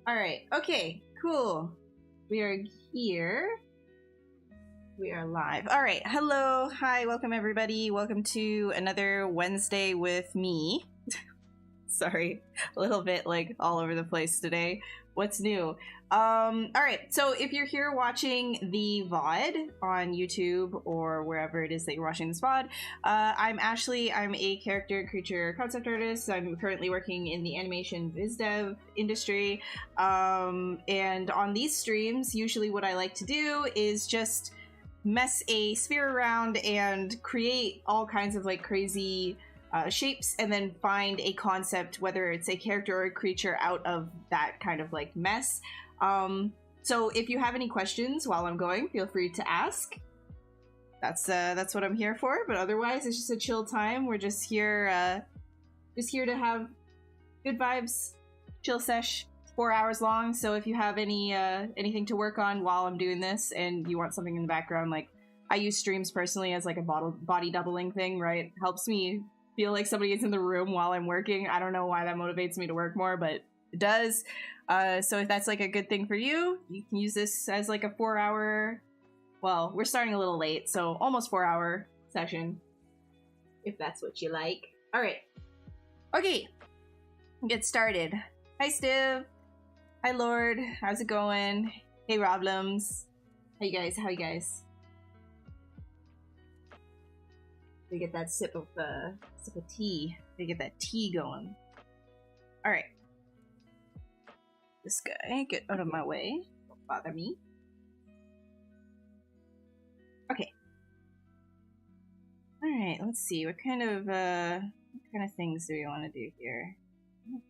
All right. Okay. Cool. We are here. We are live. All right. Hello. Hi. Welcome, everybody. Welcome to another Wednesday with me. Sorry, a little bit like all over the place today. What's new? All right. So if you're here watching the VOD on YouTube or wherever it is that you're watching this VOD, I'm Ashley. I'm a character creature concept artist. I'm currently working in the animation biz dev industry. And on these streams, usually what I like to do is just mess a sphere around and create all kinds of like crazy shapes, and then find a concept, whether it's a character or a creature, out of that kind of like mess. So if you have any questions while I'm going, feel free to ask. That's what I'm here for. But otherwise, it's just a chill time. We're just here to have good vibes, chill sesh. 4 hours long. So if you have anything to work on while I'm doing this, and you want something in the background, like I use streams personally as like a body doubling thing, right? Helps me feel like somebody is in the room while I'm working. I don't know why that motivates me to work more, but it does. So if that's like a good thing for you, you can use this as like a 4 hour, well, we're starting a little late, so almost 4 hour session, if that's what you like. All right. Okay. Get started. Hi, Stiv. Hi, Lord. How's it going? Hey, Roblums. How you guys? We get that sip of tea. We get that tea going. All right. This guy, get out of my way. Don't bother me. Okay. All right. Let's see. What kind of things do we want to do here?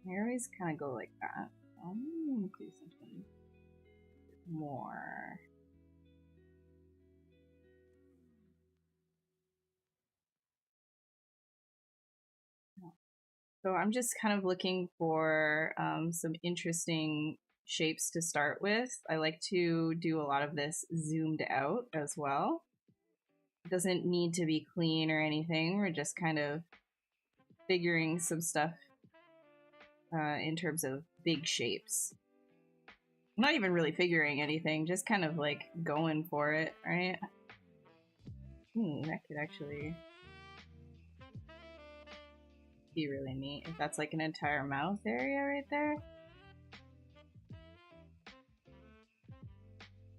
I always kind of go like that. I'm gonna do something more. So I'm just kind of looking for some interesting shapes to start with. I like to do a lot of this zoomed out as well. It doesn't need to be clean or anything. We're just kind of figuring some stuff in terms of big shapes. I'm not even really figuring anything, just kind of like going for it, right? That could actually be really neat if that's like an entire mouth area right there.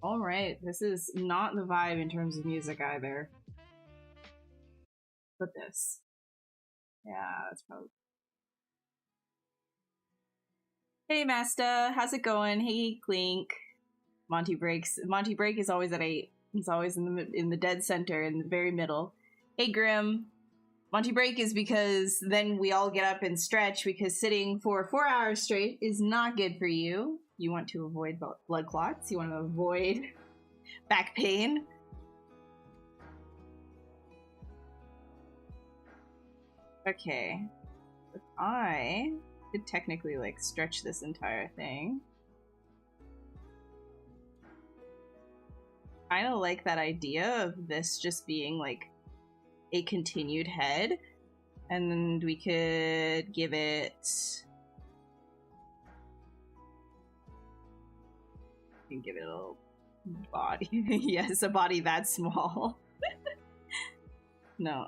All right, this is not the vibe in terms of music either. But this. Yeah, that's probably. Hey, Masta, how's it going? Hey, Clink. Monty Breaks. Monty Break is always at 8. He's always in the dead center, in the very middle. Hey, Grim. Monty Break is because then we all get up and stretch, because sitting for 4 hours straight is not good for you. You want to avoid blood clots. You want to avoid back pain. Okay. If I could technically like stretch this entire thing. I kind of like that idea of this just being like a continued head, and then we could give it a little body. Yes, a body that small. No.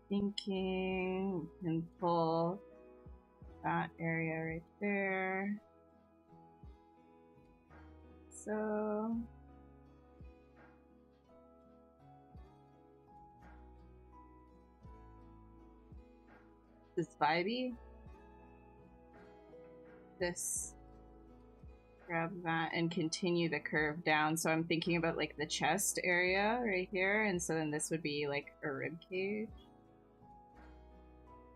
Thinking, and pull that area right there. So this vibey. This, grab that and continue the curve down. So I'm thinking about like the chest area right here, and so then this would be like a rib cage.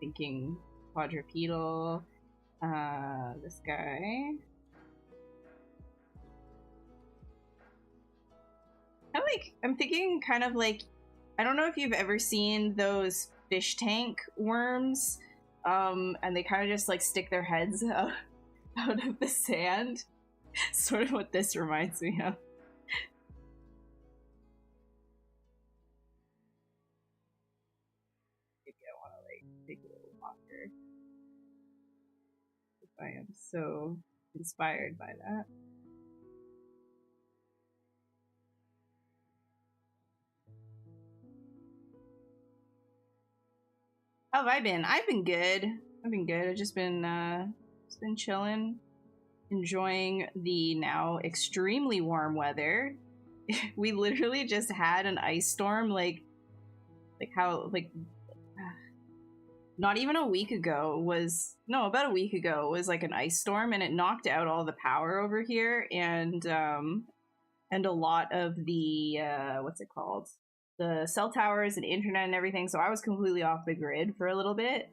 Thinking quadrupedal. This guy. I'm thinking kind of like, I don't know if you've ever seen those fish tank worms, and they kind of just like stick their heads out of the sand. Sort of what this reminds me of. I am so inspired by that. How have I been? I've been good. I've just been chilling, enjoying the now extremely warm weather. We literally just had an ice storm, not even a week ago about a week ago was like an ice storm, and it knocked out all the power over here, and a lot of the what's it called, the cell towers and internet and everything. So I was completely off the grid for a little bit.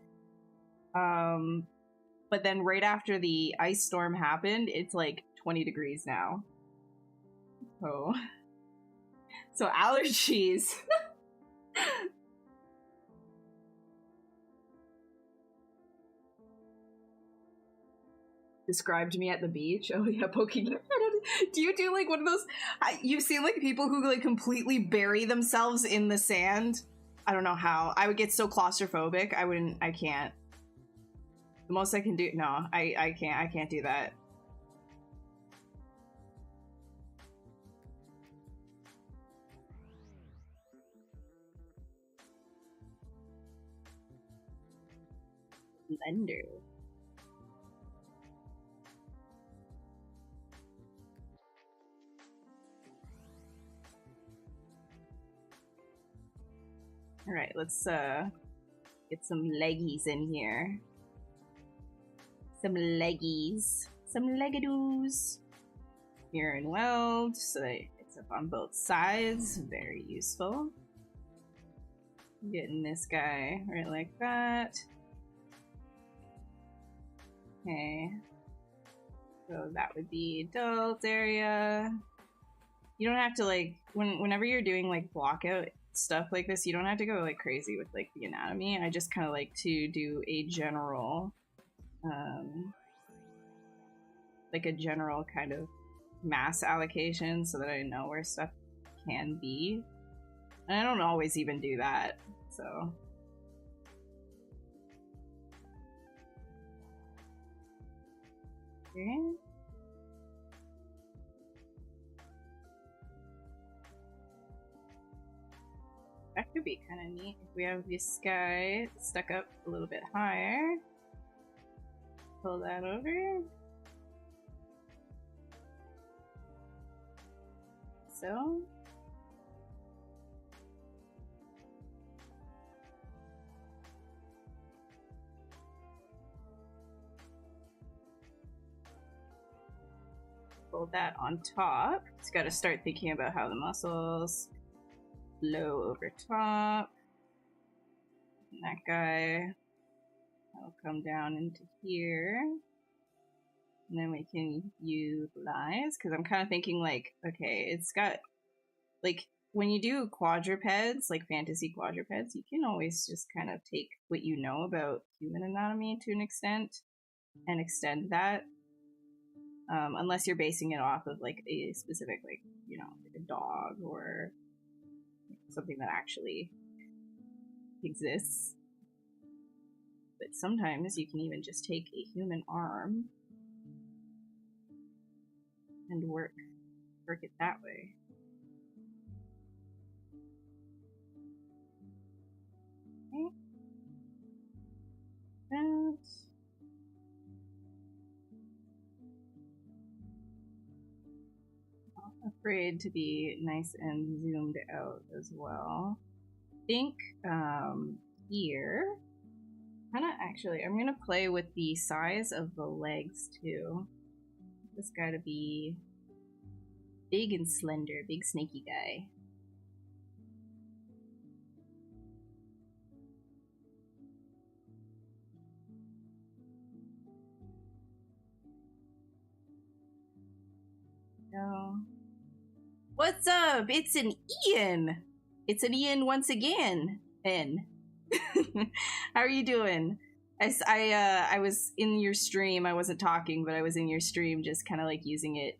But then right after the ice storm happened, it's like 20 degrees now. So allergies. Described me at the beach. Oh yeah, poking. Do you do like one of those? You've seen like people who like completely bury themselves in the sand. I don't know how. I would get so claustrophobic. I can't. The most I can do. No, I can't. I can't do that. Blender. All right, let's get some leggies in here. Some leggies. Some leggadoos. Mirror and weld, so that it's up on both sides. Very useful. Getting this guy right like that. Okay. So that would be adult area. You don't have to like, whenever you're doing like block out stuff like this, you don't have to go like crazy with like the anatomy. I just kind of like to do a general like a general kind of mass allocation so that I know where stuff can be. And I don't always even do that, so. Okay. That could be kind of neat if we have this guy stuck up a little bit higher. Pull that over. So. Pull that on top. Just got to start thinking about how the muscles flow over top. And that guy will come down into here. And then we can utilize, because I'm kind of thinking like, okay, it's got, like, when you do quadrupeds, like fantasy quadrupeds, you can always just kind of take what you know about human anatomy to an extent and extend that. Unless you're basing it off of like a specific, like, you know, like a dog or something that actually exists. But sometimes you can even just take a human arm and work it that way. Okay. And not afraid to be nice and zoomed out as well. I think here, actually, I'm gonna play with the size of the legs too. This guy to be big and slender, big snaky guy. So, what's up? It's an Ian. It's an Ian once again. N. How are you doing? I was in your stream. I wasn't talking, but I was in your stream, just kind of like using it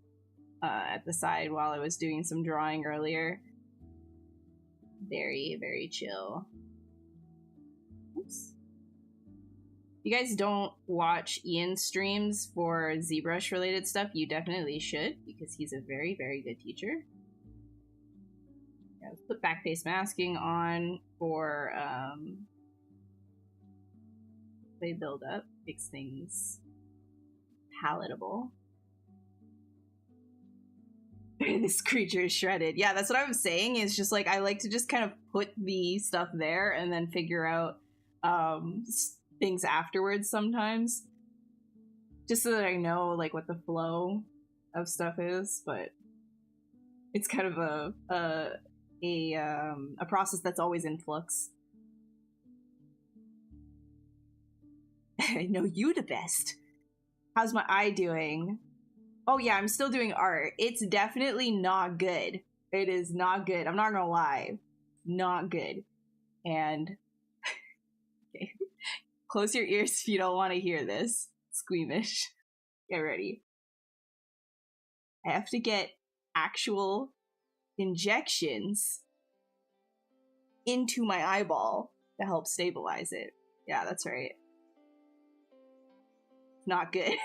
at the side while I was doing some drawing earlier. Very, very chill. Oops. you guys don't watch Ian's streams for ZBrush related stuff, you definitely should, because he's a very, very good teacher. Yeah, let's put back face masking on for play build up, makes things palatable. This creature is shredded. Yeah, that's what I was saying, is just like I like to just kind of put the stuff there and then figure out things afterwards sometimes, just so that I know like what the flow of stuff is. But it's kind of a process that's always in flux. I know you the best. How's my eye doing? Oh yeah, I'm still doing art. It's definitely not good. It is not good. I'm not gonna lie. Not good. And okay. Close your ears if you don't want to hear this. Squeamish. Get ready. I have to get actual injections into my eyeball to help stabilize it. Yeah, that's right. Not good.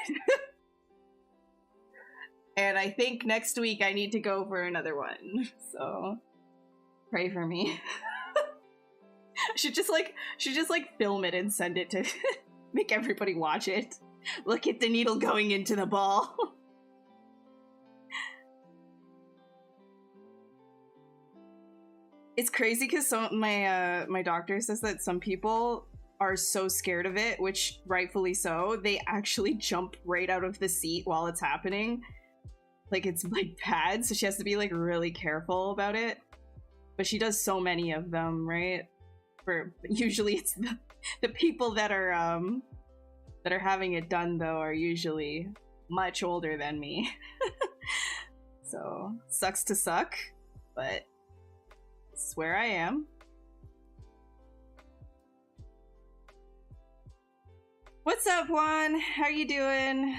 And I think next week I need to go for another one. So pray for me. should just like film it and send it to make everybody watch it. Look at the needle going into the ball. It's crazy because my doctor says that some people are so scared of it, which rightfully so. They actually jump right out of the seat while it's happening. Like, it's like bad, so she has to be like really careful about it. But she does so many of them, right? For usually it's the people that are having it done though are usually much older than me. So sucks to suck, but it's where I am. What's up, Juan? How you doing?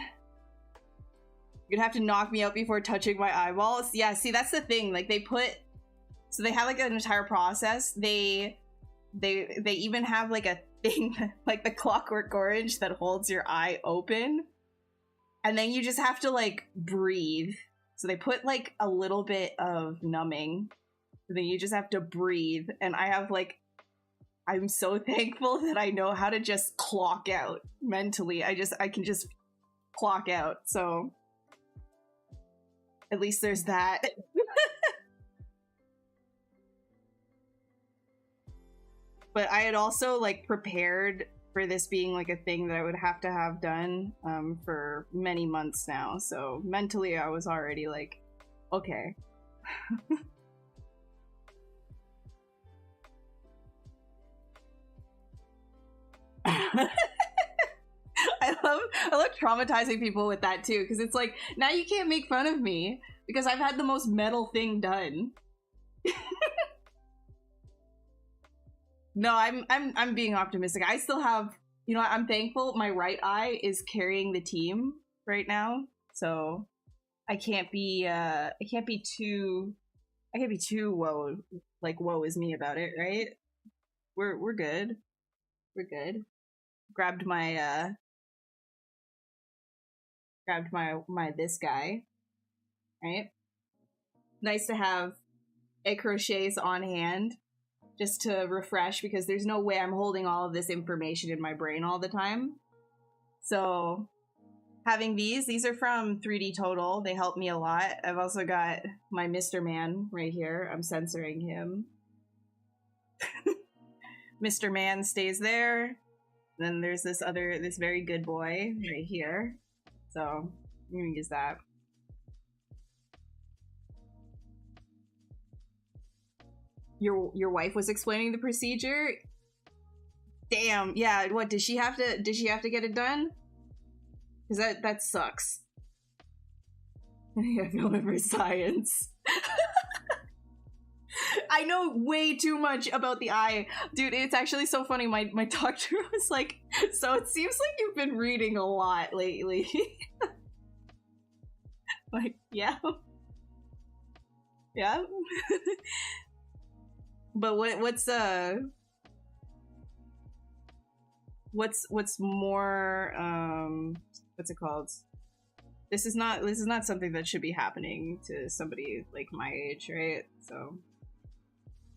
You'd have to knock me out before touching my eyeballs. Yeah, see, that's the thing. Like, they have like an entire process. They even have like a thing like the Clockwork Orange that holds your eye open, and then you just have to like breathe. So they put like a little bit of numbing, and then you just have to breathe. And I'm so thankful that I know how to just clock out mentally. I can just clock out. So at least there's that. But I had also like prepared for this being like a thing that I would have to have done for many months now. So mentally I was already like, okay. I love traumatizing people with that too, because it's like, now you can't make fun of me because I've had the most metal thing done. No, I'm being optimistic. I still have, you know, I'm thankful my right eye is carrying the team right now, so I can't be too woe is me about it, right? We're good. We're good. Grabbed my this guy, right? Nice to have a crochets on hand just to refresh, because there's no way I'm holding all of this information in my brain all the time. So having these are from 3D Total. They help me a lot. I've also got my Mr. Man right here. I'm censoring him. Mr. Man stays there. Then there's this very good boy right here. So I'm gonna use that. Your wife was explaining the procedure? Damn, yeah, what, did she have to get it done? Because that sucks. Yeah, film for science. I know way too much about the eye. Dude, it's actually so funny. My doctor was like, so it seems like you've been reading a lot lately. Like, yeah. Yeah. But what's what's more what's it called? This is not something that should be happening to somebody like my age, right? So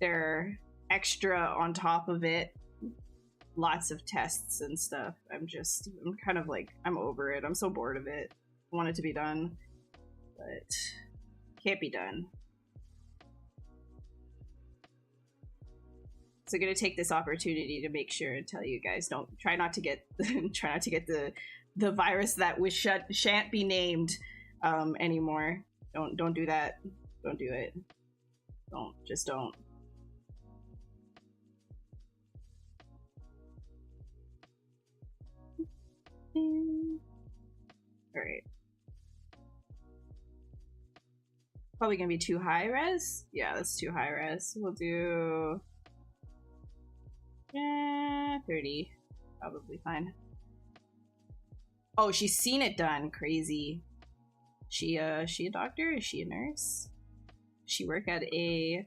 they're extra on top of it. Lots of tests and stuff. I'm kind of like, I'm over it. I'm so bored of it. I want it to be done, but can't be done. So I'm gonna take this opportunity to make sure and tell you guys, try not to get the virus that shan't be named anymore. Don't do that. Don't do it. Just don't. All right. Probably gonna be too high res. Yeah, that's too high res. We'll do 30. Probably fine. Oh, she's seen it done. Crazy. She a doctor? Is she a nurse? She work at a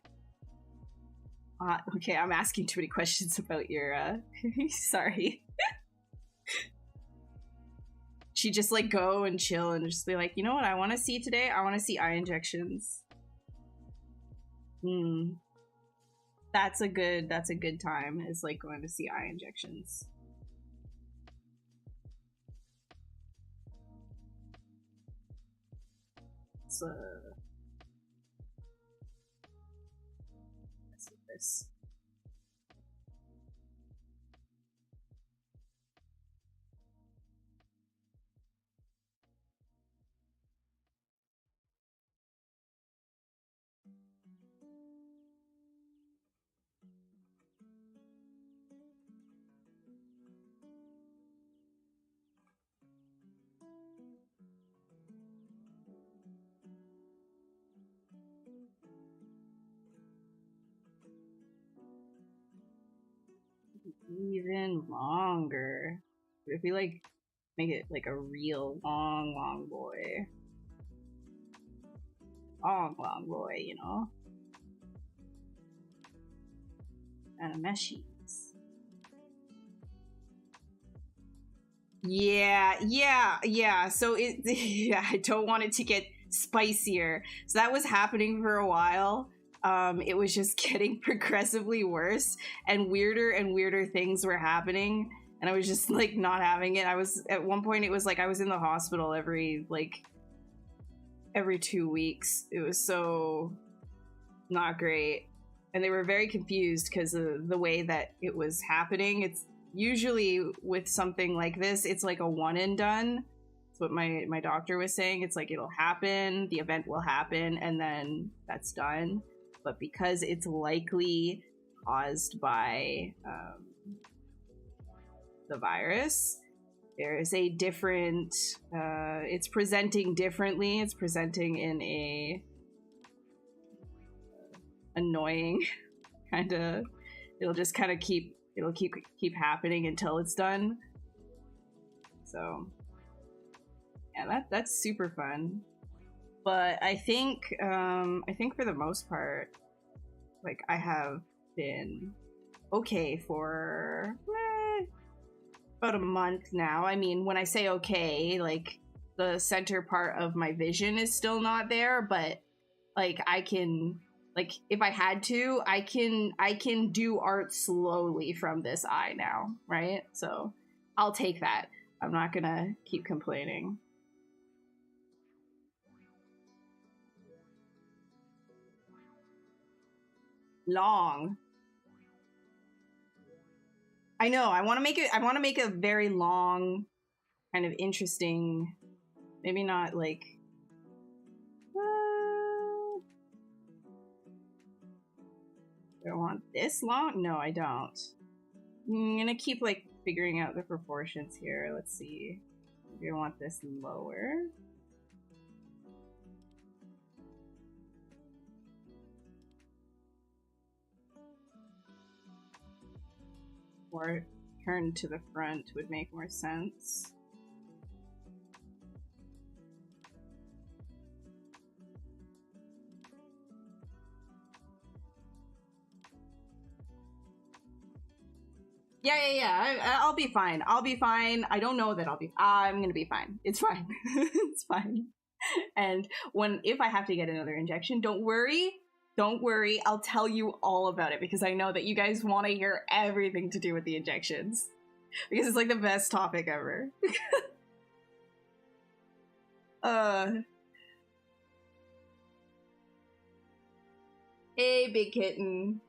okay, I'm asking too many questions about your sorry. She just like go and chill and just be like, you know what I want to see today? I want to see eye injections. That's a good time, is like going to see eye injections. So let's see this. Even longer. If we like make it like a real long boy. Long boy, you know? And a meshies. Yeah. So yeah, I don't want it to get spicier. So that was happening for a while. It was just getting progressively worse, and weirder things were happening, and I was just like not having it. I was at one point, it was like I was in the hospital every 2 weeks. It was so not great, and they were very confused because of the way that it was happening. It's usually with something like this, it's like a one and done. That's what my doctor was saying. It's like it'll happen, the event will happen, and then that's done. But because it's likely caused by the virus, there is a different, it's presenting differently. It's presenting in a annoying kind of, it'll just kind of keep happening until it's done. So yeah, that's super fun. But I think for the most part, like, I have been okay for about a month now. I mean, when I say okay, like, the center part of my vision is still not there, but like I can, like, if I had to, I can do art slowly from this eye now, right? So I'll take that. I'm not gonna keep complaining. Long. I know. I want to make a very long, kind of interesting. Maybe not like. Do I want this long? No, I don't. I'm gonna keep like figuring out the proportions here. Let's see. Maybe I want this lower. Or turn to the front would make more sense. Yeah. I'll be fine. I'll be fine. I don't know that I'm gonna be fine. It's fine. It's fine. And if I have to get another injection, don't worry. Don't worry. I'll tell you all about it because I know that you guys want to hear everything to do with the injections. Because it's like the best topic ever. Hey, big kitten.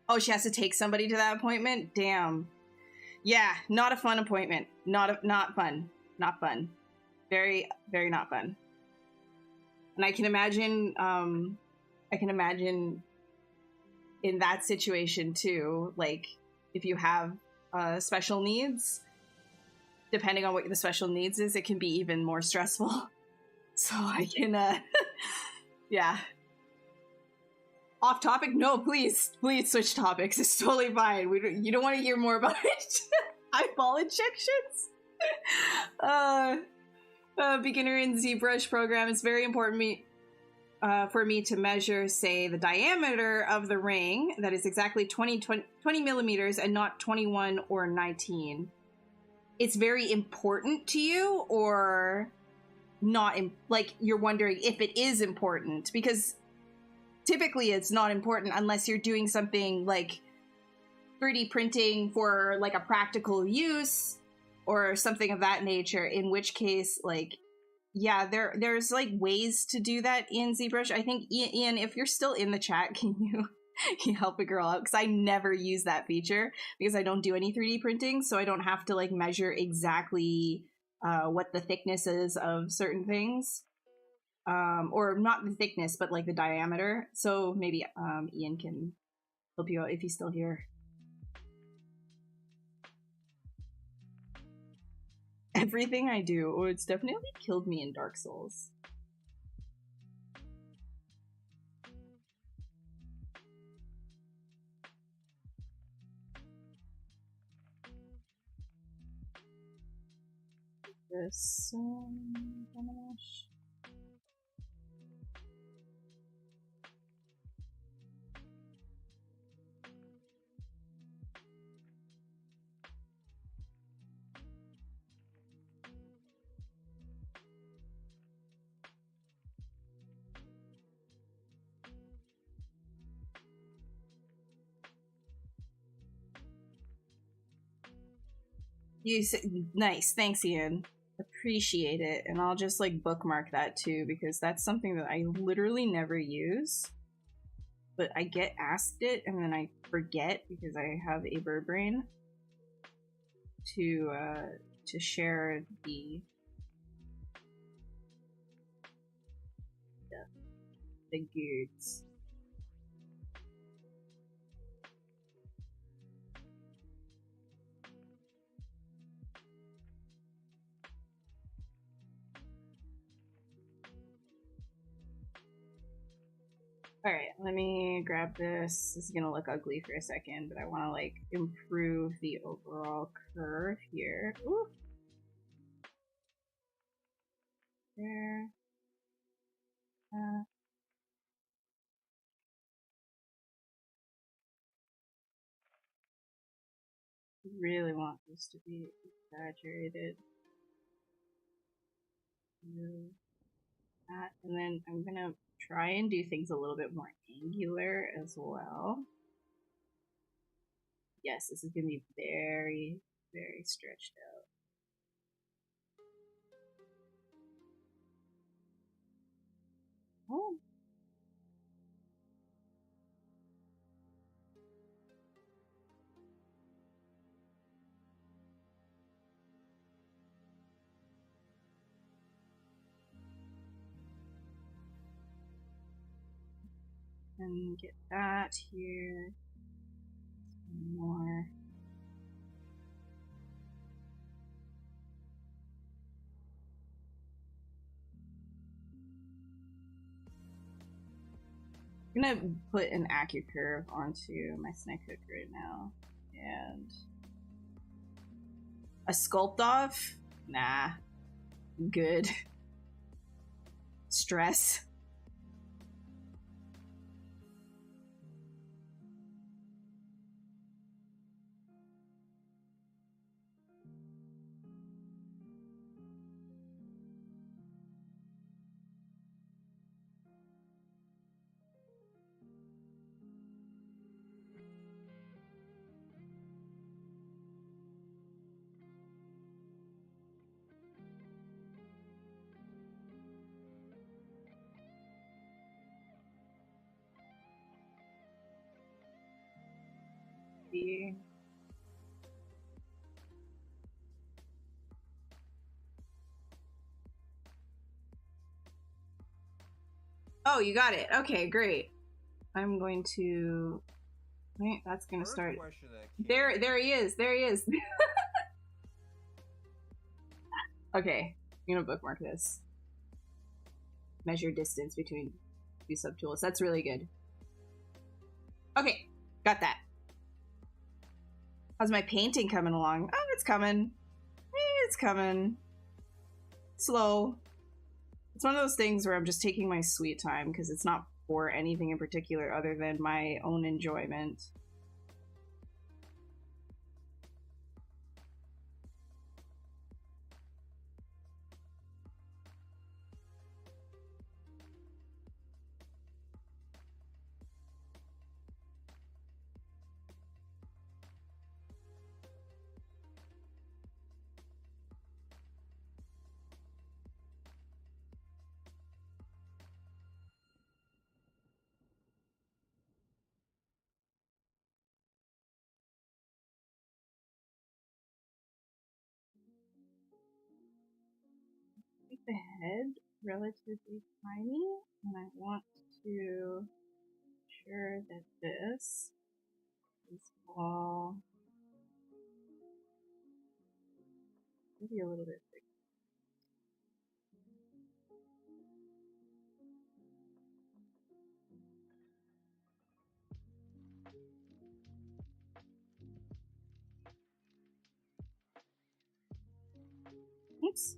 Oh, she has to take somebody to that appointment? Damn. Yeah, not a fun appointment. Not fun. Not fun. Very, very not fun. And I can imagine in that situation too, like if you have special needs, depending on what the special needs is, it can be even more stressful. So I can, yeah. Off topic? No, please switch topics. It's totally fine. You don't want to hear more about it. Eyeball injections. Beginner in ZBrush program. It's very important for me to measure, say, the diameter of the ring. That is exactly 20 millimeters and not 21 or 19. It's very important to you, or not? Like you're wondering if it is important, because typically it's not important unless you're doing something like 3D printing for like a practical use or something of that nature, in which case, like, yeah, there's like ways to do that in ZBrush. I think, Ian, if you're still in the chat, can you help a girl out? Because I never use that feature because I don't do any 3D printing, so I don't have to like measure exactly what the thickness is of certain things. Or not the thickness, but like the diameter. So maybe Ian can help you out if he's still here. Everything I do, or it's definitely killed me in Dark Souls. This nice, thanks, Ian. Appreciate it, and I'll just like bookmark that too because that's something that I literally never use. But I get asked it and then I forget because I have a bird brain to share the goods. All right, let me grab this. This is gonna look ugly for a second, but I want to like improve the overall curve here. Ooh. There. Really want this to be exaggerated. That, and then I'm gonna try and do things a little bit more angular as well. Yes, this is gonna be very, very stretched out. Oh. And get that here. More. I'm gonna put an AccuCurve onto my snake hook right now. And a sculpt off? Nah. Good. Stress. see. Oh, you got it. Okay, great. I'm going to... Wait, that's going to start... There he is. There he is. Okay, I'm going to bookmark this. Measure distance between two subtools. That's really good. Okay, got that. How's my painting coming along? Oh, it's coming. It's coming. Slow. It's one of those things where I'm just taking my sweet time because it's not for anything in particular other than my own enjoyment. Make the head relatively tiny, and I want to ensure that this is all maybe a little bit big. Oops.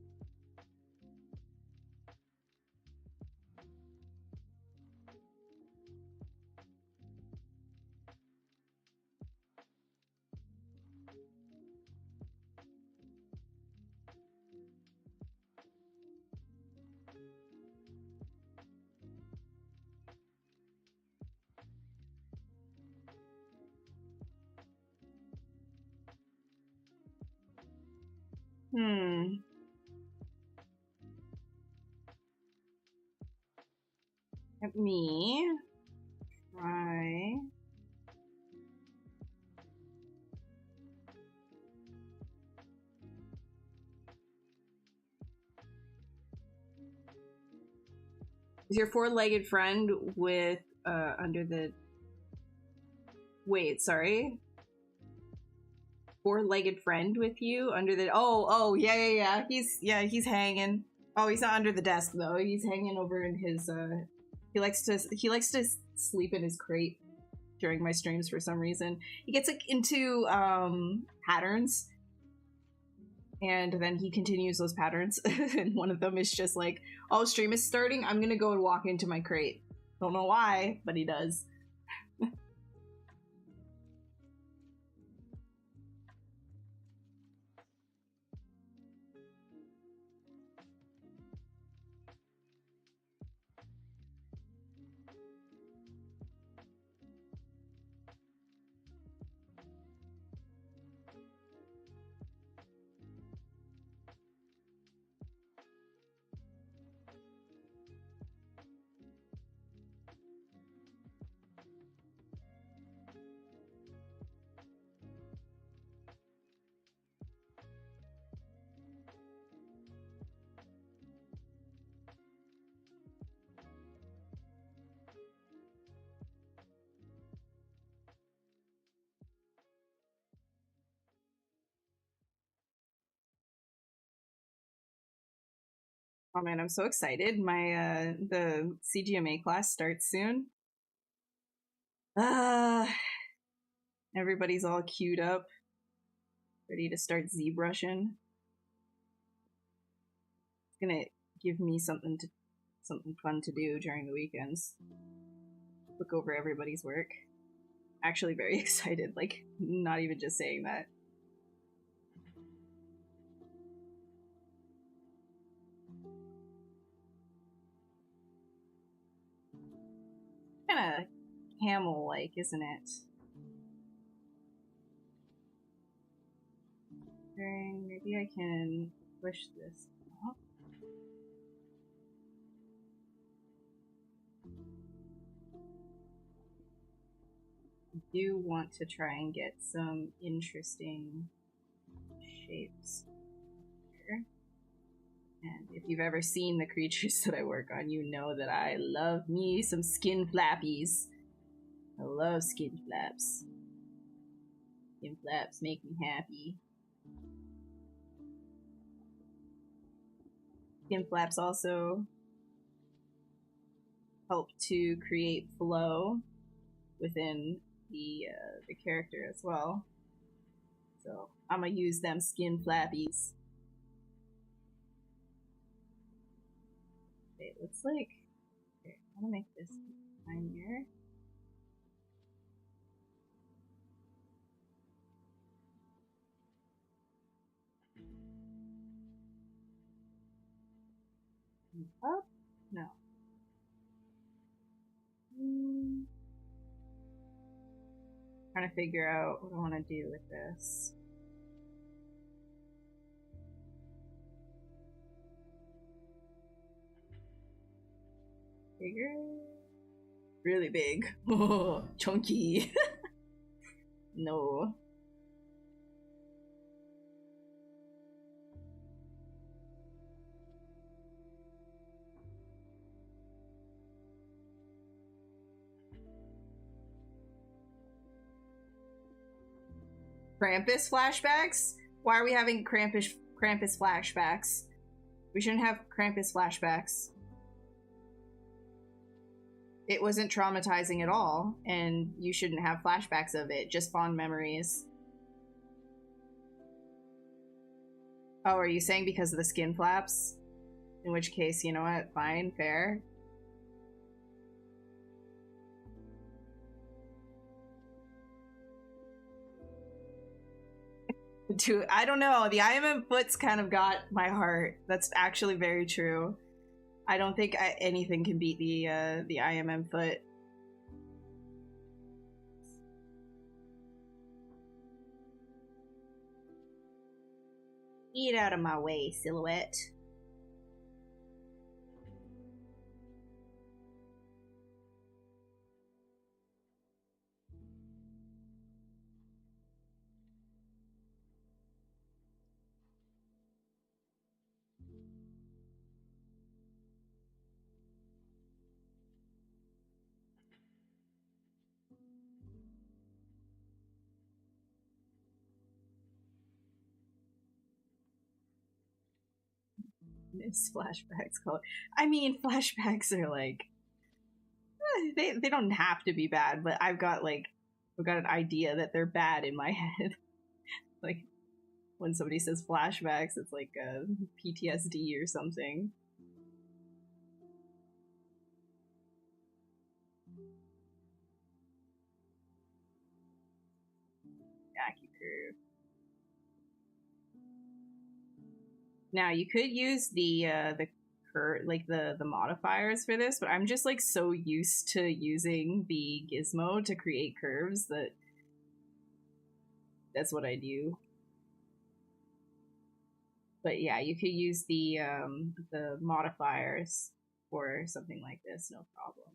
Let me try. Is your four-legged friend with under the... Wait, sorry. Four-legged friend with you under the... Oh, yeah. He's hanging. Oh, he's not under the desk though. He's hanging over in his he likes to sleep in his crate during my streams for some reason. He gets like into patterns, and then he continues those patterns. And one of them is just like, oh, stream is starting, I'm gonna go and walk into my crate. Don't know why, but he does. Oh man, I'm so excited. My the CGMA class starts soon. Everybody's all queued up, ready to start ZBrushing. It's gonna give me something fun to do during the weekends. Look over everybody's work. Actually very excited, like not even just saying that. Kinda camel-like, isn't it? Maybe I can push this up. do want to try and get some interesting shapes here. And if you've ever seen the creatures that I work on, you know that I love me some skin flappies. I love skin flaps. Skin flaps make me happy. Skin flaps also help to create flow within the character as well. So I'm gonna use them skin flappies. Okay, it looks like okay, I'm gonna make this tinier. Up? No. Trying to figure out what I want to do with this. Bigger? Really big. Oh, chunky. No. Krampus flashbacks? Why are we having Krampus flashbacks? We shouldn't have Krampus flashbacks. It wasn't traumatizing at all, and you shouldn't have flashbacks of it, just fond memories. Oh, are you saying because of the skin flaps? In which case, you know what? Fine, fair. I don't know. The IMM foot's kind of got my heart. That's actually very true. I don't think anything can beat the IMM foot. Get out of my way, silhouette. Miss flashbacks color. I mean, flashbacks are like they don't have to be bad, but I've got an idea that they're bad in my head. Like when somebody says flashbacks, it's like a PTSD or something. Curve. Now you could use the modifiers for this, but I'm just like so used to using the gizmo to create curves that that's what I do. But yeah, you could use the modifiers for something like this, no problem.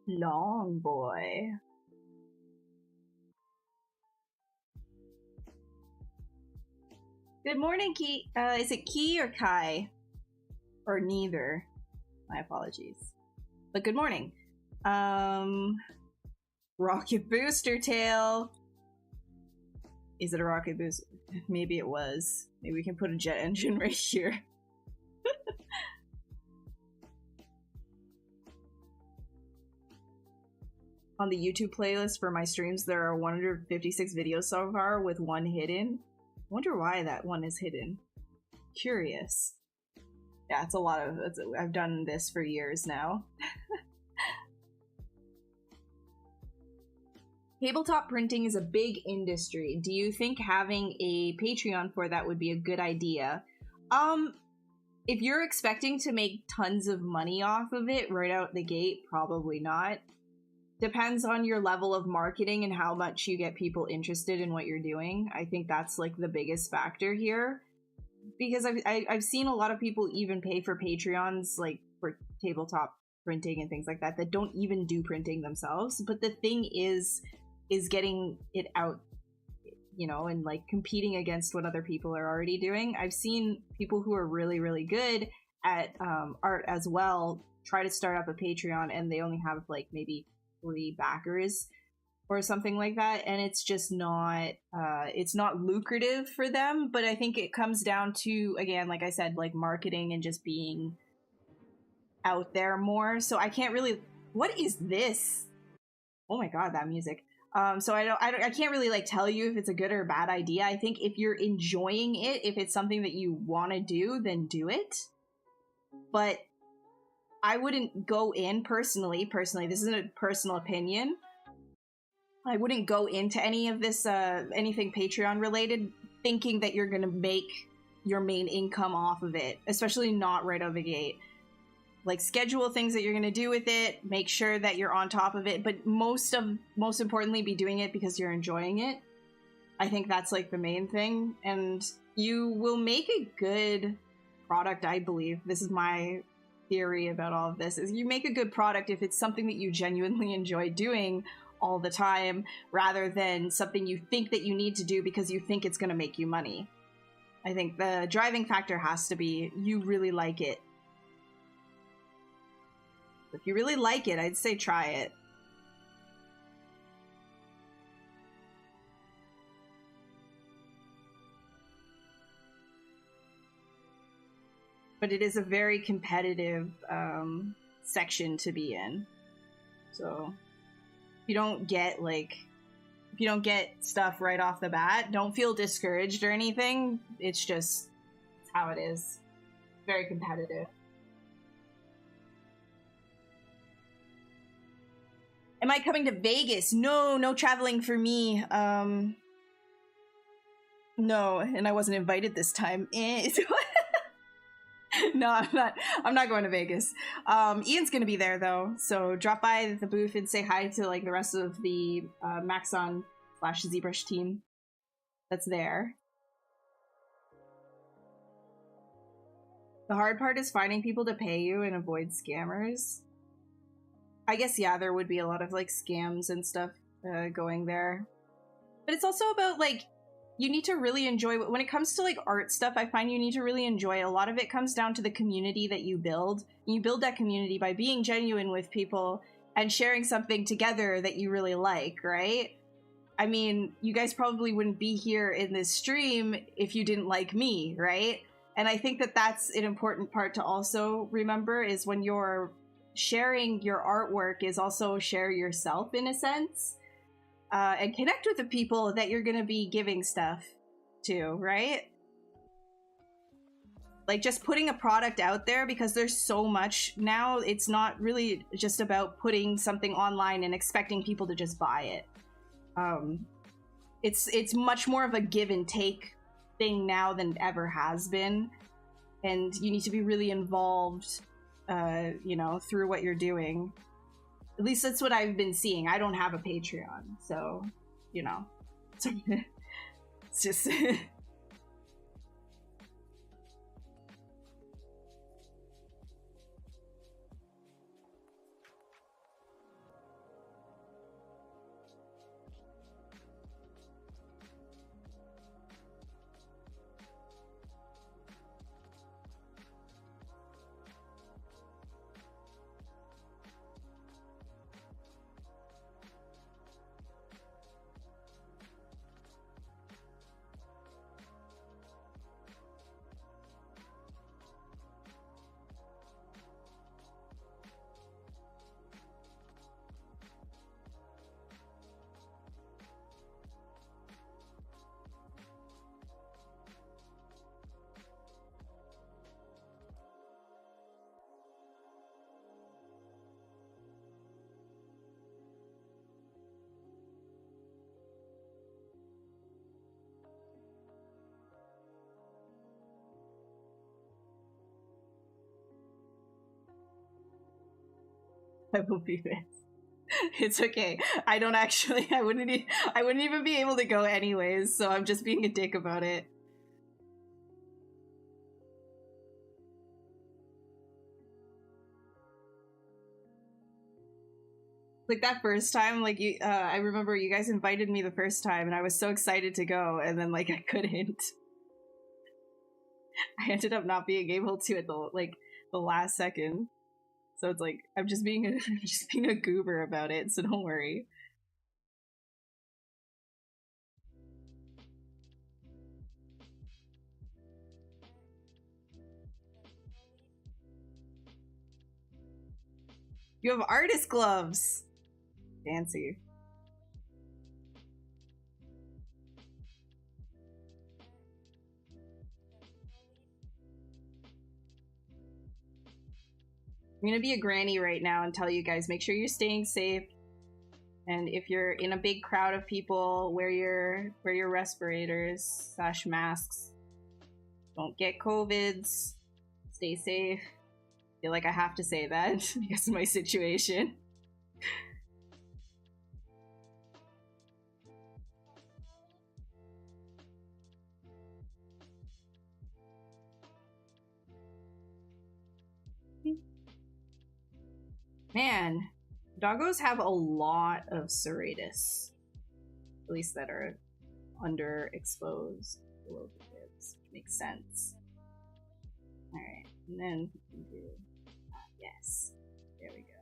Long boy. Good morning, Key. Is it Key or Kai? Or neither? My apologies. But good morning. Rocket booster tail. Is it a rocket booster? Maybe it was. Maybe we can put a jet engine right here. On the YouTube playlist for my streams, there are 156 videos so far with one hidden. I wonder why that one is hidden. Curious. Yeah, it's a lot of... I've done this for years now. tabletop printing is a big industry. Do you think having a Patreon for that would be a good idea? If you're expecting to make tons of money off of it right out the gate, probably not. Depends on your level of marketing and how much you get people interested in what you're doing. I think that's like the biggest factor here, because I've seen a lot of people even pay for Patreons, like for tabletop printing and things like that, that don't even do printing themselves. But the thing is getting it out, you know, and like competing against what other people are already doing. I've seen people who are really, really good at art as well try to start up a Patreon, and they only have like maybe 3 backers or something like that, and it's just not it's not lucrative for them. But I think it comes down to, again, like I said, like marketing and just being out there more. So I can't really, what is this? Oh my god, that music. So I can't really like tell you if it's a good or bad idea. I think if you're enjoying it, if it's something that you want to do, then do it. But I wouldn't go in personally, this is a personal opinion, I wouldn't go into any of this, anything Patreon related, thinking that you're going to make your main income off of it, especially not right out of the gate. Like, schedule things that you're going to do with it, make sure that you're on top of it, but most importantly, be doing it because you're enjoying it. I think that's like the main thing, and you will make a good product, I believe. This is my theory about all of this, is you make a good product if it's something that you genuinely enjoy doing all the time, rather than something you think that you need to do because you think it's going to make you money. I think the driving factor has to be you really like it. If you really like it, I'd say try it. But it is a very competitive section to be in. So if you don't get stuff right off the bat, don't feel discouraged or anything. It's just how it is. Very competitive. Am I coming to Vegas? No traveling for me. No, and I wasn't invited this time. No, I'm not going to Vegas. Ian's gonna be there though, so drop by the booth and say hi to like the rest of the Maxon / ZBrush team that's there. The hard part is finding people to pay you and avoid scammers. I guess, yeah, there would be a lot of like scams and stuff going there, but it's also about like, you need to really enjoy, when it comes to like art stuff, I find you need to really enjoy. A lot of it comes down to the community that you build. You build that community by being genuine with people and sharing something together that you really like, right? I mean, you guys probably wouldn't be here in this stream if you didn't like me, right? And I think that that's an important part to also remember, is when you're sharing your artwork is also share yourself in a sense. And connect with the people that you're going to be giving stuff to, right? Like, just putting a product out there, because there's so much now, it's not really just about putting something online and expecting people to just buy it. It's much more of a give and take thing now than it ever has been. And you need to be really involved, you know, through what you're doing. At least that's what I've been seeing. I don't have a Patreon, so, you know, it's just... I will be missed. It's okay. I don't actually. I wouldn't even be able to go anyways. So I'm just being a dick about it. Like that first time, like you, I remember you guys invited me the first time, and I was so excited to go, and then like I couldn't. I ended up not being able to at the last second. So it's like I'm just being a goober about it. So don't worry. You have artist gloves. Fancy. I'm gonna be a granny right now and tell you guys, make sure you're staying safe. And if you're in a big crowd of people, wear your respirators / masks. Don't get COVIDs. Stay safe. I feel like I have to say that because of my situation. Man, doggos have a lot of serratus. At least that are underexposed below the ribs. Makes sense. Alright, and then we can do... yes. There we go.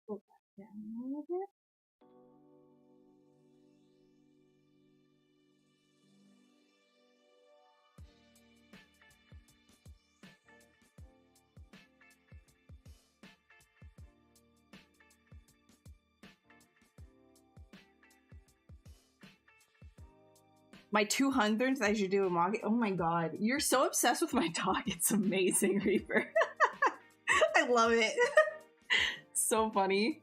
Pull that down a little bit. My 200th, I should do a mock. Oh my god, you're so obsessed with my dog. It's amazing, Reaper. I love it. So funny.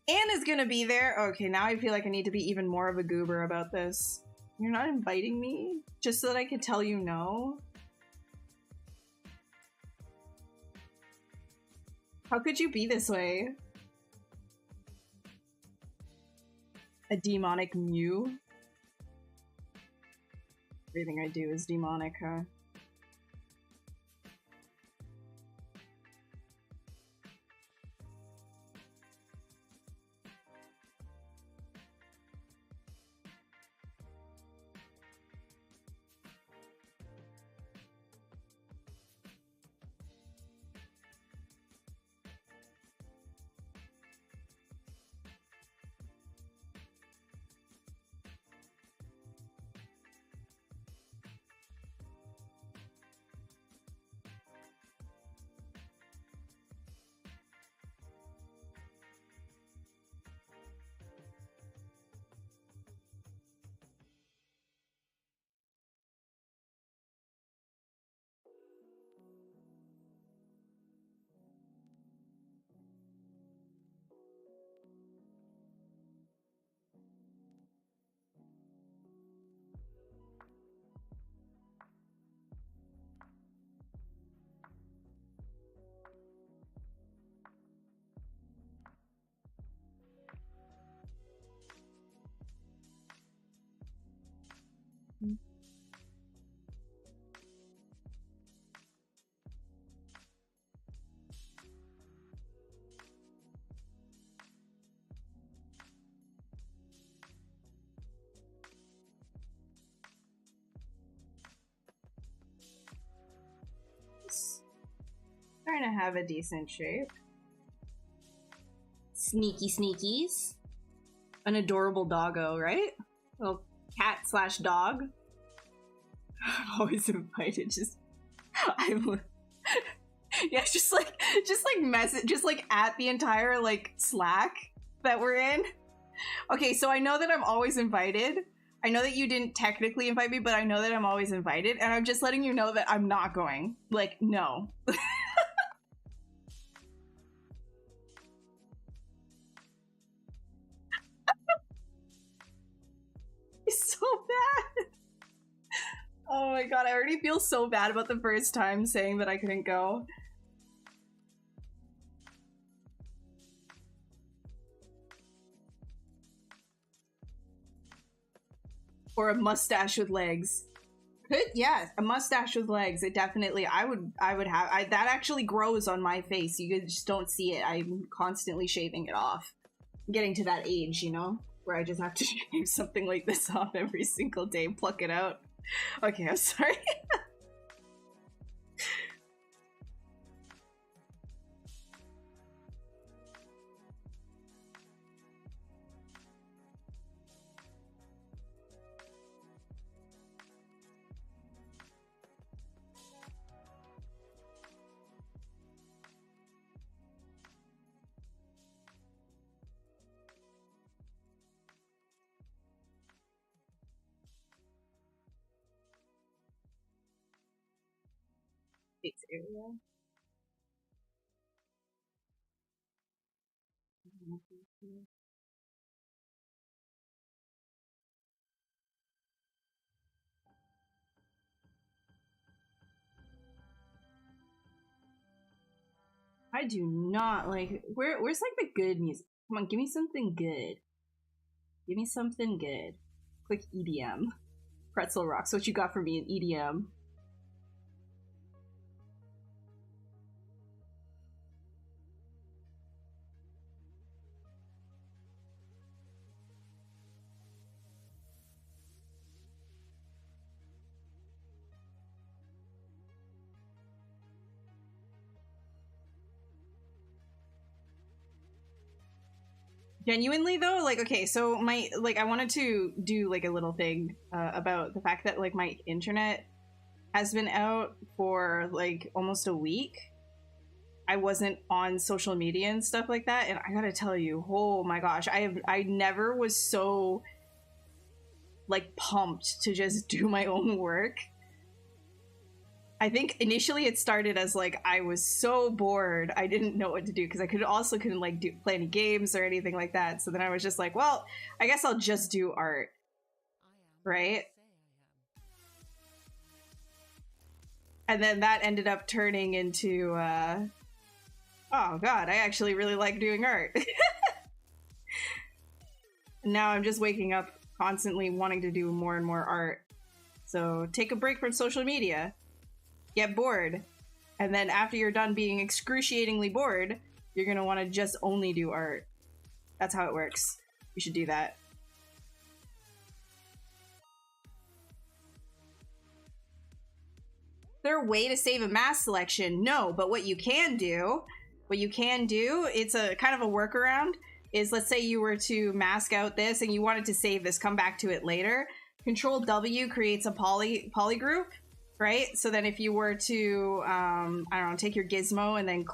Anna's gonna be there. Okay, now I feel like I need to be even more of a goober about this. You're not inviting me? Just so that I can tell you no? How could you be this way? A demonic mew? Everything I do is demonic, huh? Trying to have a decent shape. Sneaky sneakies. An adorable doggo, right? Little cat / dog. I'm always invited. Just I'm yeah, just like message, just like at the entire like Slack that we're in. Okay, so I know that I'm always invited. I know that you didn't technically invite me, but I know that I'm always invited, and I'm just letting you know that I'm not going. Like, no. bad. Oh my god, I already feel so bad about the first time saying that I couldn't go. Or a mustache with legs. Could, yeah, a mustache with legs. It definitely, I would have, that actually grows on my face. You just don't see it. I'm constantly shaving it off. I'm getting to that age, you know, where I just have to shave something like this off every single day, pluck it out. Okay, I'm sorry. Face area. I do not like, where's like the good music? Come on, give me something good. Give me something good. Quick EDM. Pretzel Rocks, what you got for me in EDM? Genuinely though, like, okay, so my, like, I wanted to do like a little thing about the fact that like my internet has been out for like almost a week. I wasn't on social media and stuff like that, and I gotta tell you, oh my gosh, I never was so like pumped to just do my own work. I think initially it started as like I was so bored I didn't know what to do because I couldn't like play any games or anything like that. So then I was just like, well, I guess I'll just do art, right? And then that ended up turning into oh god, I actually really like doing art. Now I'm just waking up constantly wanting to do more and more art. So take a break from social media. Get bored, and then after you're done being excruciatingly bored, you're gonna want to just only do art. That's how it works. You should do that. Is there a way to save a mask selection? No, but what you can do, it's a kind of a workaround, is let's say you were to mask out this and you wanted to save this, come back to it later. Control W creates a poly group. Right? So then if you were to, I don't know, take your gizmo and then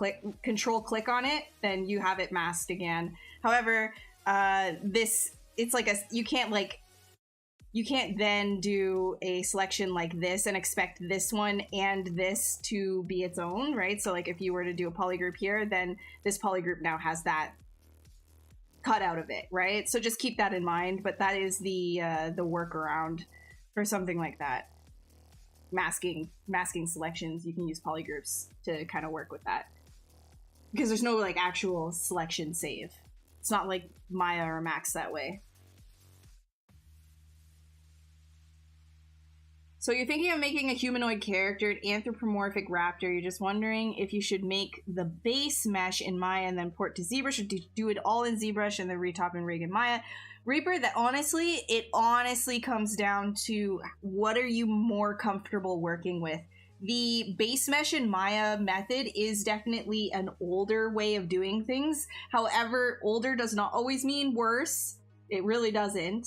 control click on it, then you have it masked again. However, it's like you can't then do a selection like this and expect this one and this to be its own, right? So like if you were to do a polygroup here, then this polygroup now has that cut out of it, right? So just keep that in mind, but that is the workaround for something like that. Masking selections, you can use polygroups to kind of work with that because there's no like actual selection save. It's not like Maya or Max that way. So you're thinking of making a humanoid character, an anthropomorphic raptor. You're just wondering if you should make the base mesh in Maya and then port to ZBrush, or do it all in ZBrush and then retop and rig in Maya. Reaper, that honestly comes down to what are you more comfortable working with. The base mesh in Maya method is definitely an older way of doing things. However, older does not always mean worse. It really doesn't.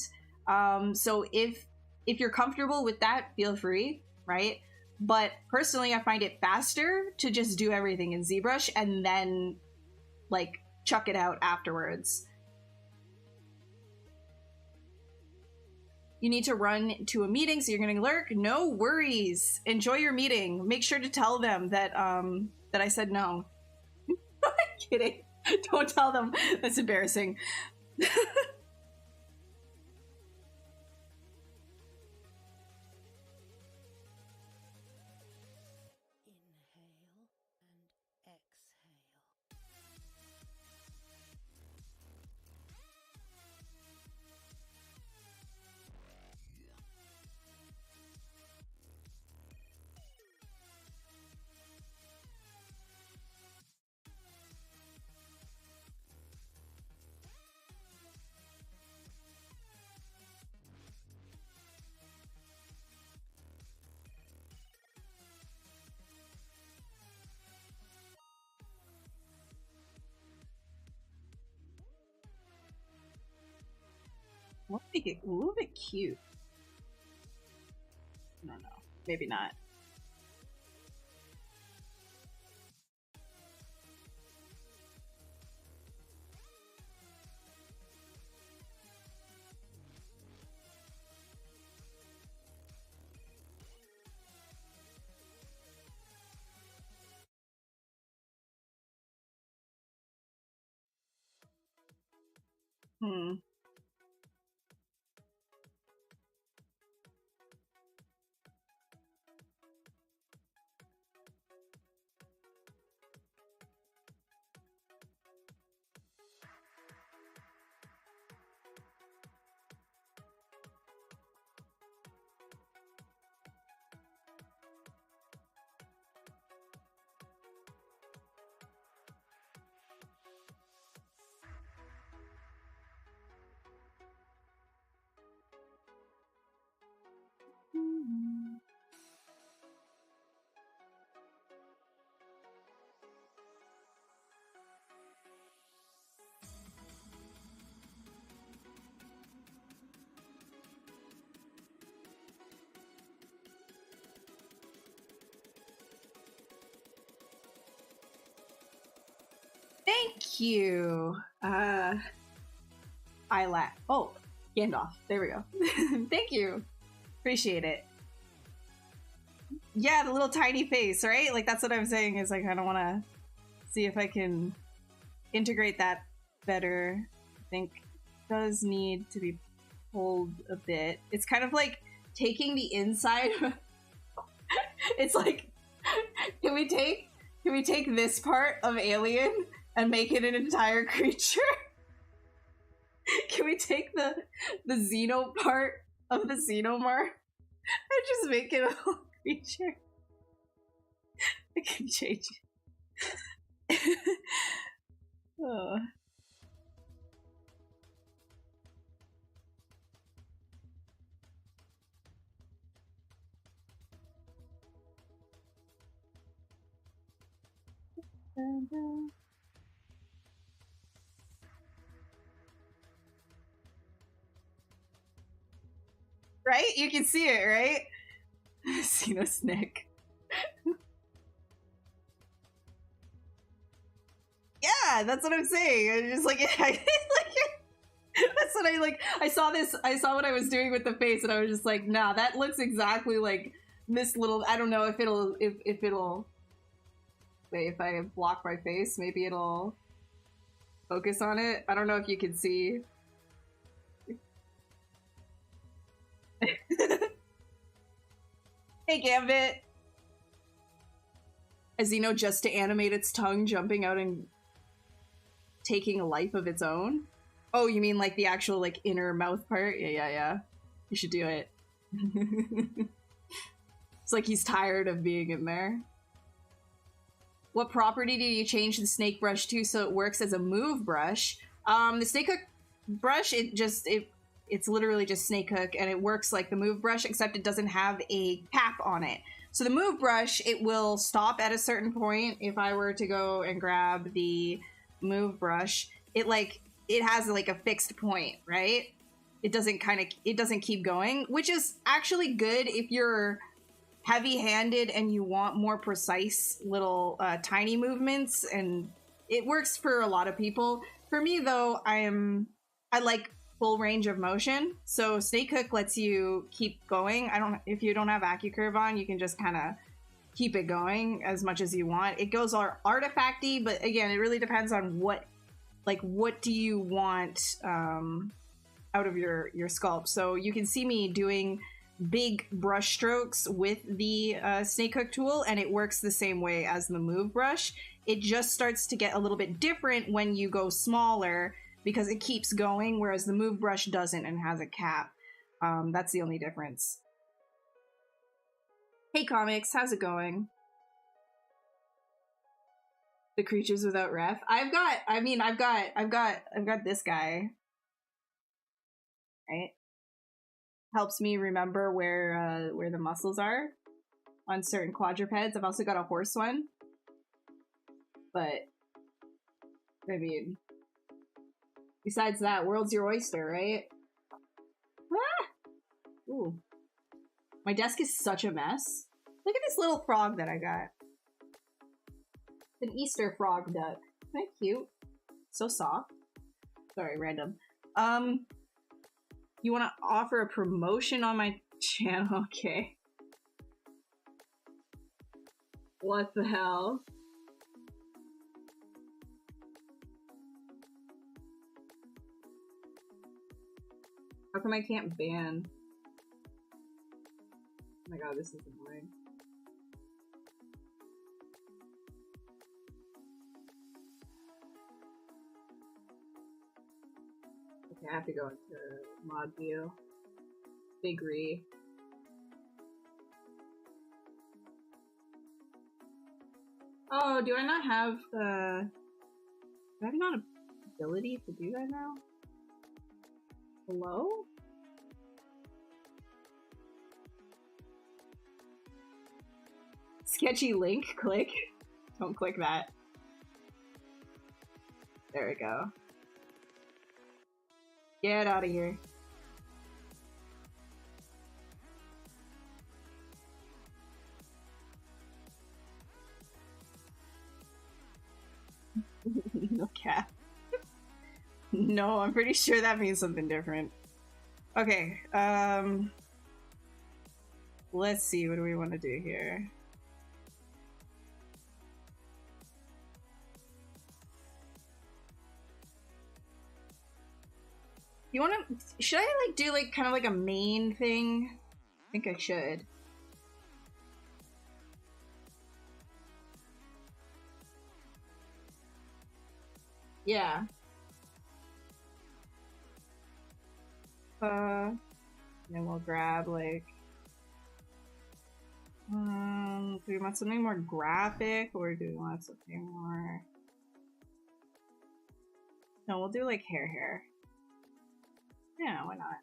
So if you're comfortable with that, feel free, right? But personally, I find it faster to just do everything in ZBrush and then like chuck it out afterwards. You need to run to a meeting, so you're gonna lurk. No worries. Enjoy your meeting. Make sure to tell them that that I said no. I'm kidding. Don't tell them. That's embarrassing. We'll make it a little bit cute. I don't know. Maybe not. Hmm. Thank you. I laugh. Oh, Gandalf. There we go. Thank you. Appreciate it. Yeah, the little tiny face, right? Like, that's what I'm saying is I kind of want to see if I can integrate that better. I think it does need to be pulled a bit. It's kind of like taking the inside. It's like, can we take this part of Alien and make it an entire creature? Can we take the Xeno part of the Xenomorph and just make it a whole creature? I can change it. Oh. Right? You can see it, right? Xeno's neck. Yeah, that's what I'm saying. I just like, that's what I like. I saw what I was doing with the face, and I was just like, nah, that looks exactly like this little. I don't know if it'll wait, if I block my face, maybe it'll focus on it. I don't know if you can see. Hey, Gambit. A Xeno just to animate its tongue jumping out and taking a life of its own? Oh, you mean like the actual like inner mouth part? Yeah. You should do it. It's like he's tired of being in there. What property do you change the snake brush to so it works as a move brush? The snake hook brush, it's literally just snake hook, and it works like the move brush, except it doesn't have a cap on it. So the move brush, it will stop at a certain point. If I were to go and grab the move brush, it has like a fixed point, right? It doesn't keep going, which is actually good if you're heavy-handed and you want more precise little tiny movements, and it works for a lot of people. For me though, I like full range of motion, so snake hook lets you keep going. If you don't have AccuCurve on, you can just kind of keep it going as much as you want. It goes artifacty, but again, it really depends on what do you want out of your sculpt. So you can see me doing big brush strokes with the snake hook tool, and it works the same way as the move brush. It just starts to get a little bit different when you go smaller because it keeps going, whereas the move brush doesn't and has a cap. That's the only difference. Hey comics, how's it going? The creatures without ref. I've got this guy. Right? Helps me remember where the muscles are on certain quadrupeds. I've also got a horse one. But I mean, besides that, world's your oyster, right? Ooh. My desk is such a mess. Look at this little frog that I got. An Easter frog duck. Isn't that cute? So soft. Sorry, random. You want to offer a promotion on my channel? Okay. What the hell? How come I can't ban? Oh my god, this is annoying. Okay, I have to go into mod view. Big re. Oh, do I not have the... Do I have not ability to do that now? Hello? Sketchy link, click. Don't click that. There we go. Get out of here. No cat. No, I'm pretty sure that means something different. Okay, let's see, what do we want to do here? You want to... Should I, like, do, like, kind of like a main thing? I think I should. Yeah. Then we'll grab, like... do we want something more graphic, or do we want something more... No, we'll do, like, hair. Yeah, why not?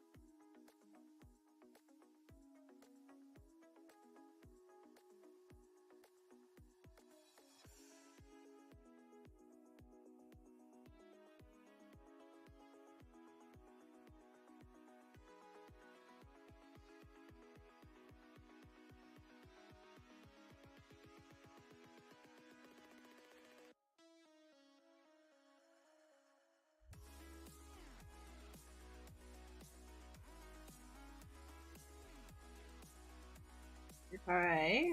Alright.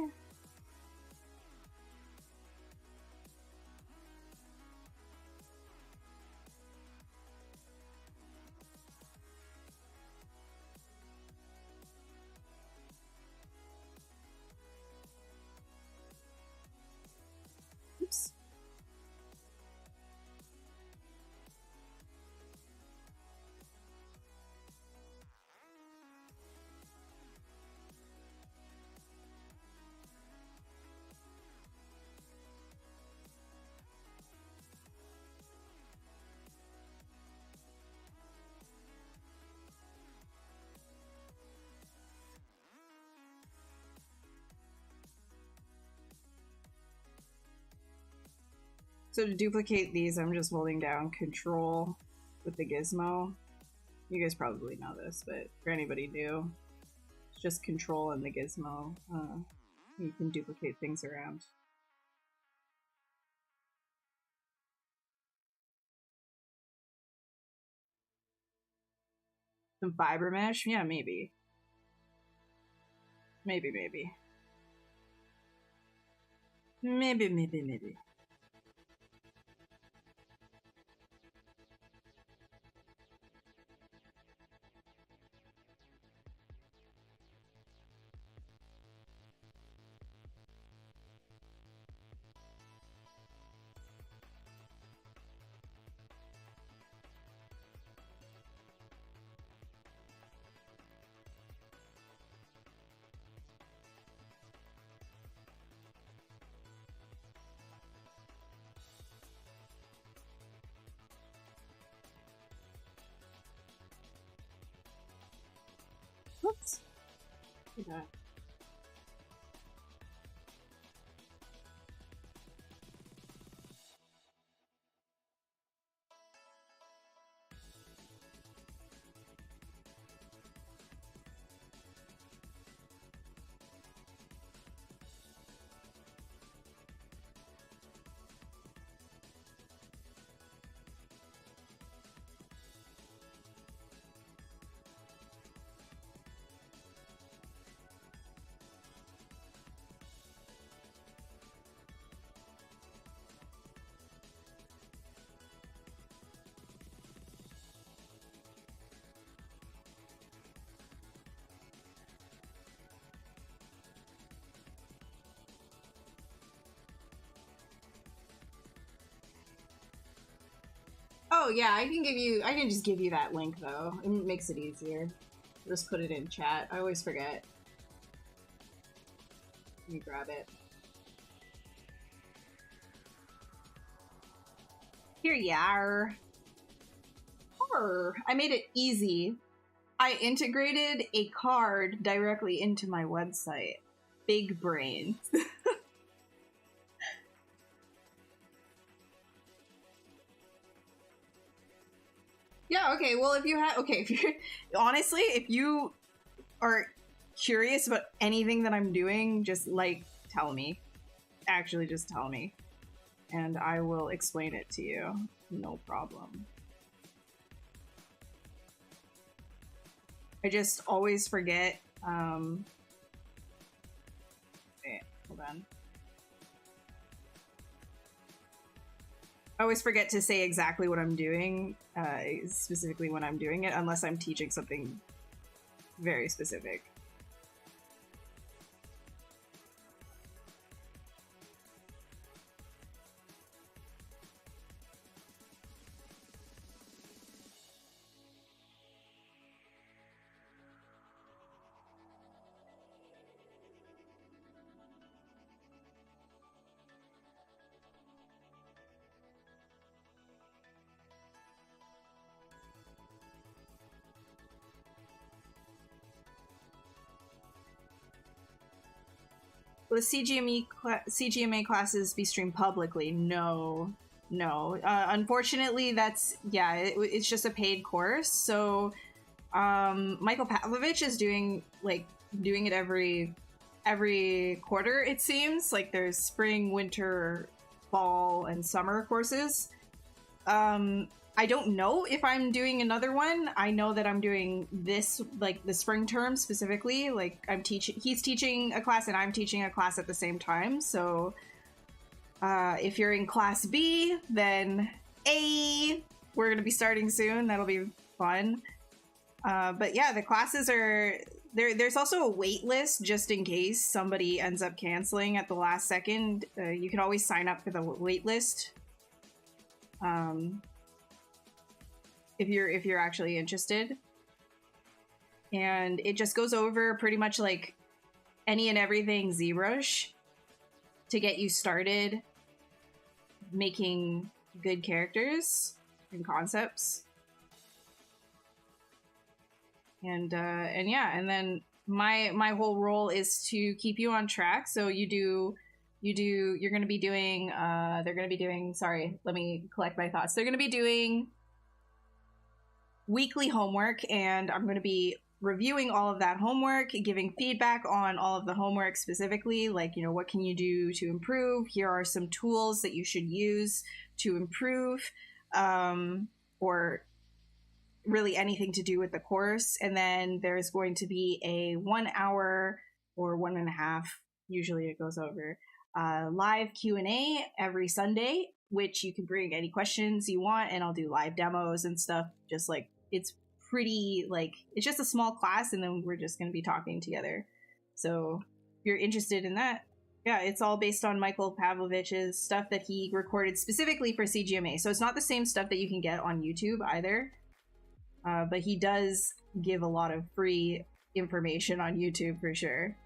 Oops. So to duplicate these, I'm just holding down Control with the gizmo. You guys probably know this, but for anybody new, it's just Control and the gizmo. You can duplicate things around. Some fiber mesh? Yeah, maybe. Maybe. Maybe. Whoops. Okay. Oh yeah, I can just give you that link though. It makes it easier. Just put it in chat. I always forget. Let me grab it. Here you are. I made it easy. I integrated a card directly into my website. Big brain. Yeah, okay, well, if you have, okay, if you're, honestly, if you are curious about anything that I'm doing, just, like, tell me. Actually, just tell me. And I will explain it to you. No problem. I just always forget, wait, hold on. I always forget to say exactly what I'm doing, specifically when I'm doing it, unless I'm teaching something very specific. Will CGMA classes be streamed publicly? No. Unfortunately, that's, yeah, it's just a paid course. So, Michael Pavlovich is doing it every quarter, it seems. Like, there's spring, winter, fall, and summer courses. I don't know if I'm doing another one. I know that I'm doing this, like, the spring term specifically. Like, he's teaching a class and I'm teaching a class at the same time. So, if you're in class B, then A, we're going to be starting soon. That'll be fun. But yeah, the classes are, there's also a wait list just in case somebody ends up canceling at the last second. You can always sign up for the wait list. If you're actually interested. And it just goes over pretty much like any and everything ZBrush to get you started making good characters and concepts. And yeah, and then my whole role is to keep you on track. So you're going to be doing they're going to be doing, sorry, let me collect my thoughts. They're going to be doing weekly homework, and I'm going to be reviewing all of that homework, giving feedback on all of the homework specifically, like, you know, what can you do to improve? Here are some tools that you should use to improve, or really anything to do with the course. And then there's going to be a 1 hour or 1.5, usually it goes over, live Q&A every Sunday, which you can bring any questions you want, and I'll do live demos and stuff. Just like, it's pretty, like, it's just a small class, and then we're just going to be talking together. So if you're interested in that, yeah, it's all based on Michael Pavlovich's stuff that he recorded specifically for CGMA. So it's not the same stuff that you can get on YouTube either, but he does give a lot of free information on YouTube for sure.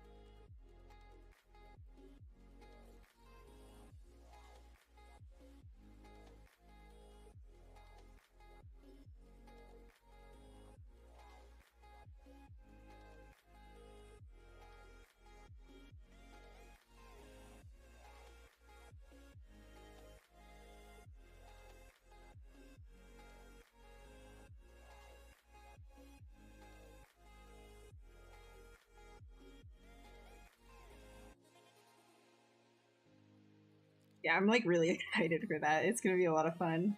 Yeah, I'm like really excited for that. It's gonna be a lot of fun.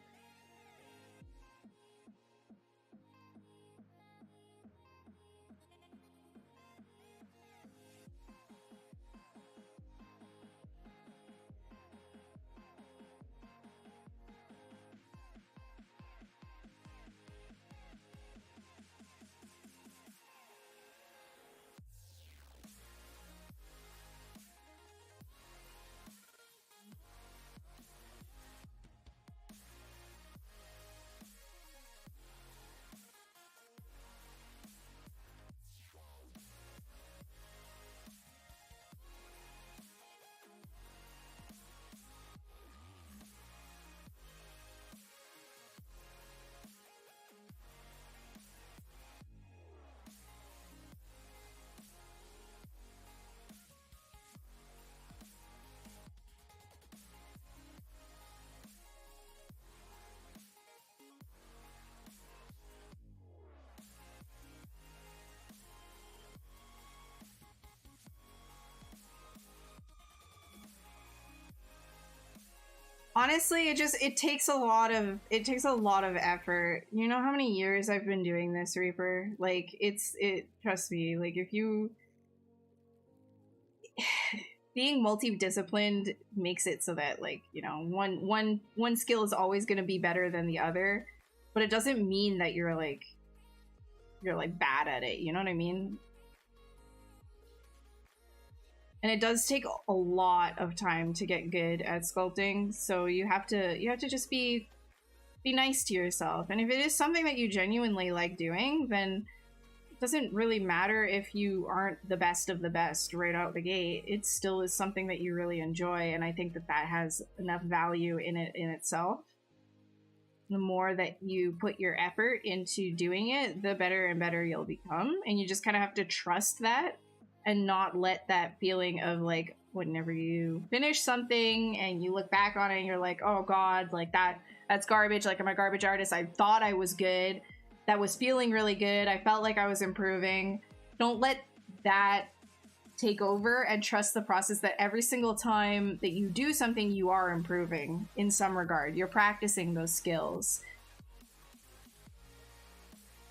Honestly, it takes a lot of effort. You know how many years I've been doing this, Reaper? Like trust me, like if you being multidisciplined makes it so that, like, you know, one skill is always going to be better than the other, but it doesn't mean that you're like bad at it, you know what I mean? And it does take a lot of time to get good at sculpting, so you have to just be nice to yourself. And if it is something that you genuinely like doing, then it doesn't really matter if you aren't the best of the best right out the gate. It still is something that you really enjoy, and I think that that has enough value in itself. The more that you put your effort into doing it, the better and better you'll become, and you just kind of have to trust that and not let that feeling of, like, whenever you finish something and you look back on it and you're like, oh god, like that's garbage, like I'm a garbage artist, I thought I was good, that was feeling really good, I felt like I was improving. Don't let that take over, and trust the process that every single time that you do something, you are improving in some regard. You're practicing those skills.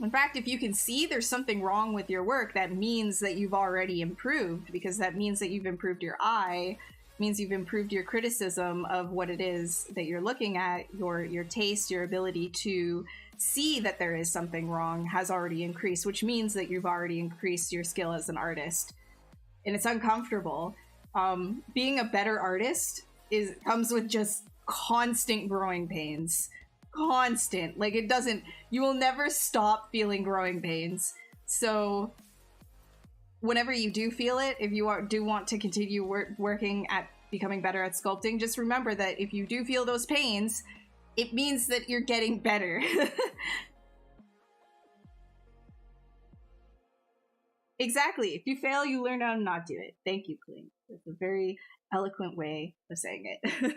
In fact, if you can see there's something wrong with your work, that means that you've already improved, because that means that you've improved your eye, means you've improved your criticism of what it is that you're looking at, your taste, your ability to see that there is something wrong has already increased, which means that you've already increased your skill as an artist. And it's uncomfortable. Being a better artist comes with just constant growing pains. Constant. Like, it doesn't, you will never stop feeling growing pains. So whenever you do feel it, if you do want to continue working at becoming better at sculpting, just remember that if you do feel those pains, it means that you're getting better. Exactly. If you fail, you learn how to not do it. Thank you, Kling. That's a very eloquent way of saying it.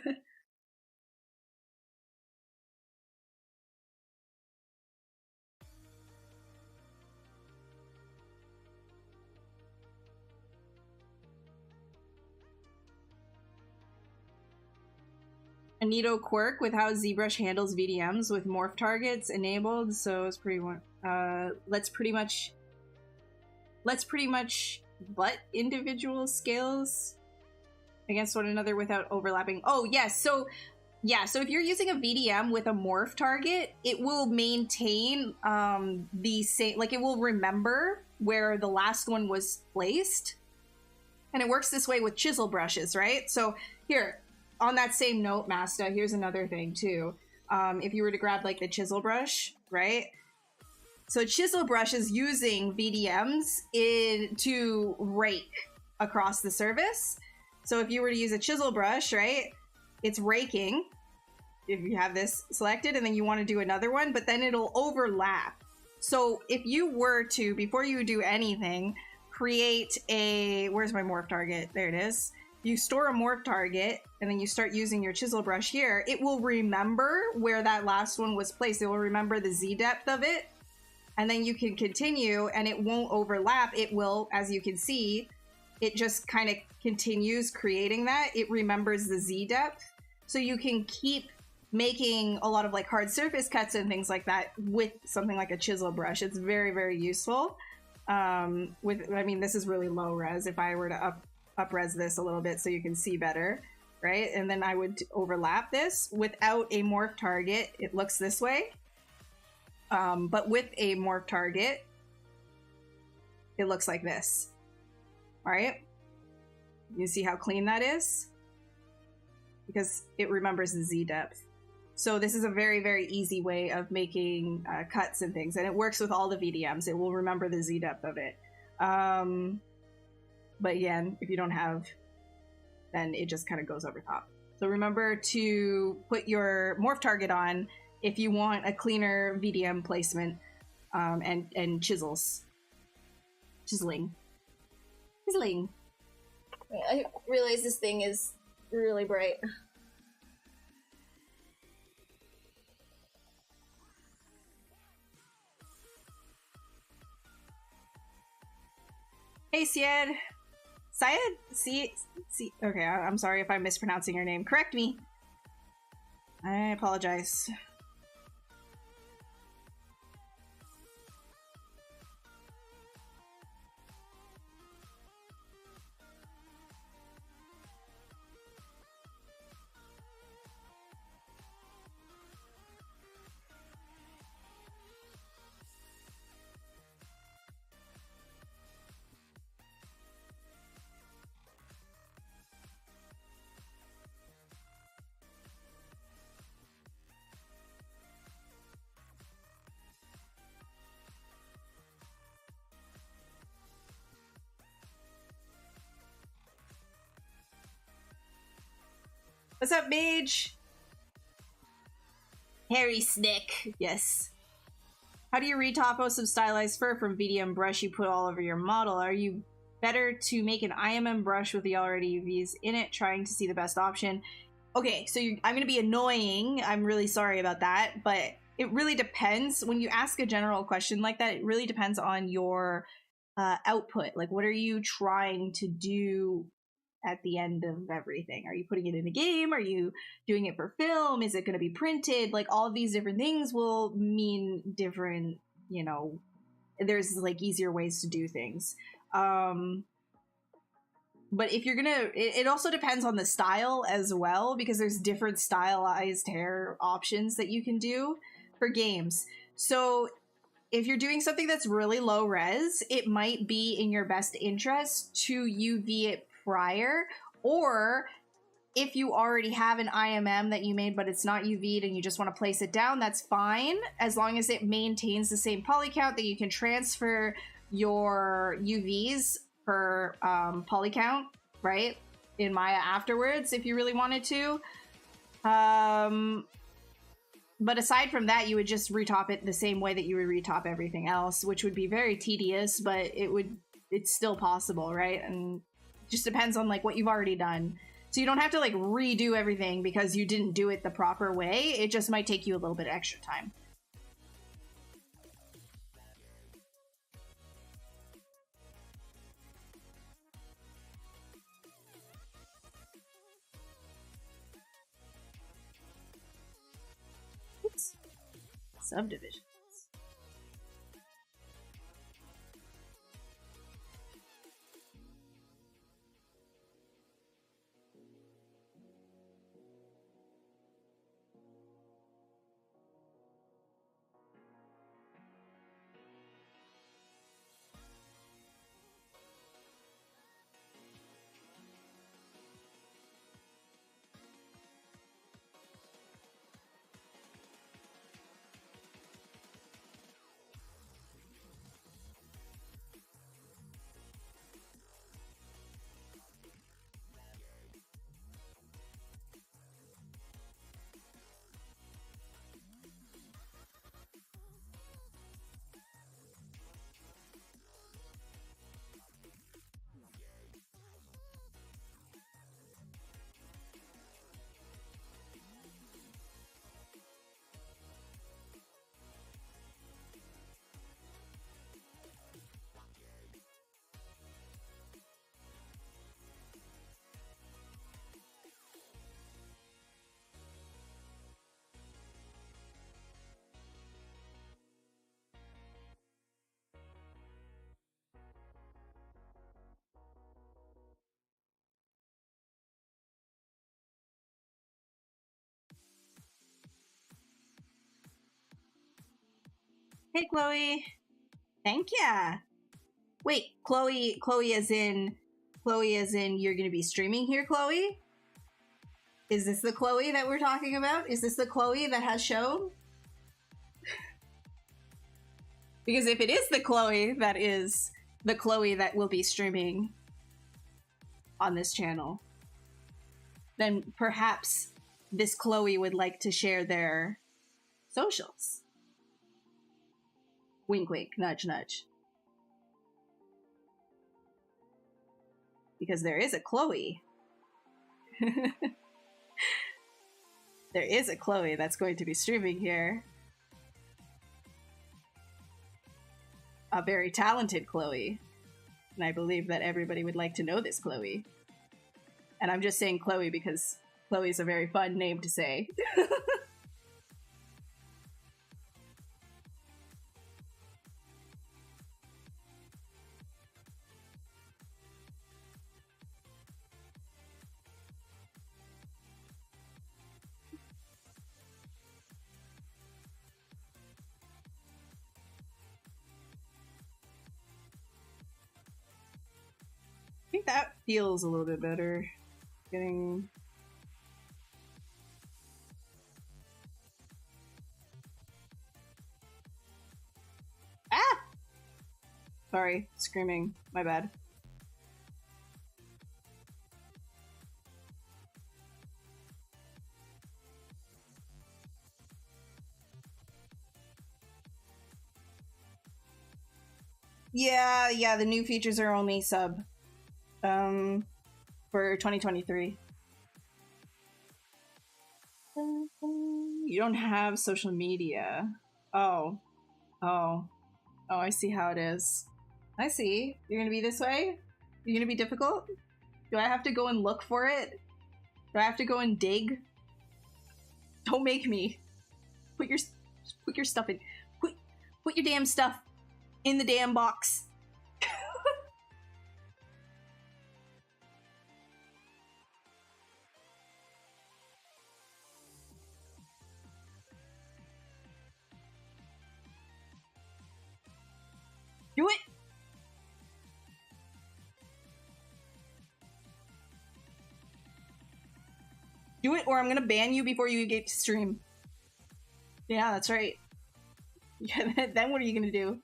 A neato quirk with how ZBrush handles VDMs with morph targets enabled, so it's pretty let's pretty much butt individual scales against one another without overlapping. Oh yes, so yeah, so if you're using a VDM with a morph target, it will maintain the same, like it will remember where the last one was placed. And it works this way with chisel brushes, right? So here, on that same note, Masta, here's another thing too. If you were to grab like the chisel brush, right? So chisel brush is using VDMs to rake across the surface. So if you were to use a chisel brush, right, it's raking. If you have this selected and then you want to do another one, but then it'll overlap. So if you were to, before you do anything, create a, where's my morph target? There it is. You store a morph target and then you start using your chisel brush here, it will remember where that last one was placed. It will remember the Z depth of it. And then you can continue and it won't overlap. It will, as you can see, it just kind of continues creating that. It remembers the Z depth. So you can keep making a lot of like hard surface cuts and things like that with something like a chisel brush. It's very, very useful. I mean, this is really low res. If I were to up res this a little bit so you can see better, right? And then I would overlap this without a morph target. It looks this way. But with a morph target, it looks like this. All right. You see how clean that is? Because it remembers the Z depth. So this is a very, very easy way of making cuts and things. And it works with all the VDMs. It will remember the Z depth of it. But again, if you don't have, then it just kind of goes over top. So remember to put your morph target on if you want a cleaner VDM placement and chisels. Chiseling. I realize this thing is really bright. Hey, Syed. Syed? See, okay, I'm sorry if I'm mispronouncing your name. Correct me. I apologize. What's up, Mage? Harry Snick. Yes. How do you retopo some stylized fur from VDM brush you put all over your model? Are you better to make an IMM brush with the already UVs in it, trying to see the best option? Okay, so I'm going to be annoying. I'm really sorry about that, but it really depends. When you ask a general question like that, it really depends on your output. Like, what are you trying to do at the end of everything? Are you putting it in a game? Are you doing it for film? Is it going to be printed? Like, all of these different things will mean different, you know, there's like easier ways to do things. But if you're gonna, it also depends on the style as well, because there's different stylized hair options that you can do for games. So if you're doing something that's really low res, it might be in your best interest to UV it prior, or if you already have an IMM that you made but it's not UV'd and you just want to place it down, that's fine, as long as it maintains the same poly count, that you can transfer your UVs per poly count, right, in Maya afterwards if you really wanted to. But aside from that, you would just retop it the same way that you would retop everything else, which would be very tedious, but it's still possible, right? And it just depends on like what you've already done. So you don't have to like redo everything because you didn't do it the proper way. It just might take you a little bit extra time. Oops. Subdivision. Hey, Chloe. Thank ya. Wait, Chloe as in you're going to be streaming here, Chloe? Is this the Chloe that we're talking about? Is this the Chloe that has shown? Because if it is the Chloe, that is the Chloe that will be streaming on this channel, then perhaps this Chloe would like to share their socials. Wink, wink, nudge, nudge. Because there is a Chloe. There is a Chloe that's going to be streaming here. A very talented Chloe. And I believe that everybody would like to know this Chloe. And I'm just saying Chloe because Chloe's a very fun name to say. I think that feels a little bit better. Getting... Ah! Sorry, screaming. My bad. Yeah, the new features are only sub. For 2023. You don't have social media. Oh, I see how it is. I see. You're gonna be this way? You're gonna be difficult? Do I have to go and look for it? Do I have to go and dig? Don't make me. Put your stuff in. Put your damn stuff in the damn box. Do it! Do it, or I'm gonna ban you before you get to stream. Yeah, that's right. Yeah, then what are you gonna do?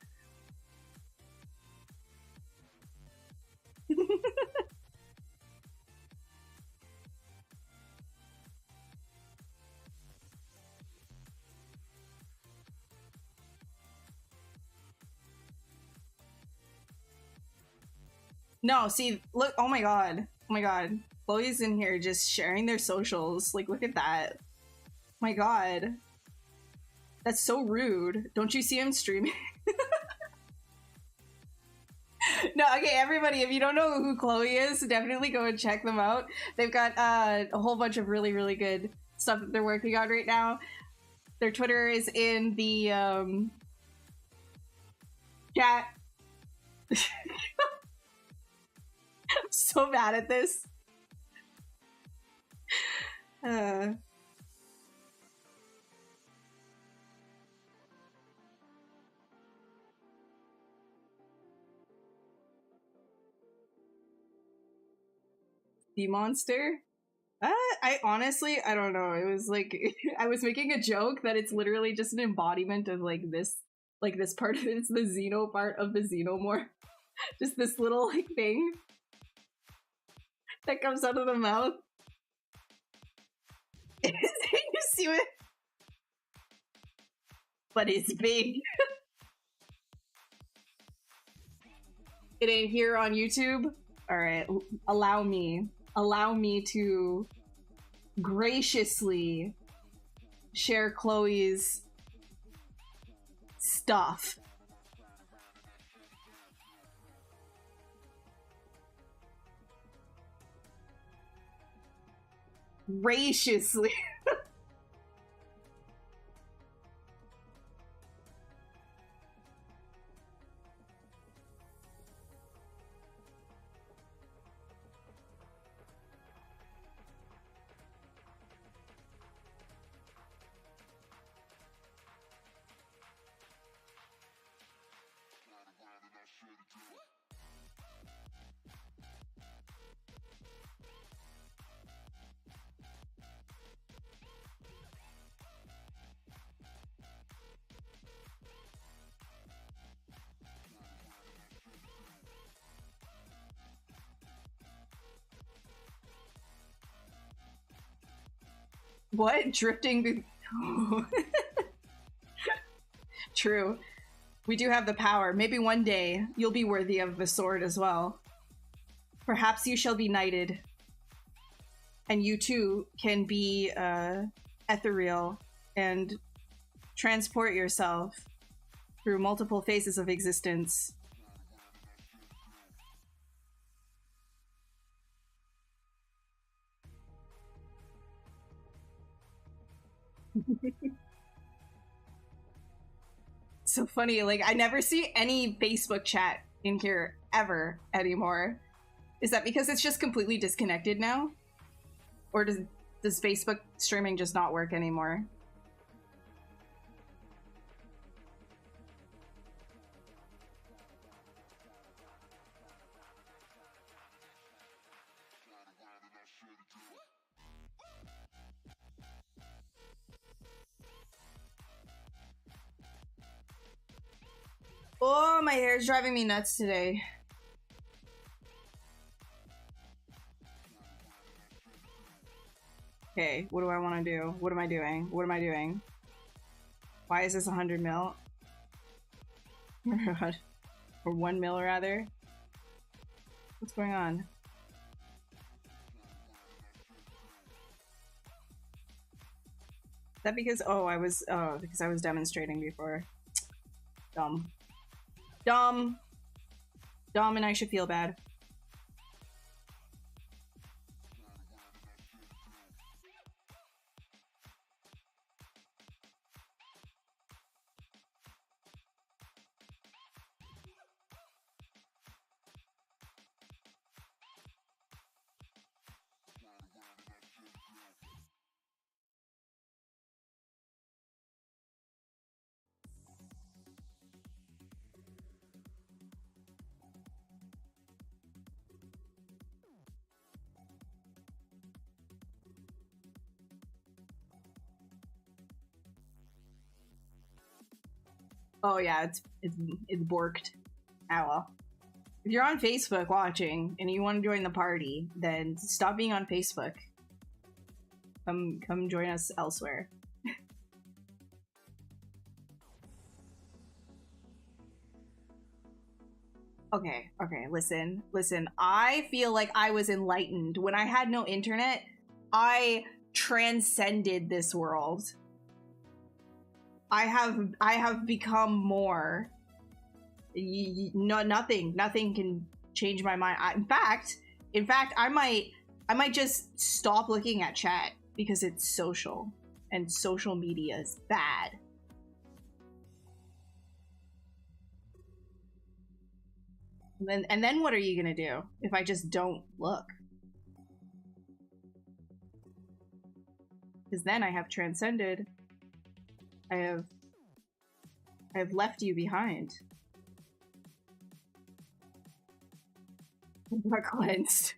No, see, look, oh my god. Oh my god. Chloe's in here just sharing their socials. Like, look at that. My god. That's so rude. Don't you see him streaming? No, okay, everybody, if you don't know who Chloe is, definitely go and check them out. They've got a whole bunch of really, really good stuff that they're working on right now. Their Twitter is in the chat. I'm so bad at this. The monster? I honestly, I don't know. It was like, I was making a joke that it's literally just an embodiment of like this part of it. It's the xeno part of the xenomorph. Just this little like thing that comes out of the mouth. You see it? But it's big. It ain't here on YouTube. All right, allow me to graciously share Chloe's stuff. Graciously. What? Drifting? True. We do have the power. Maybe one day you'll be worthy of the sword as well. Perhaps you shall be knighted. And you too can be ethereal and transport yourself through multiple phases of existence. So funny, like I never see any Facebook chat in here ever anymore. Is that because it's just completely disconnected now? Or does Facebook streaming just not work anymore? Oh, my hair is driving me nuts today. Okay, what do I want to do? What am I doing? What am I doing? Why is this 100 mil? Or 1 mil rather? What's going on? Is that because because I was demonstrating before. Dumb. Dumb. Dumb, and I should feel bad. Oh yeah, it's borked. Ah well. If you're on Facebook watching and you want to join the party, then stop being on Facebook. Come join us elsewhere. Okay, listen. I feel like I was enlightened. When I had no internet, I transcended this world. I have become more. Nothing can change my mind. In fact, I might just stop looking at chat because it's social, and social media is bad. And then what are you gonna do if I just don't look? Because then I have transcended. I have left you behind. We're cleansed.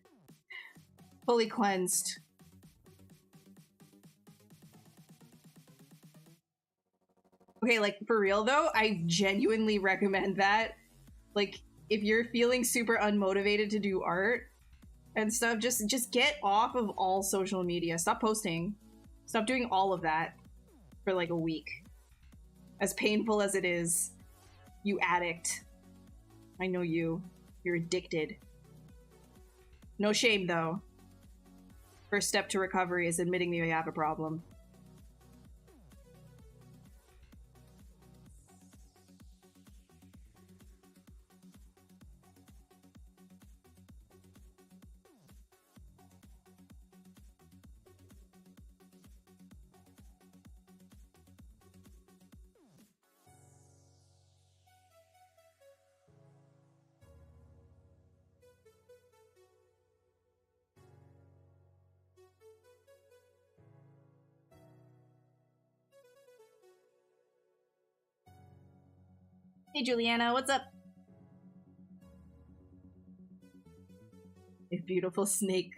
Fully cleansed. Okay, like, for real though, I genuinely recommend that. Like, if you're feeling super unmotivated to do art and stuff, just get off of all social media. Stop posting. Stop doing all of that for like a week. As painful as it is, you addict. I know you. You're addicted. No shame, though. First step to recovery is admitting that you have a problem. Hey, Juliana, what's up? A beautiful snake.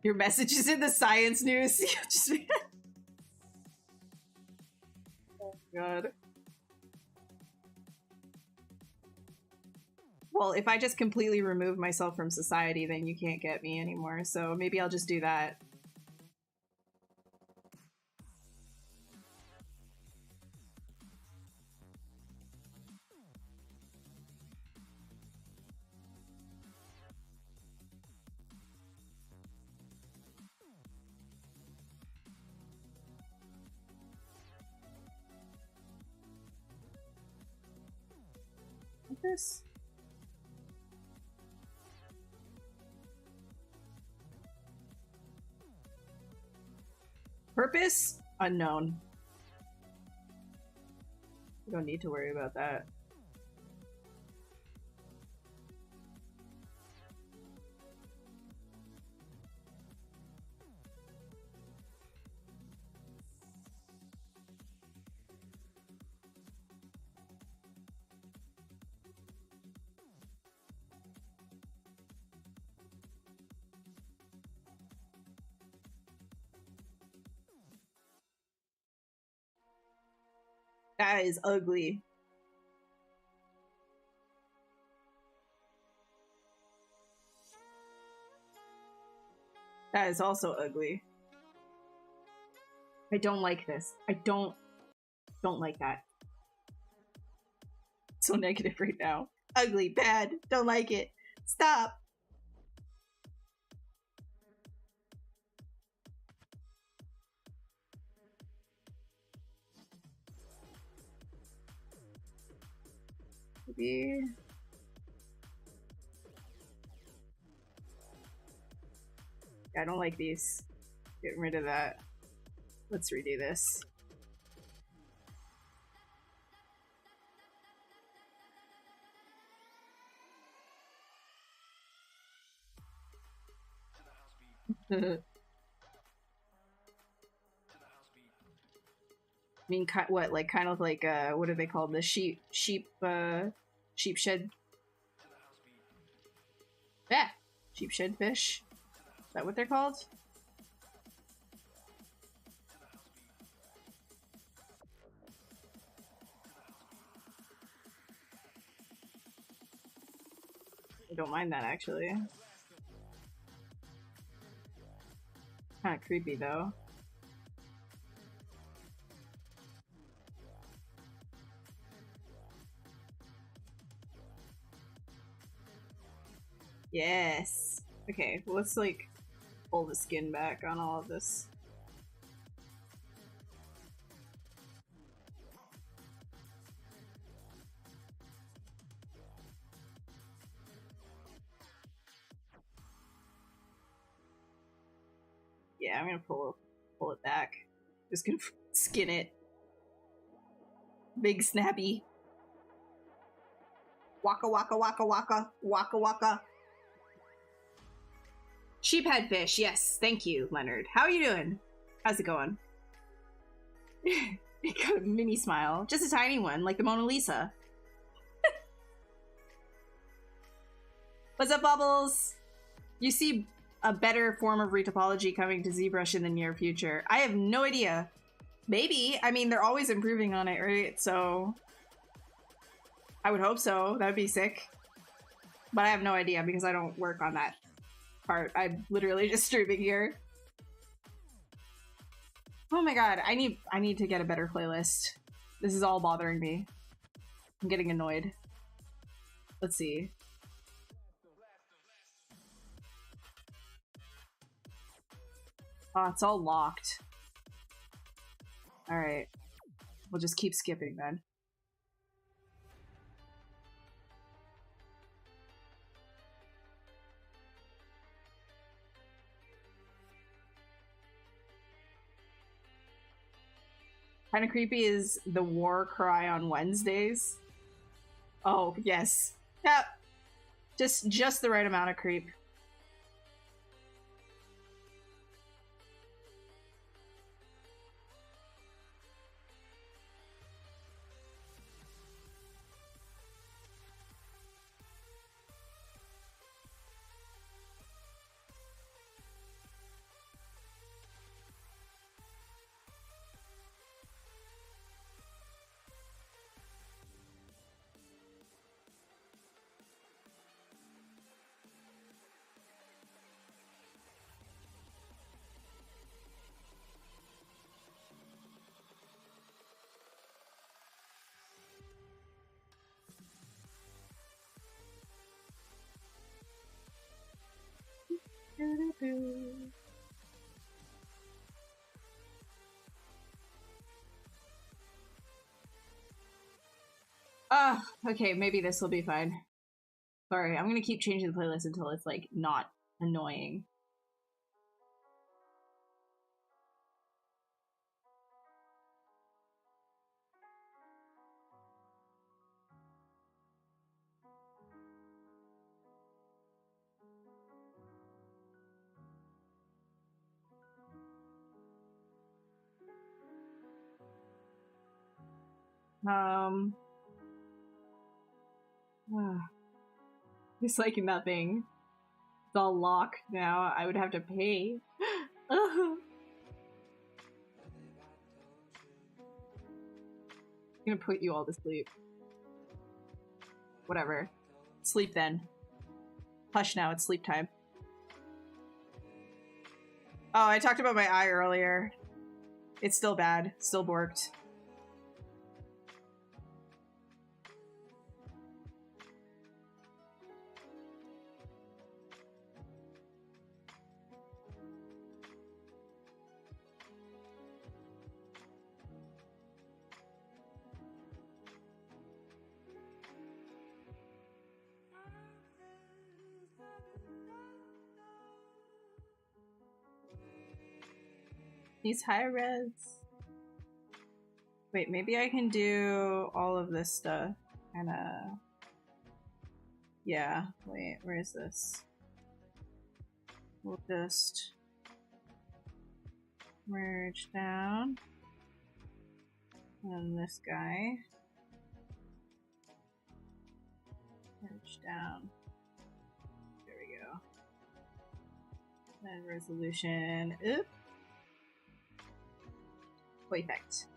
Your message is in the science news. Oh, God. Well, if I just completely remove myself from society, then you can't get me anymore. So maybe I'll just do that. Like this. Purpose? Unknown. We don't need to worry about that. That is ugly. That is also ugly. I don't like this. I don't like that. So negative right now. Ugly, bad, don't like it. Stop. Maybe. I don't like these. Get rid of that. Let's redo this. I mean, what, like, kind of like, what are they called? The sheep shed? Yeah, sheep shed fish. Is that what they're called? I don't mind that, actually. Kind of creepy, though. Yes. Okay, well, let's, like, pull the skin back on all of this. Yeah, I'm gonna pull it back. Just gonna skin it. Big snappy. Waka waka waka waka waka waka. Sheephead fish, yes. Thank you, Leonard. How are you doing? How's it going? You got a mini smile. Just a tiny one, like the Mona Lisa. What's up, Bubbles? You see a better form of retopology coming to ZBrush in the near future? I have no idea. Maybe. I mean, they're always improving on it, right? So I would hope so. That would be sick. But I have no idea because I don't work on that part. I'm literally just streaming here. Oh my god, I need to get a better playlist. This is all bothering me. I'm getting annoyed. Let's see. Oh, it's all locked. Alright. We'll just keep skipping then. Kind of creepy is the war cry on Wednesdays. Oh, yes. Yep. Just the right amount of creep. Okay, maybe this will be fine. Sorry, I'm gonna keep changing the playlist until it's, like, not annoying. It's like nothing. It's all locked now. I would have to pay. I'm gonna put you all to sleep. Whatever. Sleep then. Hush now, it's sleep time. Oh, I talked about my eye earlier. It's still bad. Still borked. These high res. Wait, maybe I can do all of this stuff. Kinda. Yeah, wait, where is this? We'll just merge down. And this guy. Merge down. There we go. Then resolution. Oop. Perfect.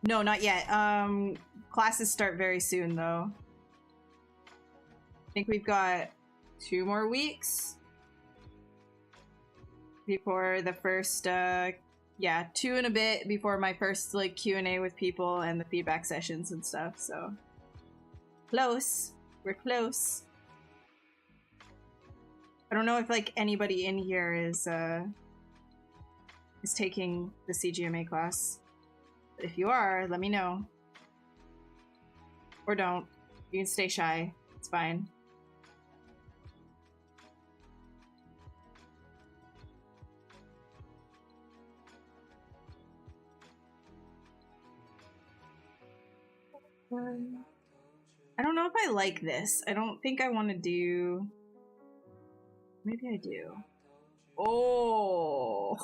No, not yet. Classes start very soon, though. I think we've got 2 more weeks before the first, yeah, 2 and a bit before my first, like, Q&A with people and the feedback sessions and stuff, so. Close. We're close. I don't know if, like, anybody in here is taking the CGMA class. But if you are, let me know. Or don't. You can stay shy. It's fine. I don't know if I like this. I don't think I want to do... Maybe I do. Oh!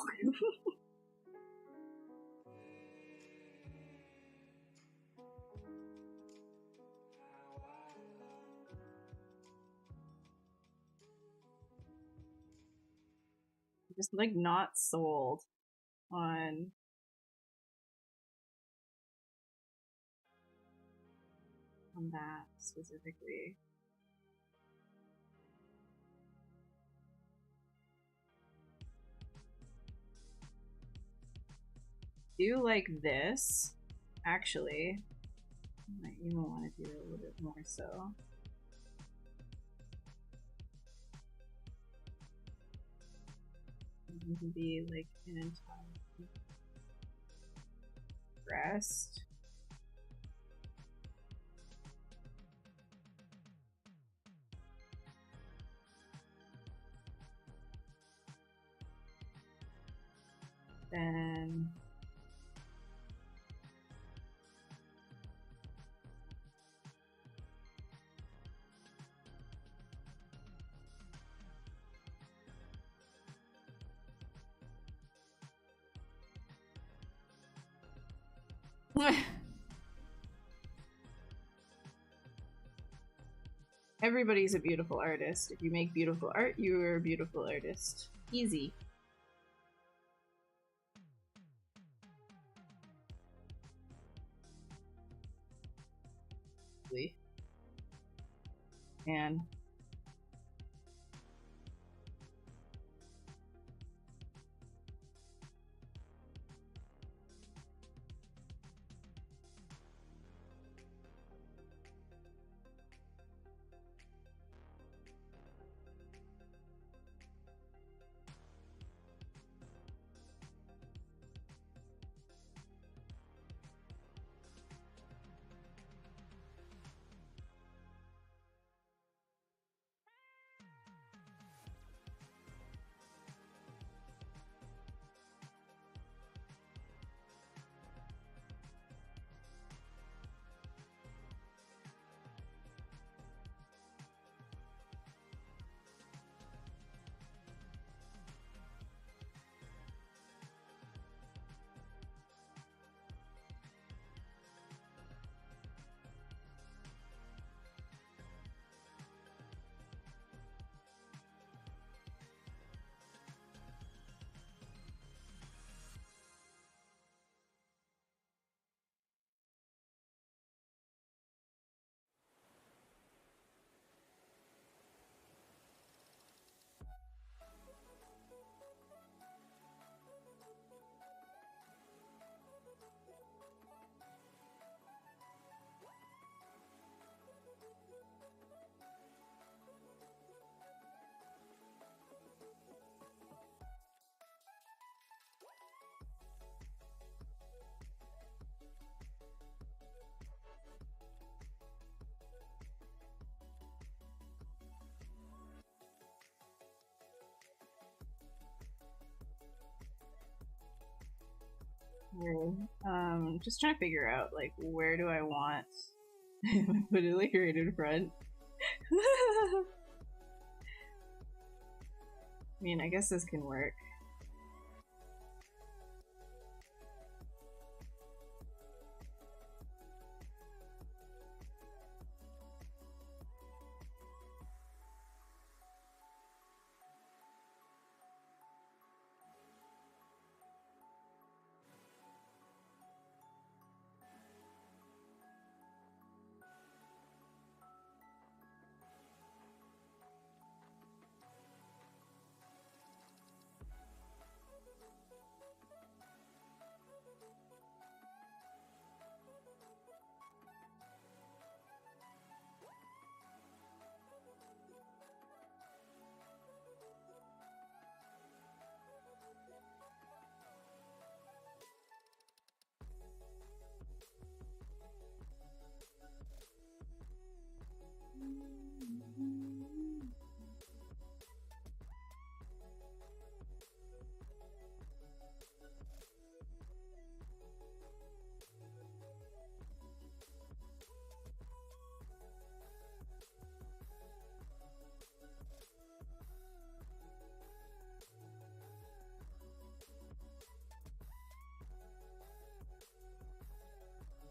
Just, like, not sold on... on that specifically. Do like this, actually. I might even want to do it a little bit more so. It can be like an entire rest. Then everybody's a beautiful artist. If you make beautiful art, you are a beautiful artist. Easy. And Just trying to figure out, like, where do I want put it like right in front. I mean, I guess this can work.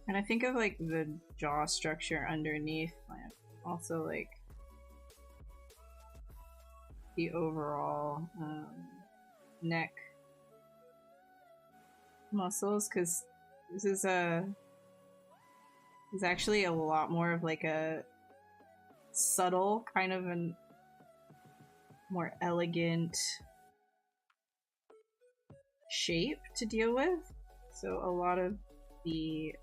And I think of like the jaw structure underneath, also like the overall neck muscles, because this is actually a lot more of like a subtle kind of a more elegant shape to deal with. So a lot of the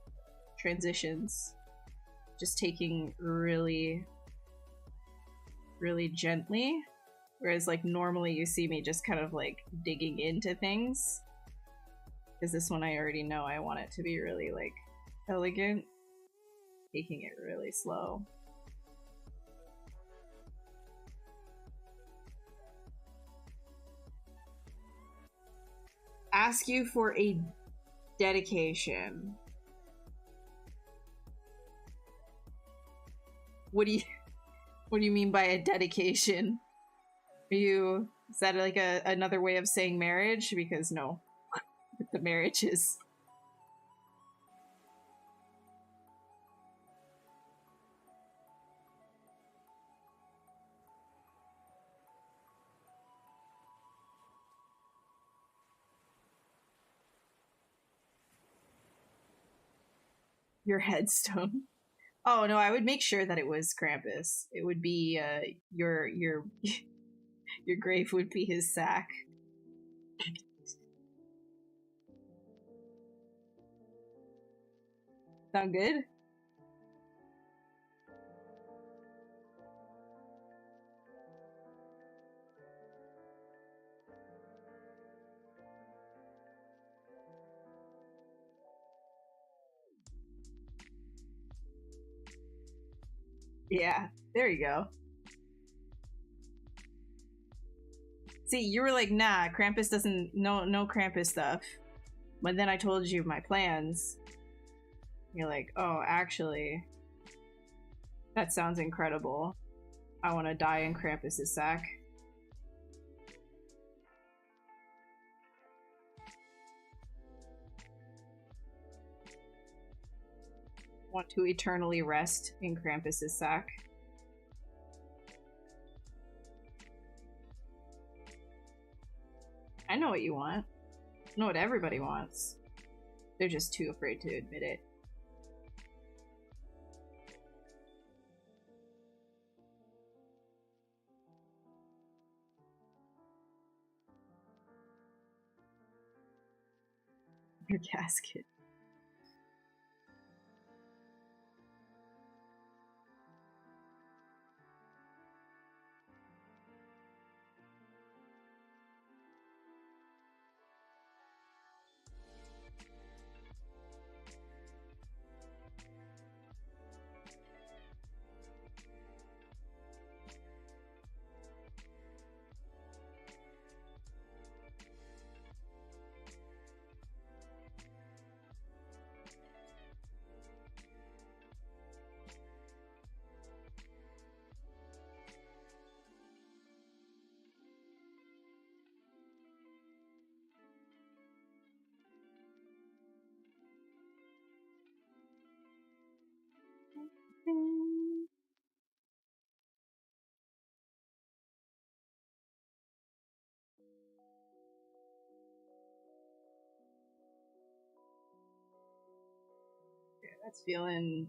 transitions just taking really gently, whereas like normally you see me just kind of like digging into things, because this one I already know I want it to be really like elegant, taking it really slow. Ask you for a dedication. What do you mean by a dedication? Is that like another way of saying marriage? Because no, the marriage is. Your headstone. Oh no, I would make sure that it was Krampus. It would be your your grave would be his sack. Sound good? Yeah, there you go. See, you were like, nah, Krampus doesn't, no Krampus stuff. But then I told you my plans. You're like, oh, actually, that sounds incredible. I want to die in Krampus's sack. Want to eternally rest in Krampus's sack. I know what you want. I know what everybody wants. They're just too afraid to admit it. Your casket. That's feeling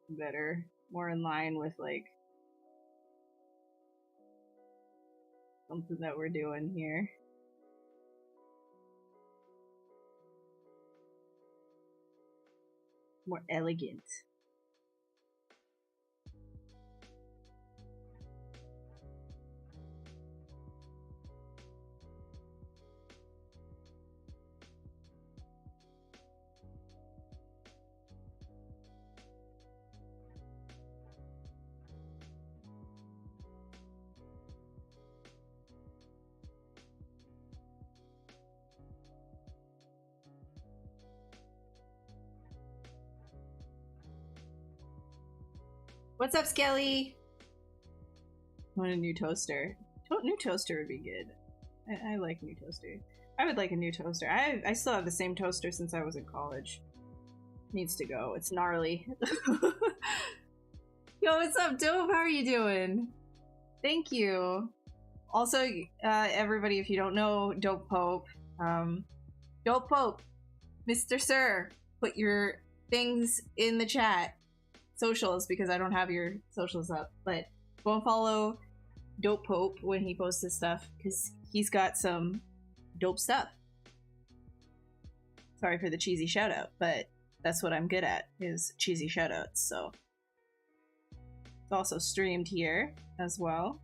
better. More in line with like something that we're doing here. More elegant. What's up, Skelly? I want a new toaster. New toaster would be good. I like new toaster. I would like a new toaster. I still have the same toaster since I was in college. Needs to go. It's gnarly. Yo, what's up, Dope? How are you doing? Thank you. Also, everybody, if you don't know Dope Pope, Dope Pope, Mr. Sir, put your things in the chat. Socials, because I don't have your socials up, but go and follow Dope Pope when he posts his stuff, because he's got some dope stuff. Sorry for the cheesy shout out, but that's what I'm good at, is cheesy shout outs. So it's also streamed here as well.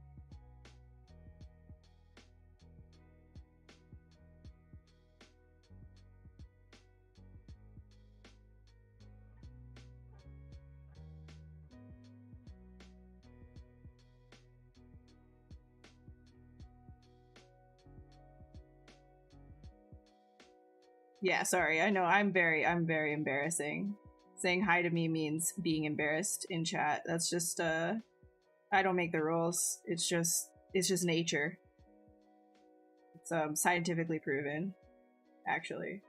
Yeah, sorry. I know I'm very embarrassing. Saying hi to me means being embarrassed in chat. That's just I don't make the rules. It's just nature. It's scientifically proven, actually.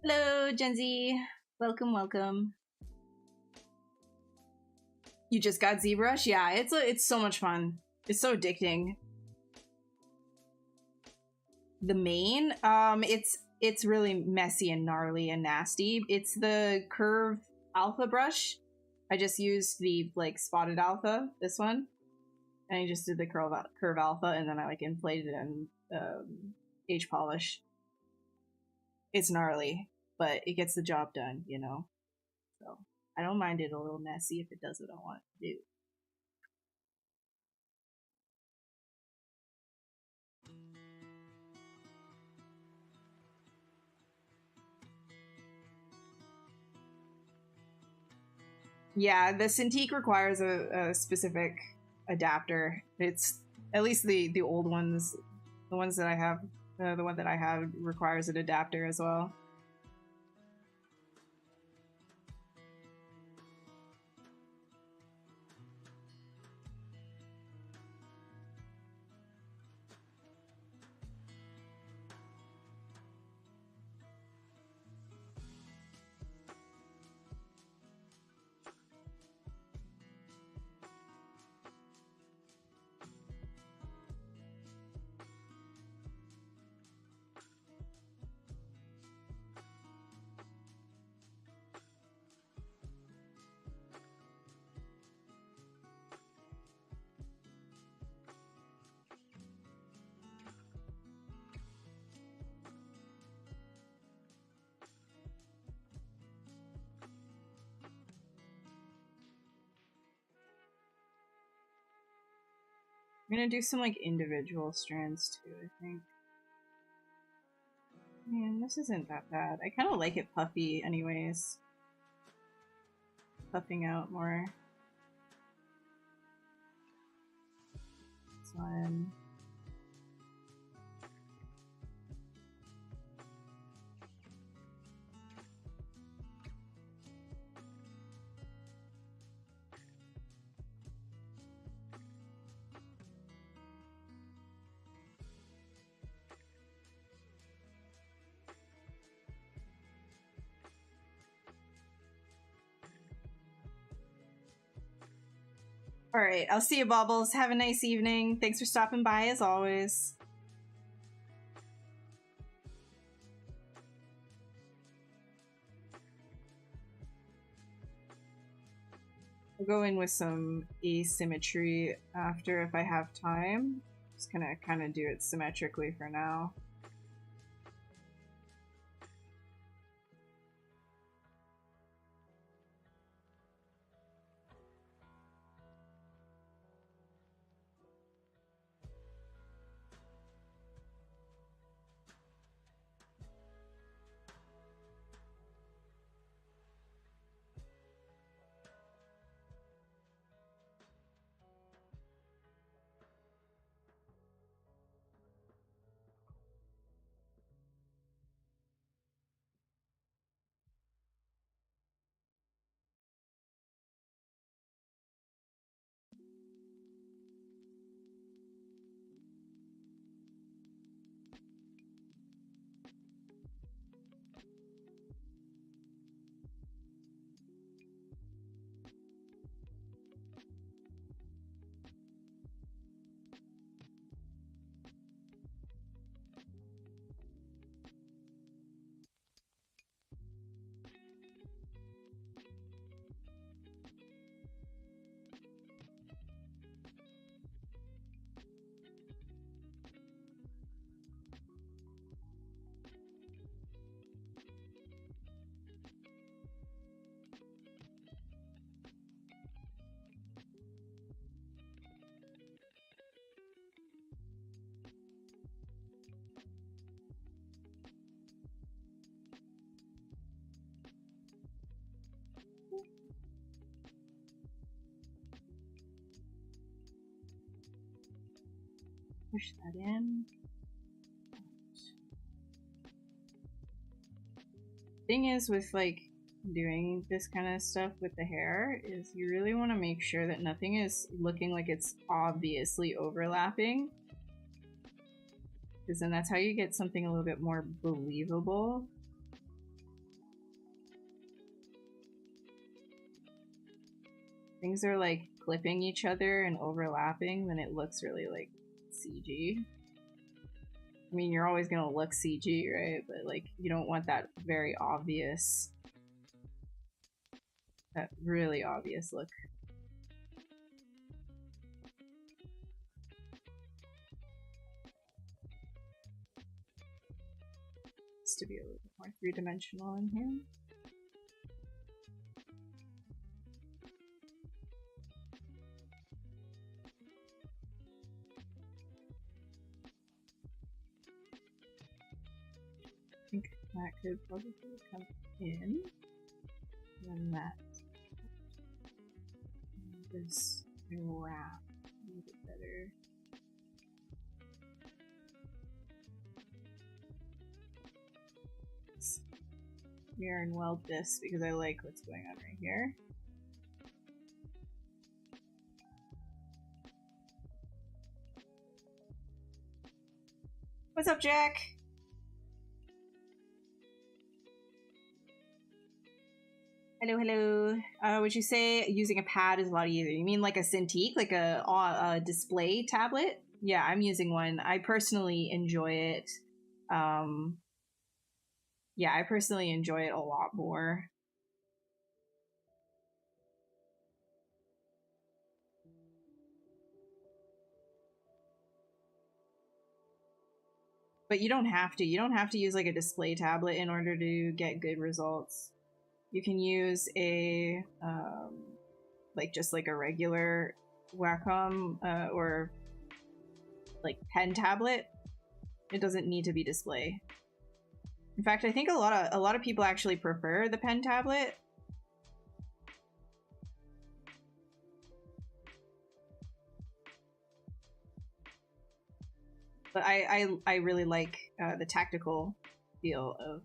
Hello, Gen Z. Welcome, welcome. You just got ZBrush? Yeah, it's so much fun. It's so addicting. The main, it's really messy and gnarly and nasty. It's the Curve Alpha brush. I just used the like spotted alpha, this one, and I just did the Curve Alpha, and then I like inflated it and H polish. It's gnarly, but it gets the job done, you know? So I don't mind it a little messy if it does what I want it to do. Yeah, the Cintiq requires a specific adapter. It's at least the old ones, the ones that I have, the one that I have requires an adapter as well. I'm gonna do some like individual strands too, I think. Man, this isn't that bad. I kind of like it puffy anyways. Puffing out more. This one. All right, I'll see you, Baubles. Have a nice evening. Thanks for stopping by, as always. I'll go in with some asymmetry after if I have time. Just gonna kind of do it symmetrically for now. Push that in. Thing is with like doing this kind of stuff with the hair is you really want to make sure that nothing is looking like it's obviously overlapping, because then that's how you get something a little bit more believable. Things are like clipping each other and overlapping, then it looks really like CG. I mean, you're always gonna look CG, right? But like, you don't want that very obvious, that really obvious look. Just to be a little bit more three-dimensional in here. I think that could probably come in. And then that. And this wrap a little bit better. Mirror and weld this because I like what's going on right here. What's up, Jack? Hello, hello. Would you say using a pad is a lot easier? You mean like a Cintiq, like a display tablet? Yeah, I'm using one. I personally enjoy it. Yeah, I personally enjoy it a lot more. But you don't have to. You don't have to use like a display tablet in order to get good results. You can use a like just like a regular Wacom or like pen tablet, it doesn't need to be display. In fact, I think a lot of people actually prefer the pen tablet. But I really like the tactical feel of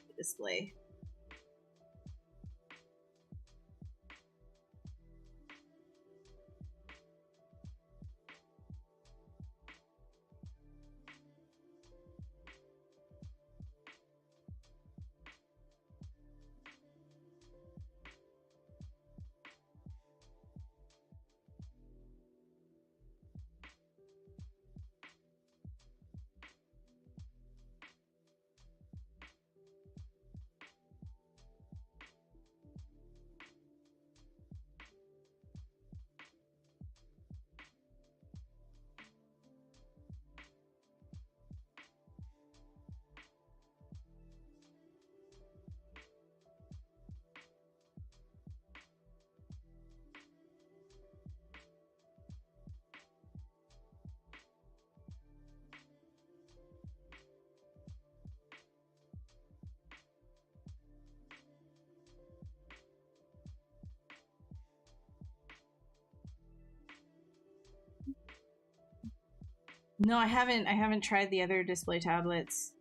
the display. No, I haven't tried the other display tablets.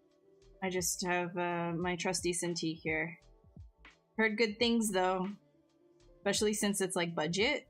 I just have my trusty Cintiq here. Heard good things though, especially since it's like budget.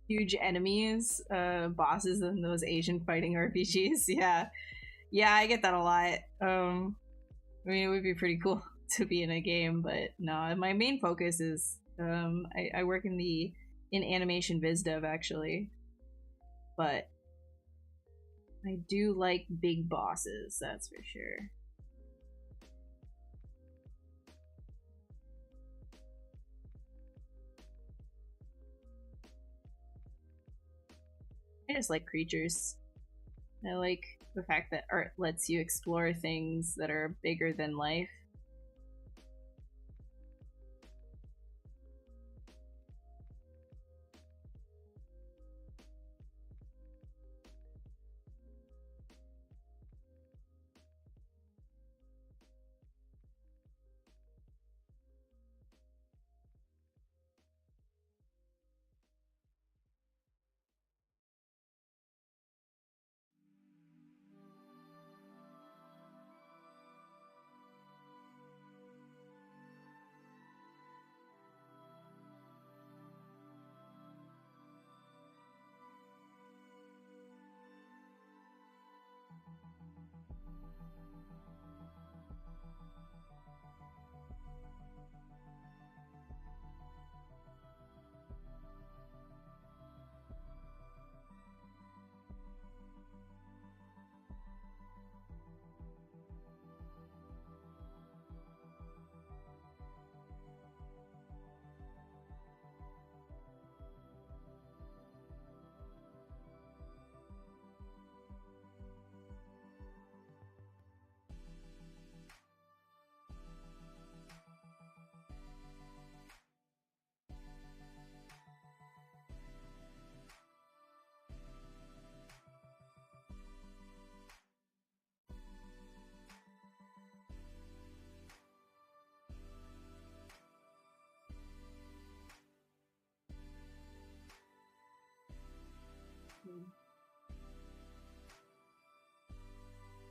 Huge enemies, bosses in those Asian fighting RPGs. Yeah, I get that a lot. I mean, it would be pretty cool to be in a game, but no, my main focus is I work in animation biz dev actually, but I do like big bosses, that's for sure. I just like creatures. I like the fact that art lets you explore things that are bigger than life.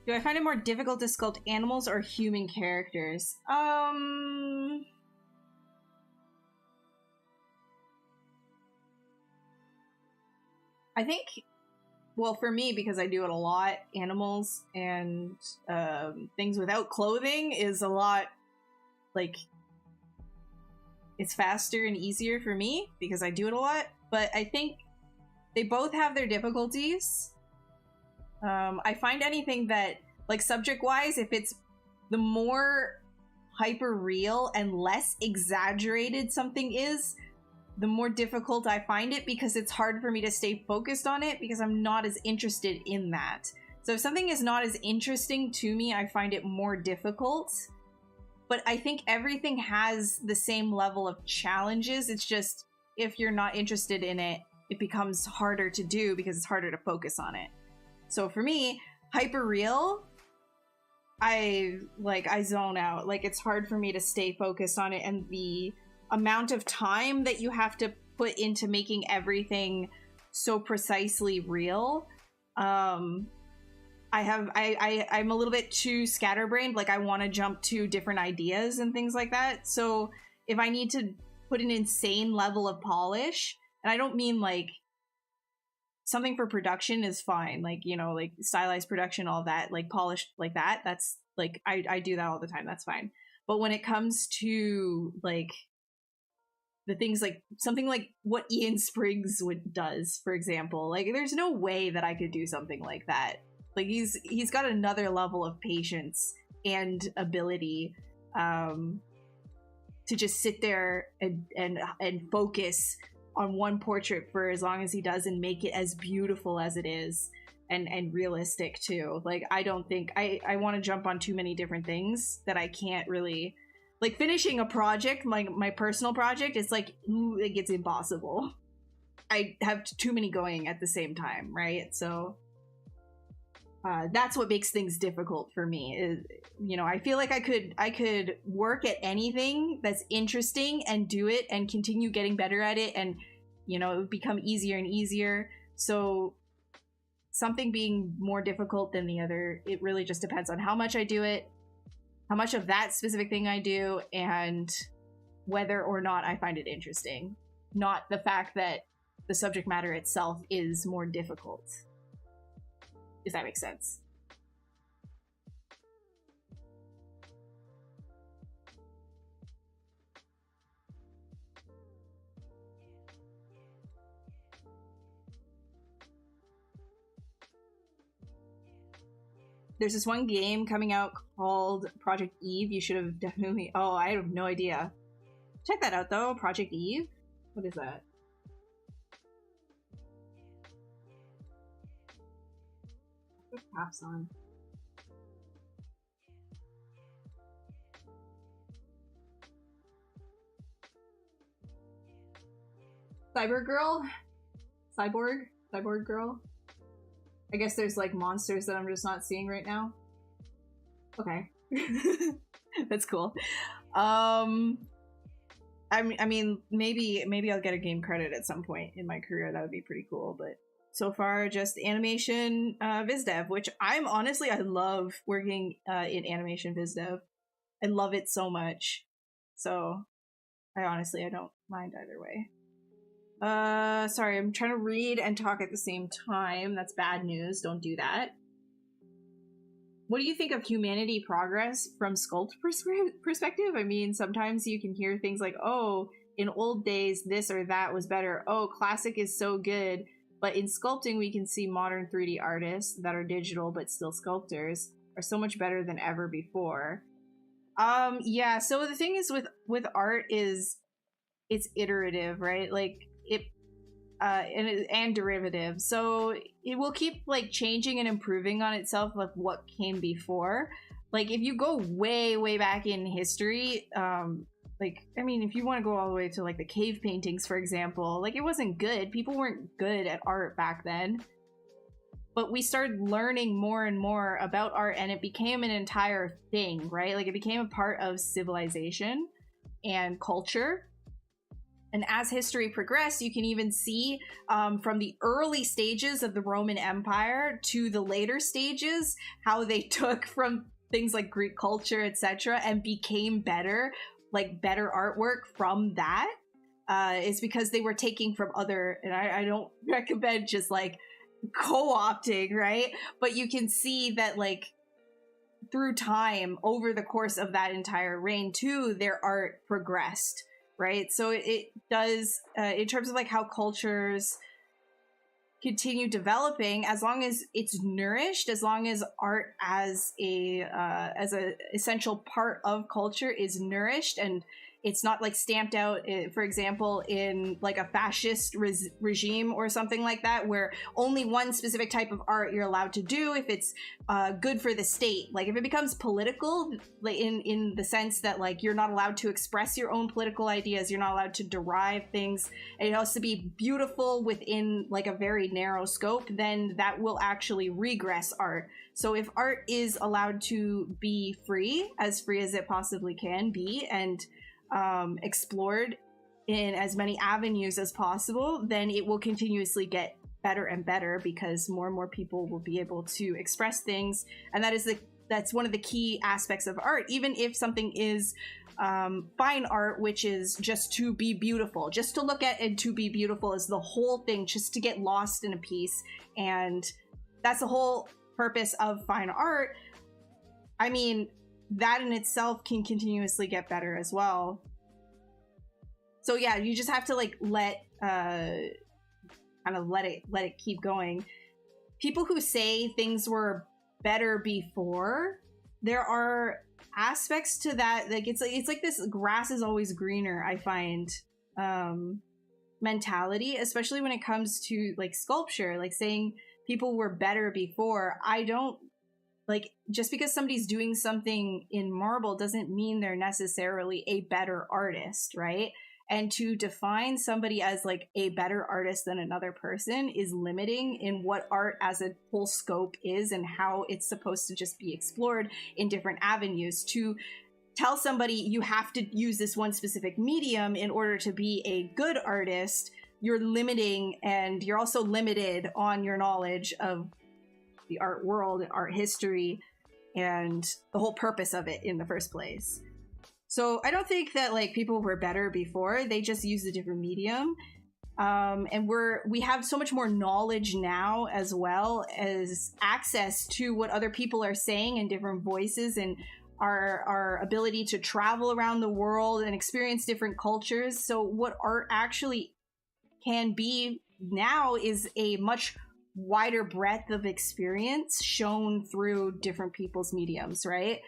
Do I find it more difficult to sculpt animals or human characters? I think, well, for me, because I do it a lot, animals and things without clothing is a lot, like, it's faster and easier for me because I do it a lot. But I think they both have their difficulties. I find anything that, like, subject-wise, if it's the more hyper-real and less exaggerated something is, the more difficult I find it because it's hard for me to stay focused on it because I'm not as interested in that. So if something is not as interesting to me, I find it more difficult. But I think everything has the same level of challenges. It's just, if you're not interested in it, it becomes harder to do because it's harder to focus on it. So for me, hyper real, I zone out. Like, it's hard for me to stay focused on it, and the amount of time that you have to put into making everything so precisely real, I'm a little bit too scatterbrained. Like, I want to jump to different ideas and things like that. So if I need to put an insane level of polish, and I don't mean like something for production is fine, like, you know, like stylized production, all that, like polished like that, that's like, I do that all the time, that's fine. But when it comes to like the things like something like what Ian Spriggs does, for example, like there's no way that I could do something like that. Like he's got another level of patience and ability to just sit there and focus on one portrait for as long as he does and make it as beautiful as it is and realistic too. Like, I don't think I want to jump on too many different things that I can't really, like finishing a project, like my personal project, it's like, it gets impossible. I have too many going at the same time, right? So that's what makes things difficult for me. Is, you know, I feel like I could work at anything that's interesting and do it and continue getting better at it, and you know, it would become easier and easier. So something being more difficult than the other, it really just depends on how much I do it, how much of that specific thing I do, and whether or not I find it interesting. Not the fact that the subject matter itself is more difficult. If that makes sense. There's this one game coming out called Project Eve. You should have definitely... Oh, I have no idea. Check that out, though. Project Eve? What is that? Put caps on. Cyborg girl. I guess there's like monsters that I'm just not seeing right now. Okay. That's cool. I mean, maybe I'll get a game credit at some point in my career. That would be pretty cool. But so far, just animation viz dev, which I love working in animation viz dev. I love it so much. So I don't mind either way. Sorry, I'm trying to read and talk at the same time. That's bad news. Don't do that. What do you think of humanity progress from sculpt perspective? I mean, sometimes you can hear things like, oh, in old days, this or that was better. Oh, classic is so good. But in sculpting, we can see modern 3D artists that are digital but still sculptors are so much better than ever before. Yeah, so the thing is with art is it's iterative, right? Like and derivative, so it will keep like changing and improving on itself, like what came before. Like if you go way back in history, like I mean, if you want to go all the way to like the cave paintings, for example, like it wasn't good. People weren't good at art back then, but we started learning more and more about art, and it became an entire thing, right? Like it became a part of civilization and culture. And as history progressed, you can even see from the early stages of the Roman Empire to the later stages how they took from things like Greek culture, etc., and became better, like better artwork from that. Is because they were taking from other, and I don't recommend just like co-opting, right? But you can see that like through time, over the course of that entire reign too, their art progressed, right? So it does, in terms of like how cultures continue developing, as long as it's nourished, as long as art as a essential part of culture is nourished, and it's not like stamped out, for example, in like a fascist regime or something like that, where only one specific type of art you're allowed to do if it's good for the state. Like if it becomes political, like in the sense that like you're not allowed to express your own political ideas, you're not allowed to derive things, and it has to be beautiful within like a very narrow scope, then that will actually regress art. So if art is allowed to be free as it possibly can be, and explored in as many avenues as possible, then it will continuously get better and better, because more and more people will be able to express things. And that's one of the key aspects of art. Even if something is fine art, which is just to be beautiful, just to look at and to be beautiful, is the whole thing, just to get lost in a piece. And that's the whole purpose of fine art. I mean, that in itself can continuously get better as well. So yeah, you just have to like let it keep going. People who say things were better before, there are aspects to that, like it's like this grass is always greener, I find, mentality, especially when it comes to like sculpture, like saying people were better before. I don't like, just because somebody's doing something in marble doesn't mean they're necessarily a better artist, right? And to define somebody as like a better artist than another person is limiting in what art as a whole scope is and how it's supposed to just be explored in different avenues. To tell somebody you have to use this one specific medium in order to be a good artist, you're limiting, and you're also limited on your knowledge of the art world and art history and the whole purpose of it in the first place. So I don't think that like people were better before, they just used a different medium. And we have so much more knowledge now, as well as access to what other people are saying in different voices, and our ability to travel around the world and experience different cultures. So what art actually can be now is a much wider breadth of experience shown through different people's mediums, right?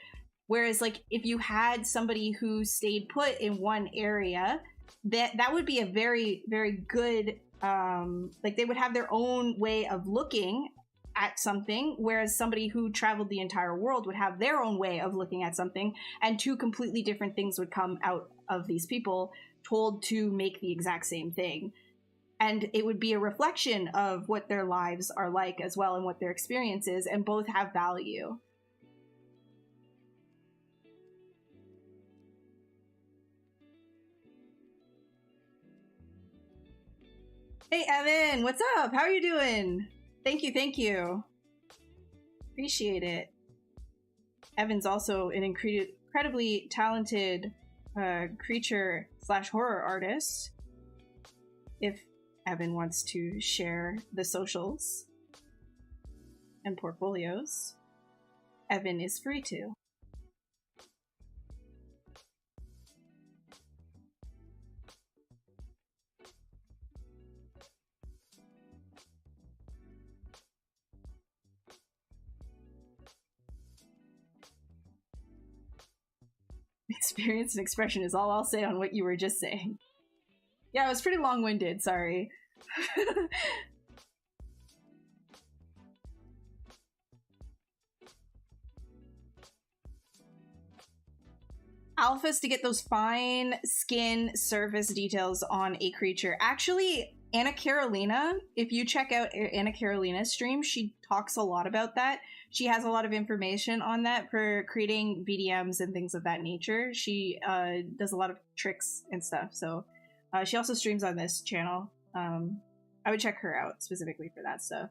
Whereas like if you had somebody who stayed put in one area, that would be a very, very good, like they would have their own way of looking at something, whereas somebody who traveled the entire world would have their own way of looking at something, and two completely different things would come out of these people told to make the exact same thing. And it would be a reflection of what their lives are like as well, and what their experience is, and both have value. Hey Evan, what's up? How are you doing? Thank you. Appreciate it. Evan's also an incredibly talented creature / horror artist. If Evan wants to share the socials and portfolios, Evan is free to. Experience and expression is all I'll say on what you were just saying. Yeah, it was pretty long-winded, sorry. Alphas to get those fine skin surface details on a creature. Actually, Anna Carolina, if you check out Anna Carolina's stream, she talks a lot about that. She has a lot of information on that for creating VDMs and things of that nature. She does a lot of tricks and stuff, so She also streams on this channel. I would check her out specifically for that stuff.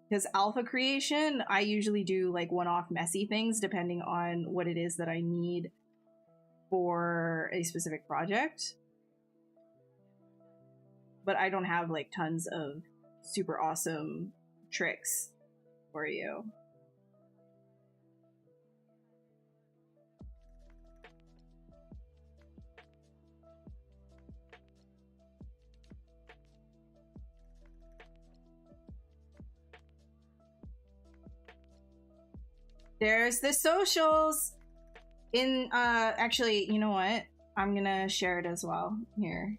Because alpha creation, I usually do like one-off messy things depending on what it is that I need for a specific project. But I don't have like tons of super awesome tricks for you. There's the socials in actually, you know what? I'm gonna share it as well here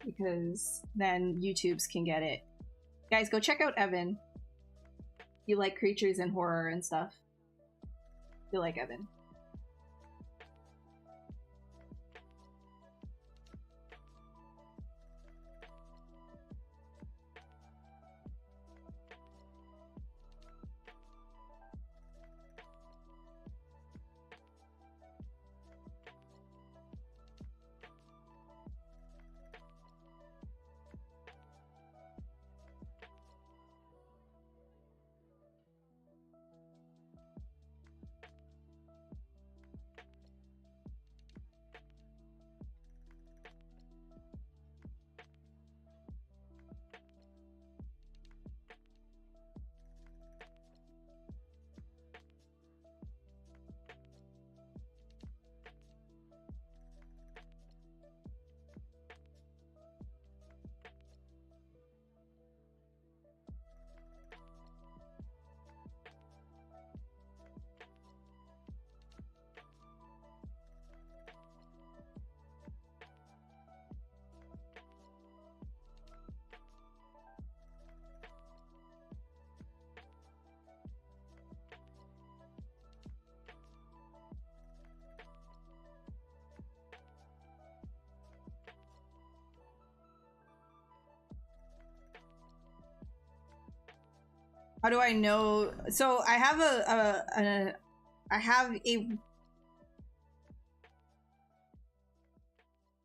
because then YouTubes can get it. Guys, go check out Evan. You like creatures and horror and stuff. You like Evan. How do I know? So I have I have a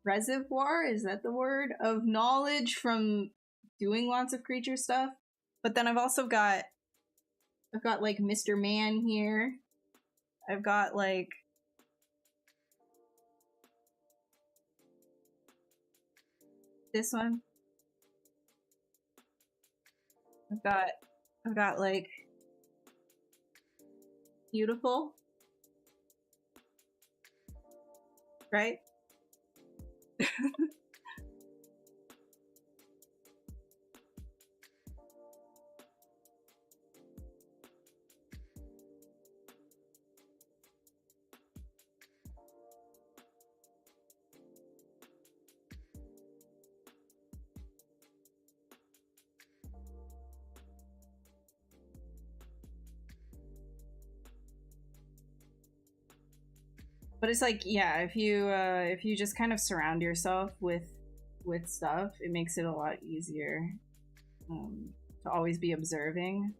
reservoir, is that the word, of knowledge from doing lots of creature stuff. But then I've also got like Mr. Man here. I've got like this one. I've got like beautiful, right? But it's like, yeah, if you just kind of surround yourself with stuff, it makes it a lot easier to always be observing.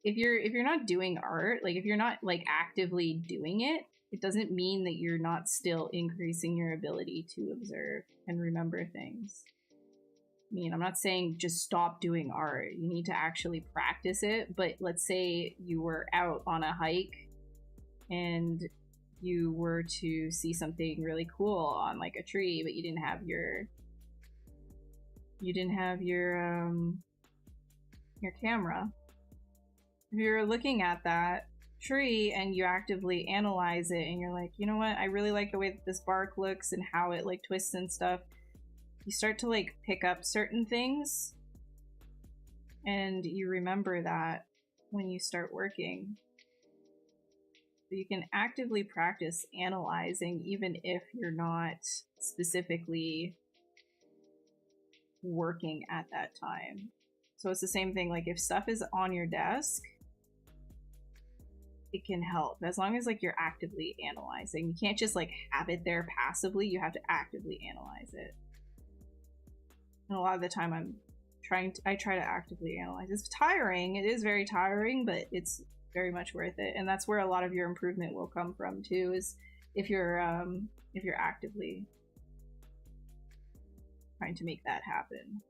If you're not doing art, like if you're not like actively doing it, it doesn't mean that you're not still increasing your ability to observe and remember things. I mean, I'm not saying just stop doing art. You need to actually practice it. But let's say you were out on a hike and you were to see something really cool on like a tree, but you didn't have your camera. If you're looking at that tree and you actively analyze it and you're like, you know what, I really like the way that this bark looks and how it like twists and stuff, you start to like pick up certain things and you remember that when you start working. So you can actively practice analyzing even if you're not specifically working at that time. So it's the same thing, like if stuff is on your desk, it can help as long as like you're actively analyzing. You can't just like have it there passively, you have to actively analyze it. And a lot of the time I try to actively analyze. It's tiring. It is very tiring, but it's very much worth it. And that's where a lot of your improvement will come from too, is if you're actively trying to make that happen.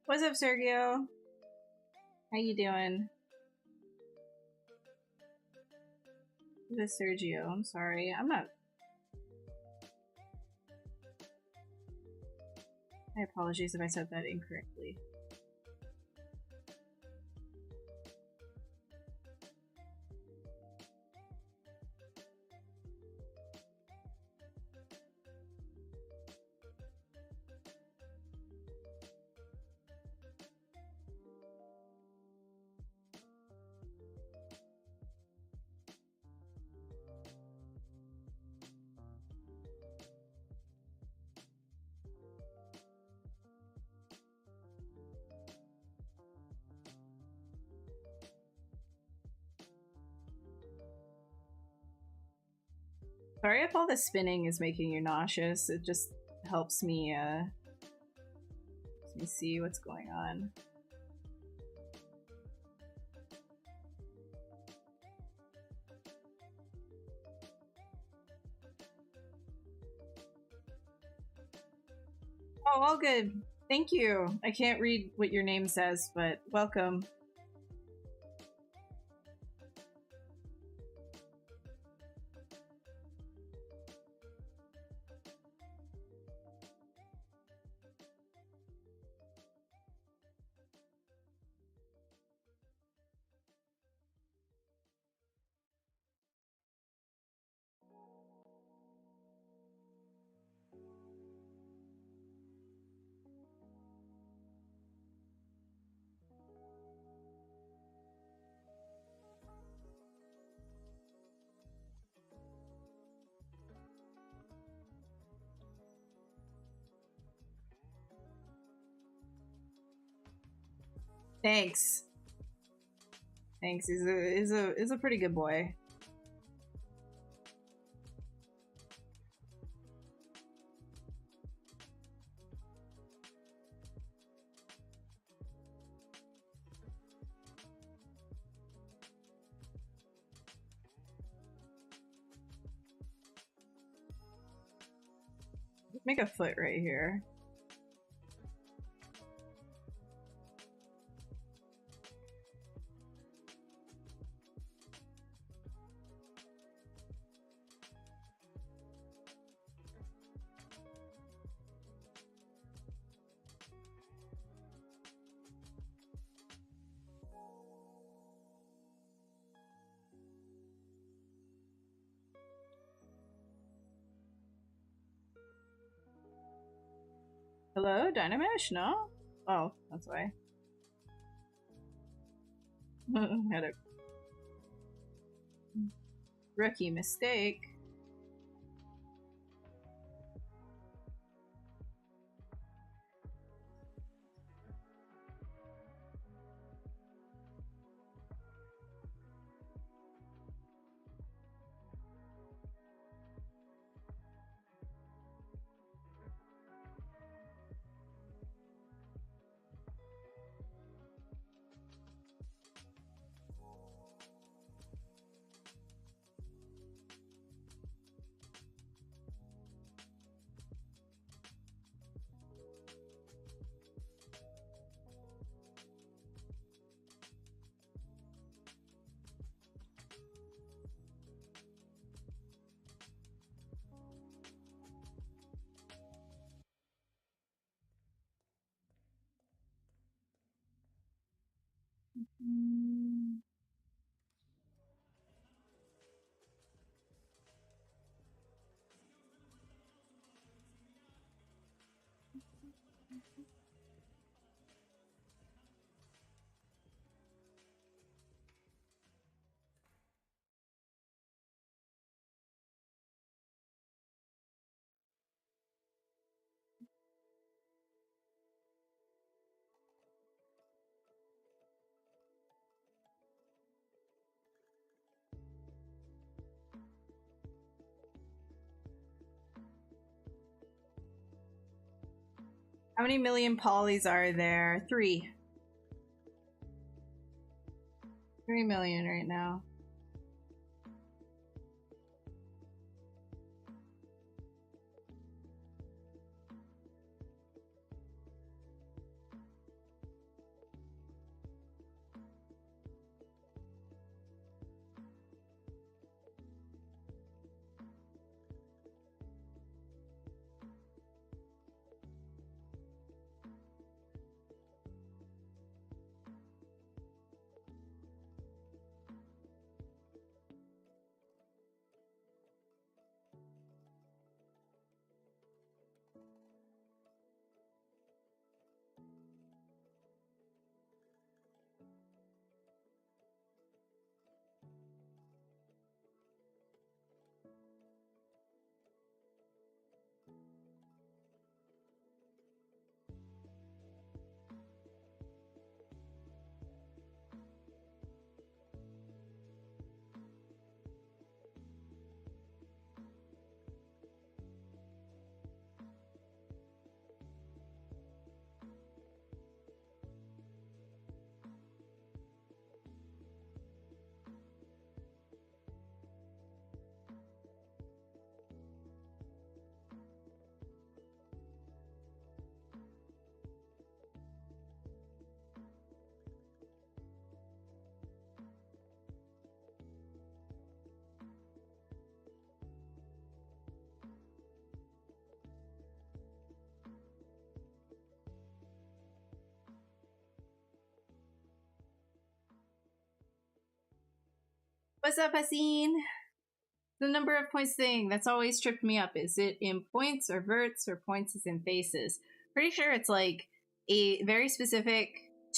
What's up, Sergio? How you doing? This Sergio, I'm sorry. I'm not... My apologies if I said that incorrectly. Sorry if all the spinning is making you nauseous. It just helps me see what's going on. Oh, all good. Thank you. I can't read what your name says, but welcome. Thanks. Thanks. He's a pretty good boy. Make a foot right here. Hello, Dynamesh? No? Oh, that's why. Had a rookie mistake. How many million polys are there? 3. 3 million right now. What's up, Haseen? The number of points thing, that's always tripped me up. Is it in points or verts or points is in faces? Pretty sure it's like a very specific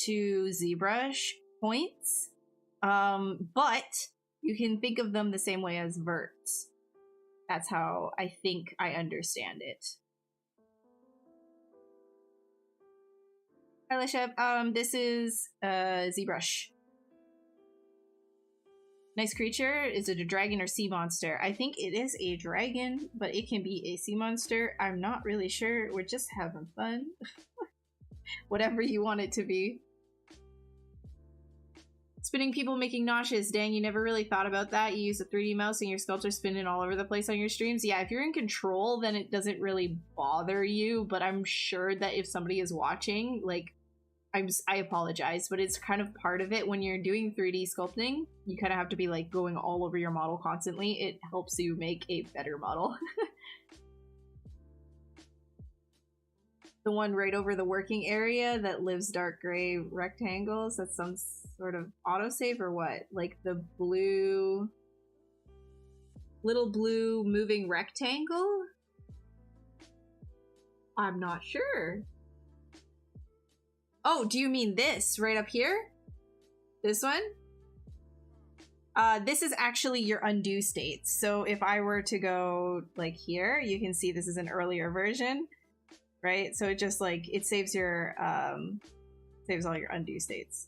to ZBrush points. But you can think of them the same way as verts. That's how I think I understand it. Hi, Lishep. This is ZBrush. Nice creature. Is it a dragon or sea monster? I think it is a dragon, but it can be a sea monster. I'm not really sure. We're just having fun. Whatever you want it to be. Spinning people making nauseous. Dang, you never really thought about that. You use a 3D mouse and your sculpt's spinning all over the place on your streams. Yeah, if you're in control, then it doesn't really bother you, but I'm sure that if somebody is watching, like, I apologize, but it's kind of part of it when you're doing 3D sculpting. You kind of have to be like going all over your model constantly. It helps you make a better model. The one right over the working area that lives dark gray rectangles. That's some sort of autosave or what? Like the blue, little blue moving rectangle? I'm not sure. Oh, do you mean this right up here? This one? This is actually your undo states. So if I were to go like here, you can see this is an earlier version, right? So it just like, it saves your, saves all your undo states.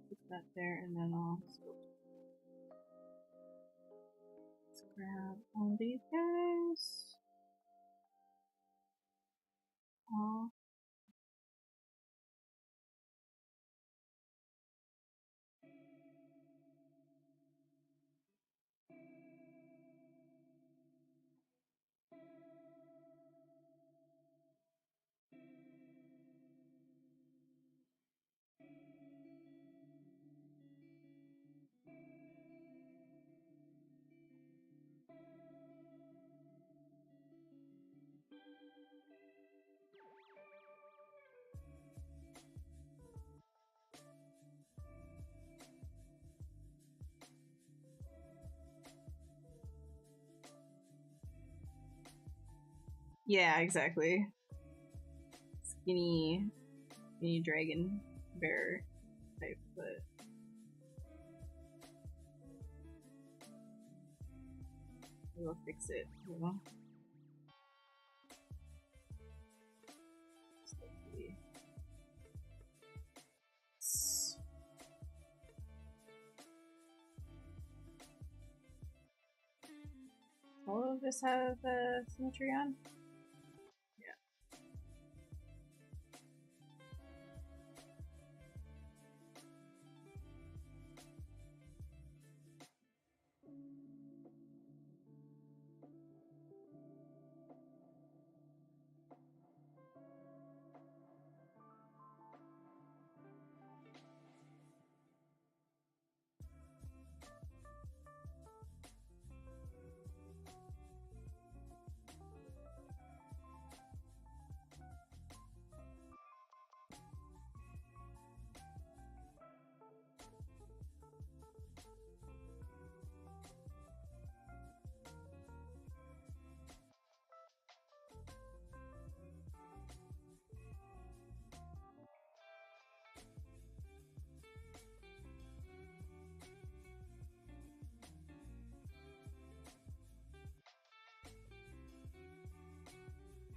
Put that there, and then I'll let's grab all these guys. Oh. Yeah, exactly. Skinny dragon bear type, but we'll fix it. We'll all of this have symmetry on? Yeah.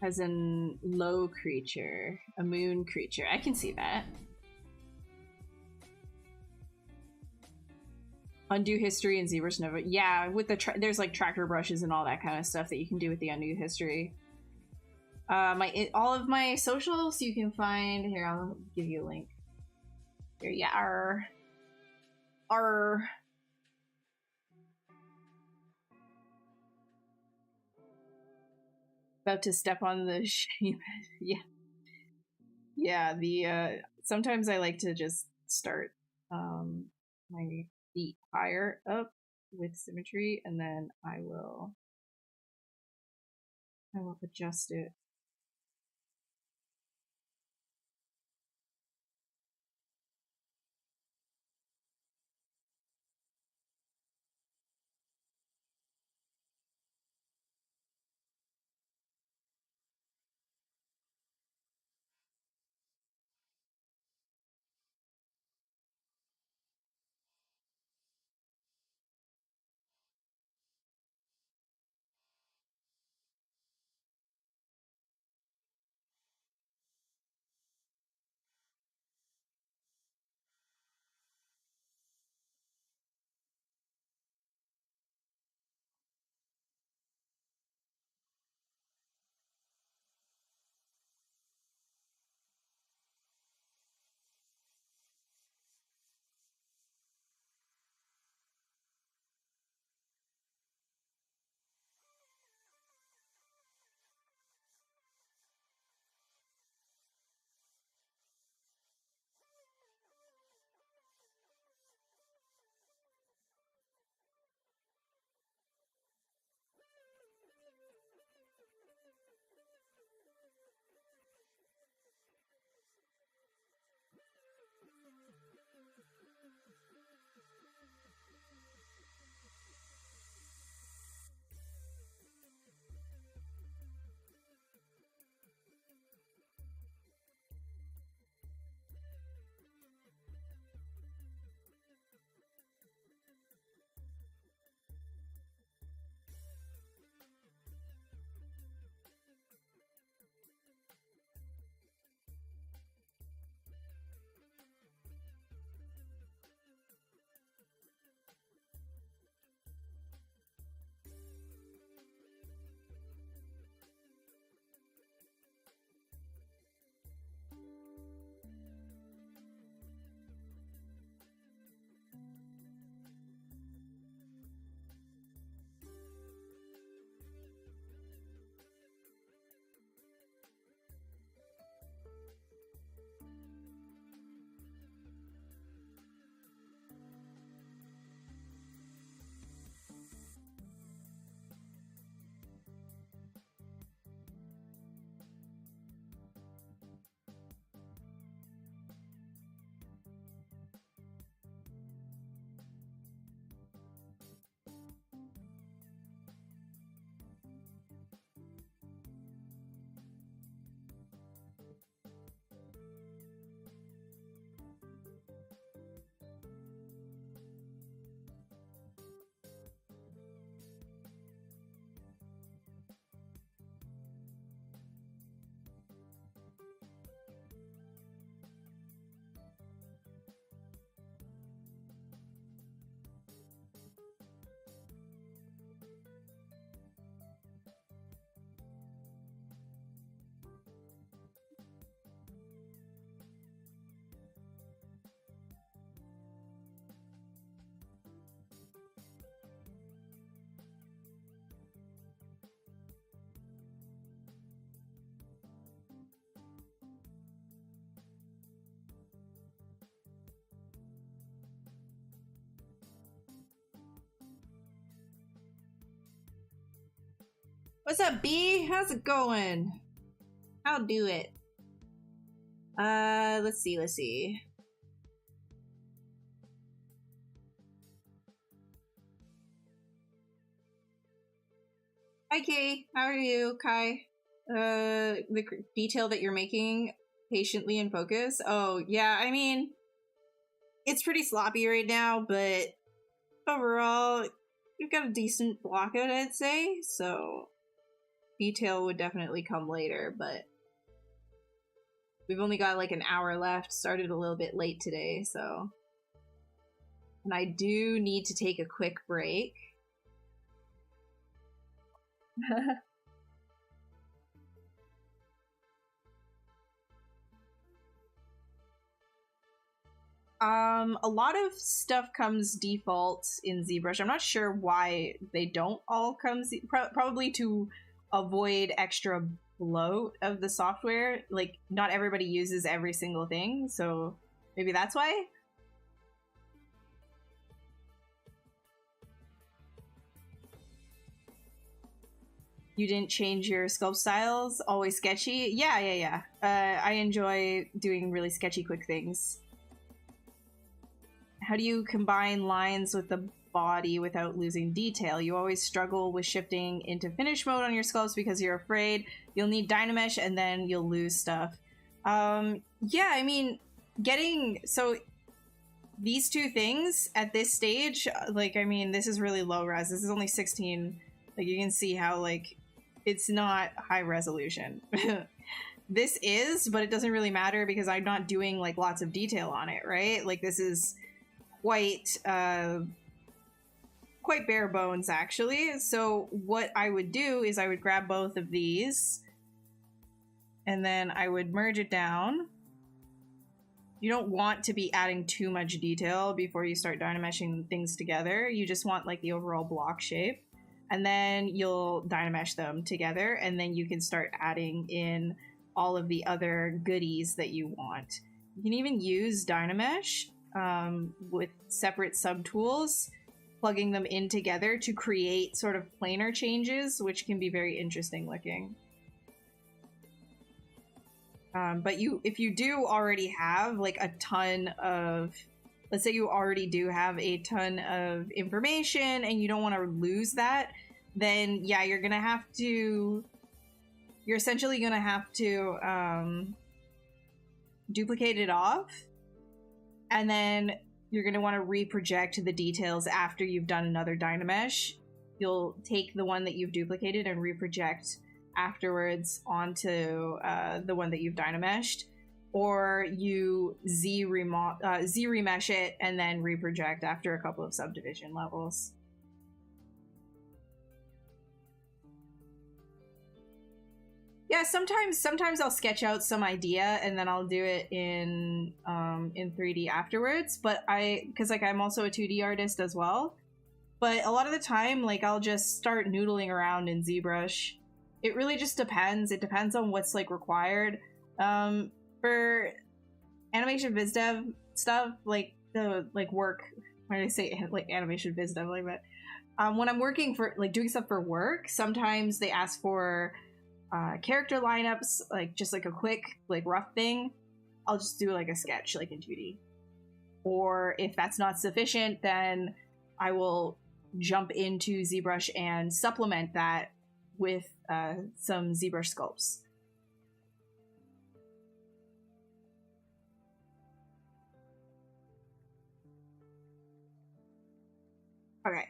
As in low creature, a moon creature. I can see that. Undo history and ZBrush never. Yeah, with the there's like tracker brushes and all that kind of stuff that you can do with the undo history. All of my socials you can find here. I'll give you a link. Here, yeah, our about to step on the shame. Yeah. The sometimes I like to just start my feet higher up with symmetry, and then I will adjust it. What's up, B? How's it going? I'll do it. Let's see. Hi, Kay. How are you, Kai? The detail that you're making patiently and focus. Oh, yeah, I mean, it's pretty sloppy right now, but overall, you've got a decent block out, I'd say, so detail would definitely come later, but we've only got like an hour left, started a little bit late today, so. And I do need to take a quick break. A lot of stuff comes default in ZBrush. I'm not sure why they don't all come, probably to avoid extra bloat of the software. Like, not everybody uses every single thing, so maybe that's why? You didn't change your sculpt styles? Always sketchy? Yeah. I enjoy doing really sketchy, quick things. How do you combine lines with the body without losing detail? You always struggle with shifting into finish mode on your sculpts because you're afraid you'll need Dynamesh and then you'll lose stuff. Yeah, I mean, so these two things at this stage, like, I mean, this is really low res. This is only 16. Like, you can see how, like, it's not high resolution. This is, but it doesn't really matter because I'm not doing, like, lots of detail on it, right? Like, this is quite bare bones, actually. So what I would do is I would grab both of these and then I would merge it down. You don't want to be adding too much detail before you start Dynameshing things together. You just want like the overall block shape, and then you'll Dynamesh them together, and then you can start adding in all of the other goodies that you want. You can even use Dynamesh with separate subtools, plugging them in together to create sort of planar changes, which can be very interesting looking. But if you do already have like a ton of, let's say you already do have a ton of information and you don't want to lose that, then yeah, you're essentially gonna have to duplicate it off, and then you're going to want to reproject the details after you've done another Dynamesh. You'll take the one that you've duplicated and reproject afterwards onto the one that you've Dynameshed, or you Z-remesh it and then reproject after a couple of subdivision levels. Yeah, sometimes I'll sketch out some idea and then I'll do it in 3D afterwards. But because like I'm also a 2D artist as well. But a lot of the time, like I'll just start noodling around in ZBrush. It really just depends. It depends on what's like required. For animation biz dev stuff, like the work. Why did I say like animation biz dev like that? When I'm working for like doing stuff for work, sometimes they ask for character lineups, like just like a quick like rough thing. I'll just do like a sketch like in 2D. Or if that's not sufficient, then I will jump into ZBrush and supplement that with some ZBrush sculpts. Okay.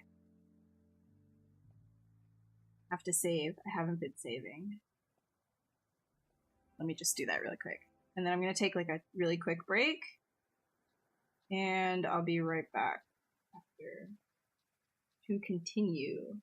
Have to save. I haven't been saving. Let me just do that really quick. And then I'm going to take like a really quick break. And I'll be right back after to continue.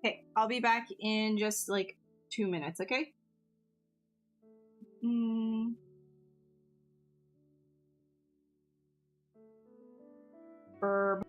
Okay, I'll be back in just like 2 minutes, okay? Burb.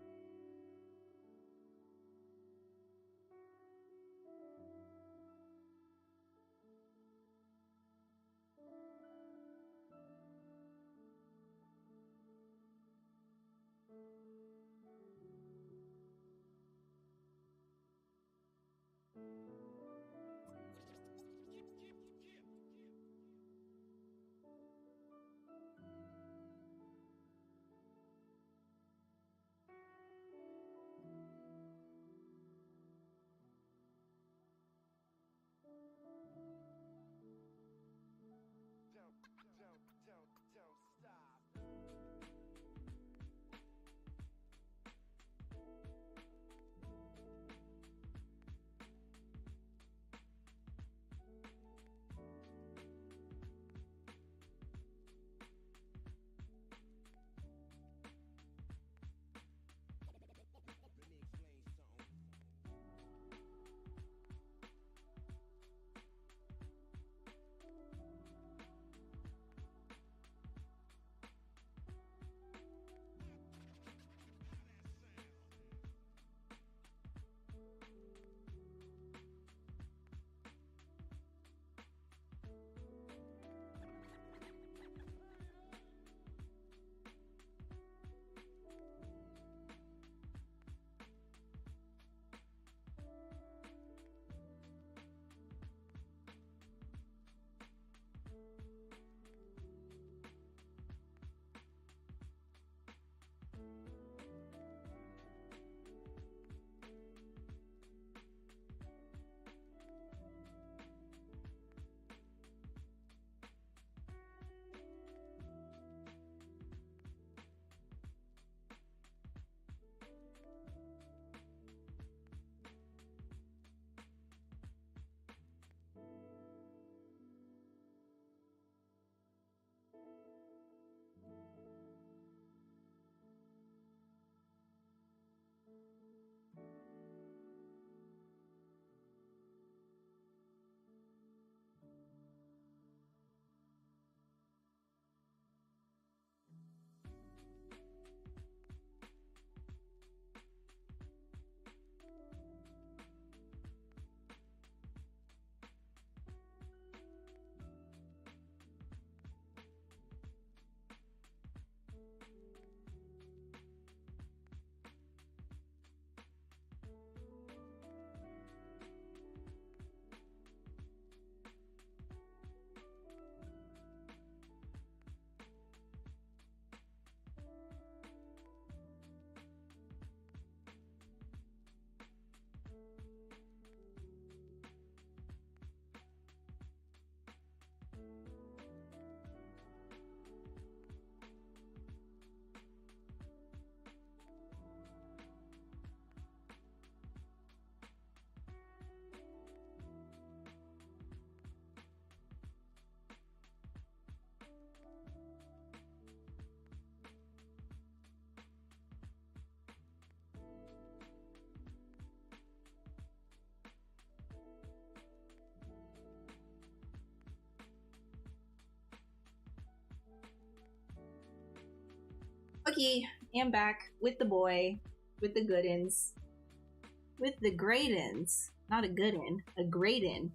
Okay, I'm back with the boy, with the good-ins, with the great-ins. Not a good-in, a great-in.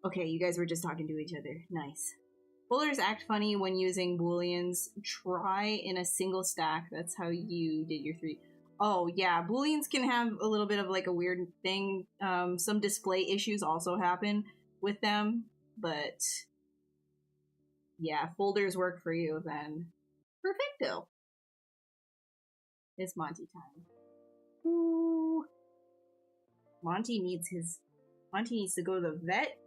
Okay, you guys were just talking to each other. Nice. Folders act funny when using booleans. Try in a single stack. That's how you did your 3. Oh, yeah. Booleans can have a little bit of like a weird thing. Some display issues also happen with them, but yeah, folders work for you then. Perfecto. It's Monty time. Ooh. Monty needs to go to the vet.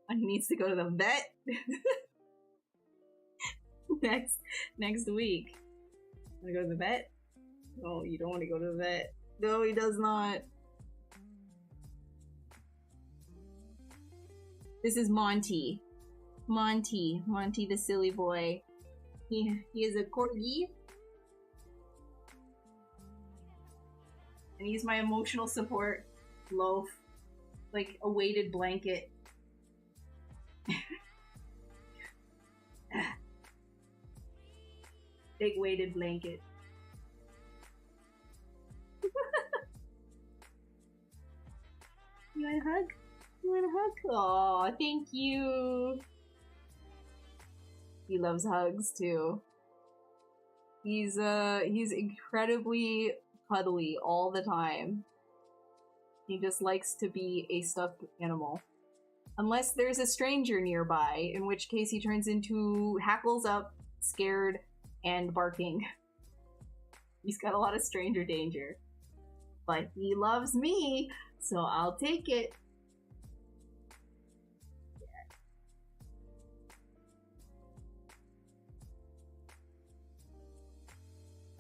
Monty needs to go to the vet next week. Wanna go to the vet? No, you don't want to go to the vet. No, he does not. This is Monty. Monty the silly boy. He is a corgi. And he's my emotional support loaf. Like a weighted blanket. Big weighted blanket. You want a hug? You want a hug? Aw, thank you. He loves hugs too. He's incredibly cuddly all the time. He just likes to be a stuffed animal. Unless there's a stranger nearby, in which case he turns into hackles up, scared, and barking. He's got a lot of stranger danger. But he loves me, so I'll take it.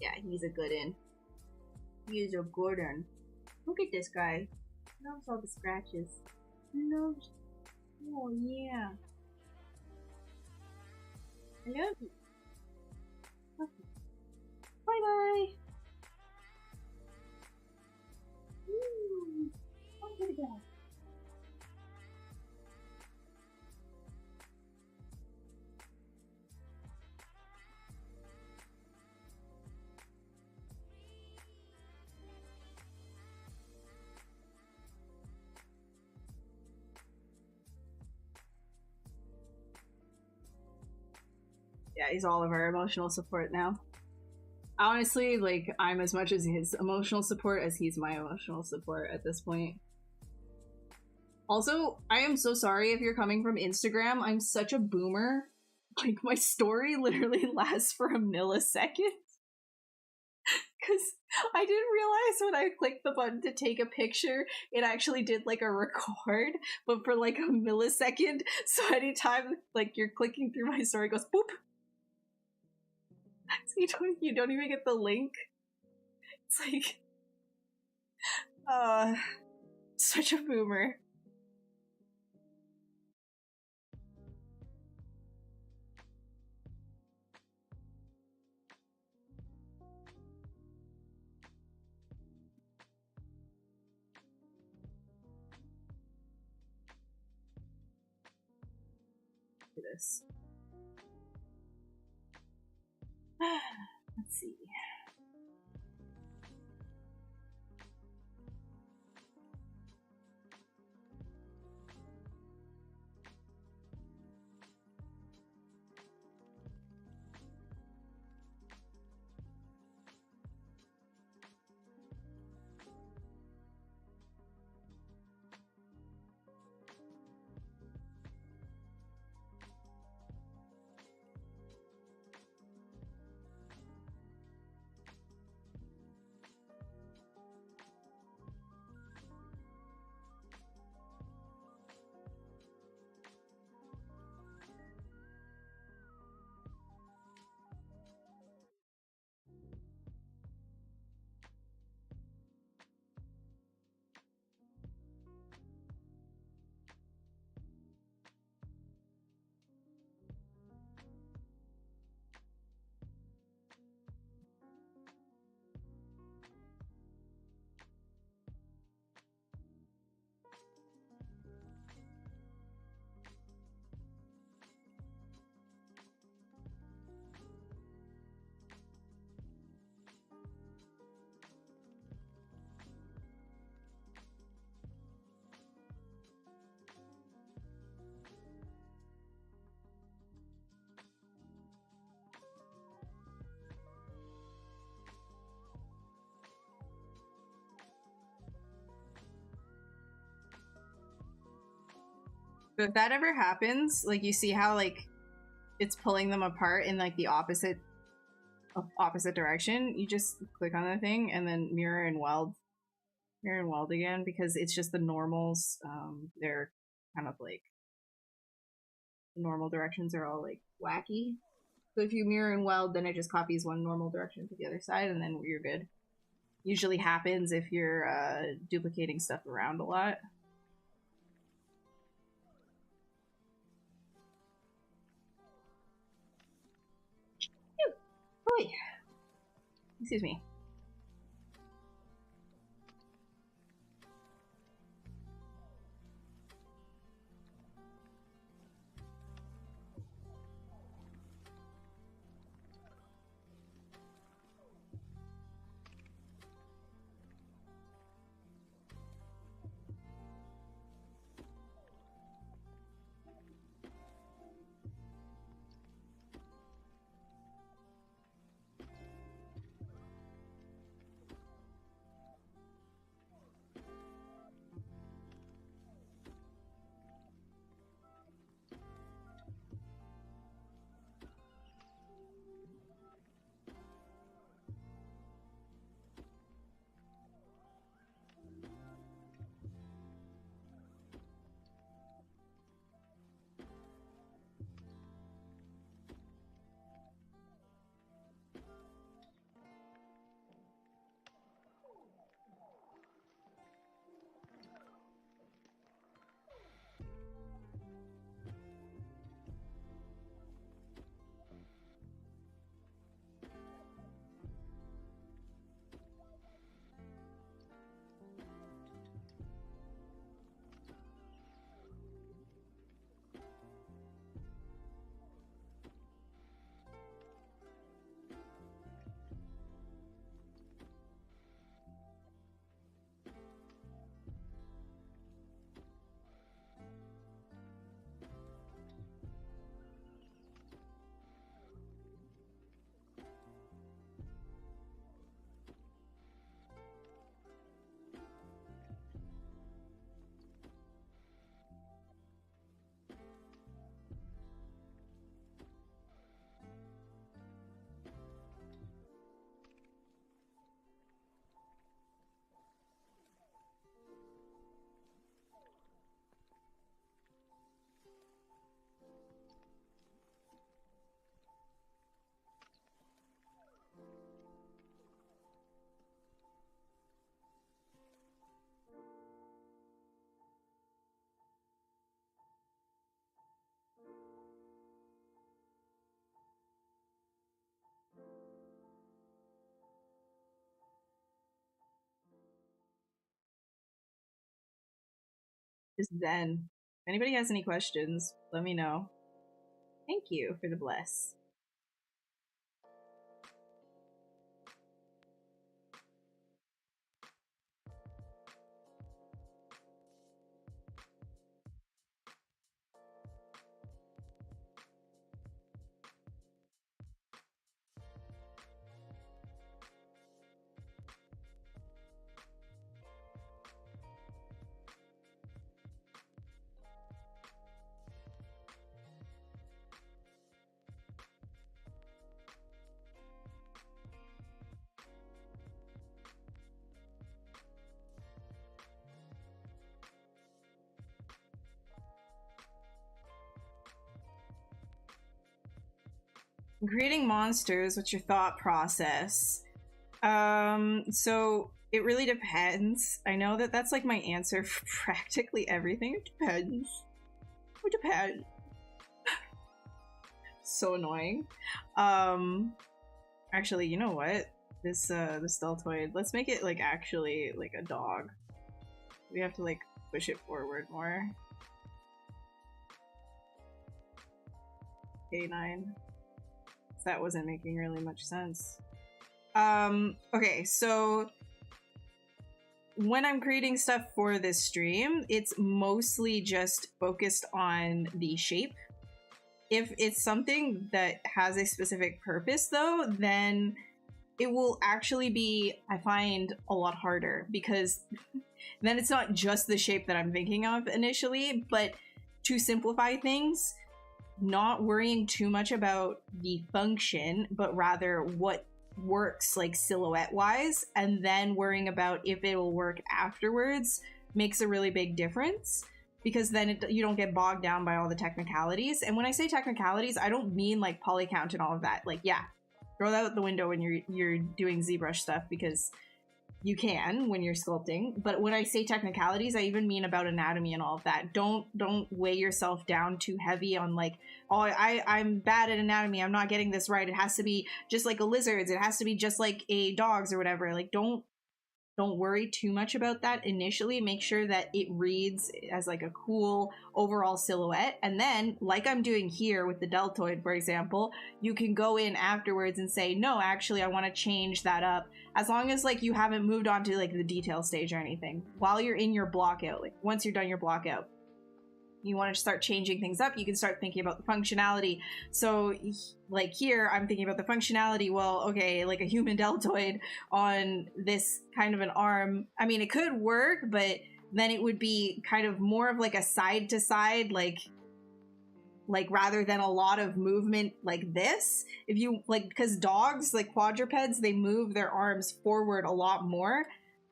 Yeah, he's a good one. He's a good one. Look at this guy. He loves all the scratches. He loves... Oh, yeah. I love you. Okay. Bye-bye. Look at that. Yeah, he's all of our emotional support now. Honestly, like, I'm as much as his emotional support as he's my emotional support at this point. Also, I am so sorry if you're coming from Instagram. I'm such a boomer. Like, my story literally lasts for a millisecond. Because I didn't realize when I clicked the button to take a picture, it actually did like a record, but for like a millisecond. So anytime like you're clicking through my story, it goes boop. So you don't even get the link. It's like, such a boomer. Look at this. Let's see. But if that ever happens, like you see how like it's pulling them apart in like the opposite direction, you just click on the thing and then mirror and weld again, because it's just the normals. They're kind of like the normal directions are all like wacky. So if you mirror and weld, then it just copies one normal direction to the other side, and then you're good. Usually happens if you're duplicating stuff around a lot. Excuse me. Just zen. If anybody has any questions, let me know. Thank you for the bless. Creating monsters, what's your thought process? So it really depends. I know that that's like my answer for practically everything. It depends. It depends. So annoying. Actually, you know what? This deltoid, let's make it like actually like a dog. We have to like push it forward more. K9. That wasn't making really much sense. Okay, so when I'm creating stuff for this stream, it's mostly just focused on the shape. If it's something that has a specific purpose though, then it will actually be, I find, a lot harder, because then it's not just the shape that I'm thinking of initially, but to simplify things, not worrying too much about the function, but rather what works like silhouette wise, and then worrying about if it will work afterwards makes a really big difference, because then you don't get bogged down by all the technicalities. And when I say technicalities, I don't mean like poly count and all of that. Like, yeah, throw that out the window when you're doing ZBrush stuff, because you can when you're sculpting. But when I say technicalities, I even mean about anatomy and all of that. Don't weigh yourself down too heavy on like, oh, I'm bad at anatomy, I'm not getting this right, it has to be just like a lizard's, it has to be just like a dog's or whatever. Like, don't worry too much about that initially. Make sure that it reads as like a cool overall silhouette, and then like I'm doing here with the deltoid, for example, you can go in afterwards and say, no, actually I want to change that up, as long as like you haven't moved on to like the detail stage or anything while you're in your block out. Like once you're done your block out, you want to start changing things up, you can start thinking about the functionality. So like here, I'm thinking about the functionality. Well, okay, like a human deltoid on this kind of an arm, I mean, it could work, but then it would be kind of more of like a side to side, like rather than a lot of movement like this. If you like, because dogs, like quadrupeds, they move their arms forward a lot more.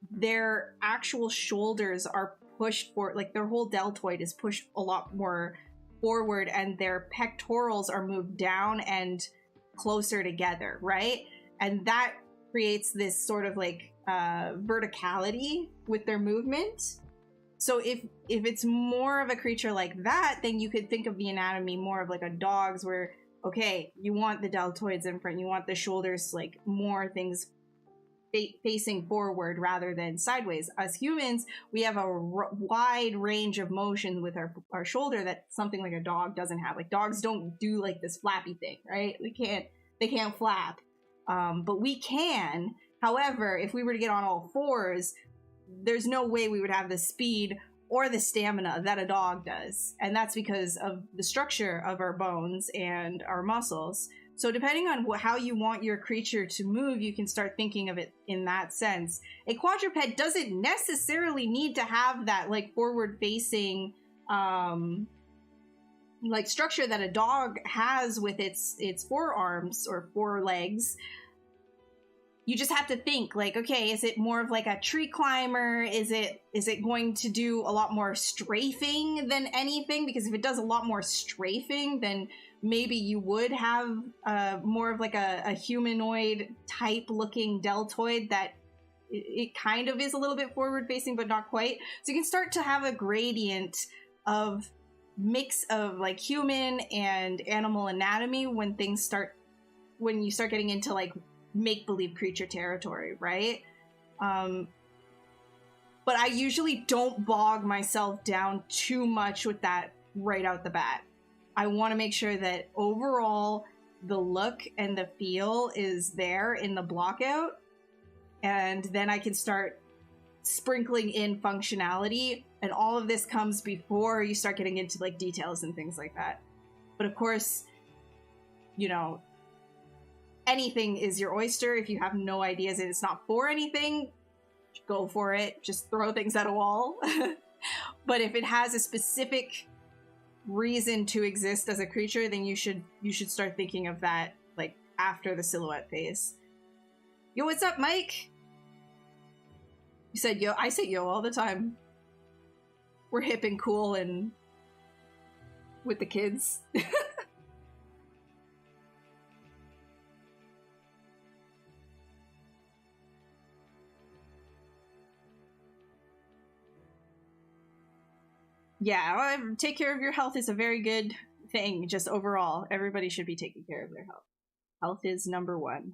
Their actual shoulders are pushed for, like their whole deltoid is pushed a lot more forward, and their pectorals are moved down and closer together, right? And that creates this sort of like verticality with their movement. So if it's more of a creature like that, then you could think of the anatomy more of like a dog's, where okay, you want the deltoids in front, you want the shoulders, like more things facing forward rather than sideways. As humans, we have a wide range of motion with our shoulder that something like a dog doesn't have. Like dogs don't do like this flappy thing, right? They can't flap, but we can. However, if we were to get on all fours, there's no way we would have the speed or the stamina that a dog does, and that's because of the structure of our bones and our muscles. So depending on how you want your creature to move, you can start thinking of it in that sense. A quadruped doesn't necessarily need to have that like forward-facing like structure that a dog has with its forearms or forelegs. You just have to think like, okay, is it more of like a tree climber? Is it going to do a lot more strafing than anything? Because if it does a lot more strafing, then maybe you would have more of like a humanoid type looking deltoid that it kind of is a little bit forward facing, but not quite. So you can start to have a gradient of mix of like human and animal anatomy when you start getting into like make-believe creature territory, right? but I usually don't bog myself down too much with that right out the bat. I want to make sure that overall the look and the feel is there in the block out, and then I can start sprinkling in functionality, and all of this comes before you start getting into like details and things like that. But of course, you know, anything is your oyster. If you have no ideas and it's not for anything, go for it. Just throw things at a wall. But if it has a specific reason to exist as a creature, then you should start thinking of that like after the silhouette phase. Yo, what's up, Mike? You said yo. I say yo all the time. We're hip and cool and with the kids. Yeah, take care of your health is a very good thing. Just overall, everybody should be taking care of their health. Health is number one.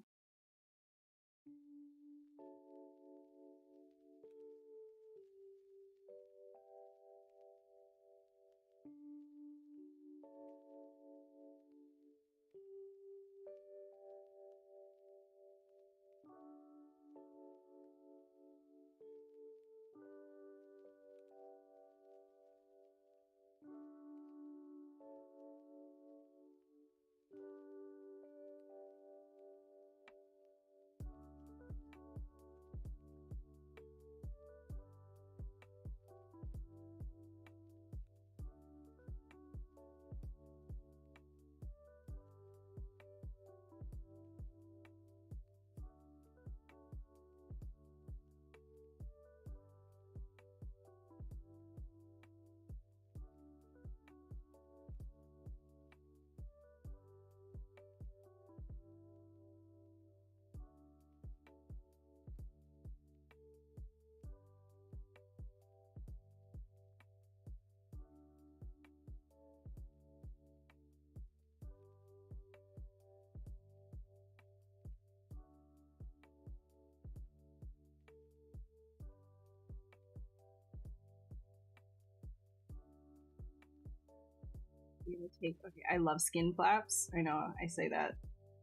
Okay, I love skin flaps. I know I say that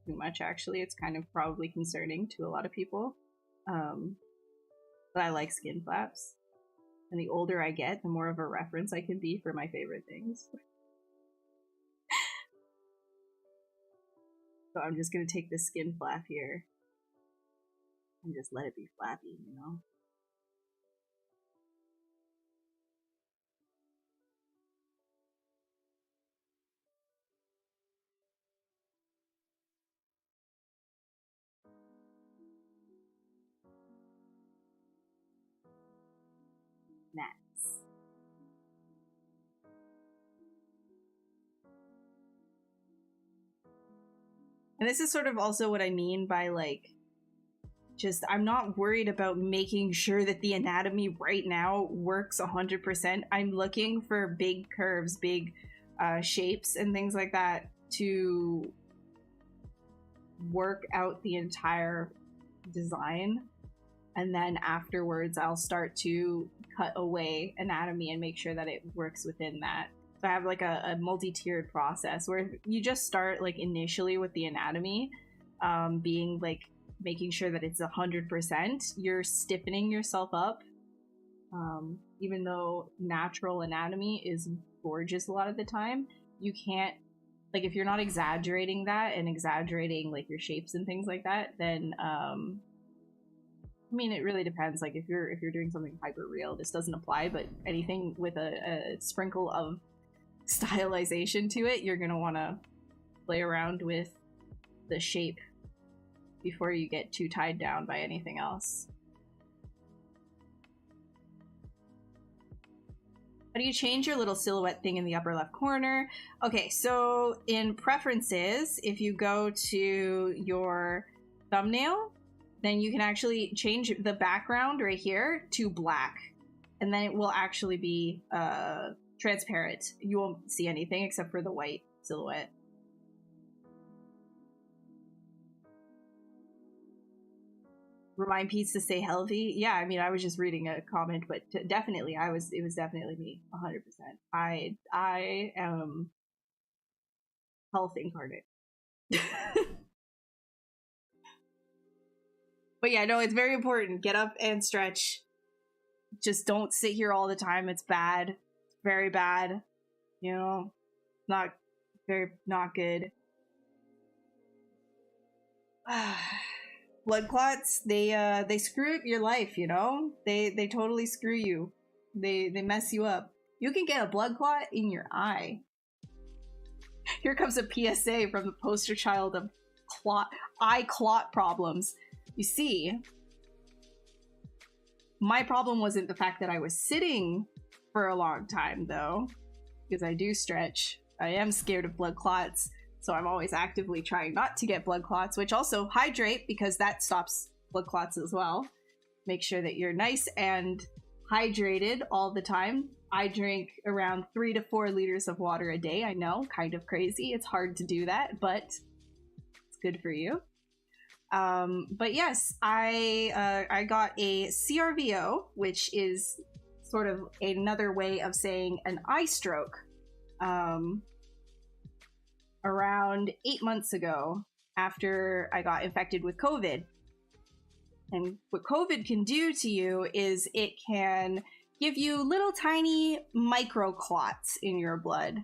too much, actually. It's kind of probably concerning to a lot of people. But I like skin flaps. And the older I get, the more of a reference I can be for my favorite things. So I'm just going to take this skin flap here and just let it be flappy, you know? Nice. And this is sort of also what I mean by like, just I'm not worried about making sure that the anatomy right now works 100%. I'm looking for big curves, big shapes and things like that to work out the entire design. And then afterwards, I'll start to cut away anatomy and make sure that it works within that. So I have like a multi-tiered process where you just start like initially with the anatomy, being like making sure that it's 100%. You're stiffening yourself up, even though natural anatomy is gorgeous a lot of the time. You can't, like, if you're not exaggerating that and exaggerating like your shapes and things like that, then I mean, it really depends. Like if you're doing something hyper real, this doesn't apply, but anything with a sprinkle of stylization to it, you're gonna want to play around with the shape before you get too tied down by anything else. How do you change your little silhouette thing in the upper left corner? Okay, so in preferences, if you go to your thumbnail, then you can actually change the background right here to black, and then it will actually be transparent. You won't see anything except for the white silhouette. remind Pete to stay healthy. Yeah, I mean, I was just reading a comment, but definitely, it was definitely me, 100%. I am health incarnate. But yeah, no, it's very important. Get up and stretch. Just don't sit here all the time. It's bad. It's very bad. You know, not good. Blood clots, they screw up your life, you know? They totally screw you. They mess you up. You can get a blood clot in your eye. Here comes a PSA from the poster child of eye clot problems. You see, my problem wasn't the fact that I was sitting for a long time, though, because I do stretch. I am scared of blood clots, so I'm always actively trying not to get blood clots, which also hydrate, because that stops blood clots as well. Make sure that you're nice and hydrated all the time. I drink around 3 to 4 liters of water a day. I know, kind of crazy. It's hard to do that, but it's good for you. But yes, I got a CRVO, which is sort of another way of saying an eye stroke, around 8 months ago after I got infected with COVID. And what COVID can do to you is it can give you little tiny microclots in your blood.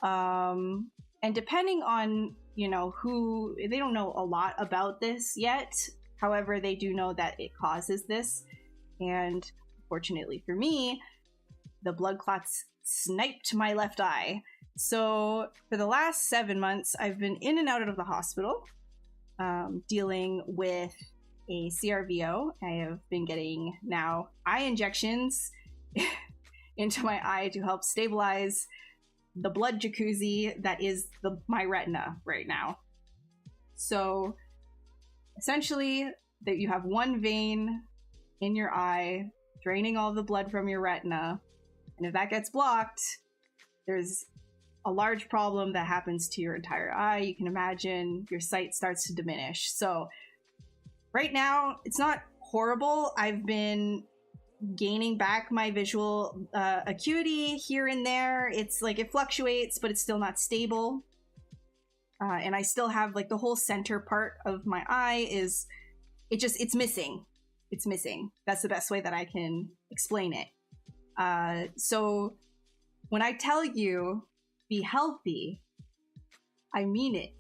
And depending on, you know, who, they don't know a lot about this yet. However, they do know that it causes this. And fortunately for me, the blood clots sniped my left eye. So for the last 7 months, I've been in and out of the hospital, dealing with a CRVO. I have been getting now eye injections into my eye to help stabilize the blood jacuzzi that is my retina right now. So essentially, that you have one vein in your eye draining all the blood from your retina, and if that gets blocked, there's a large problem that happens to your entire eye. You can imagine your sight starts to diminish. So right now, it's not horrible. I've been gaining back my visual acuity here and there. It's like it fluctuates, but it's still not stable. And I still have like the whole center part of my eye is, it's missing. It's missing. That's the best way that I can explain it. So when I tell you be healthy, I mean it.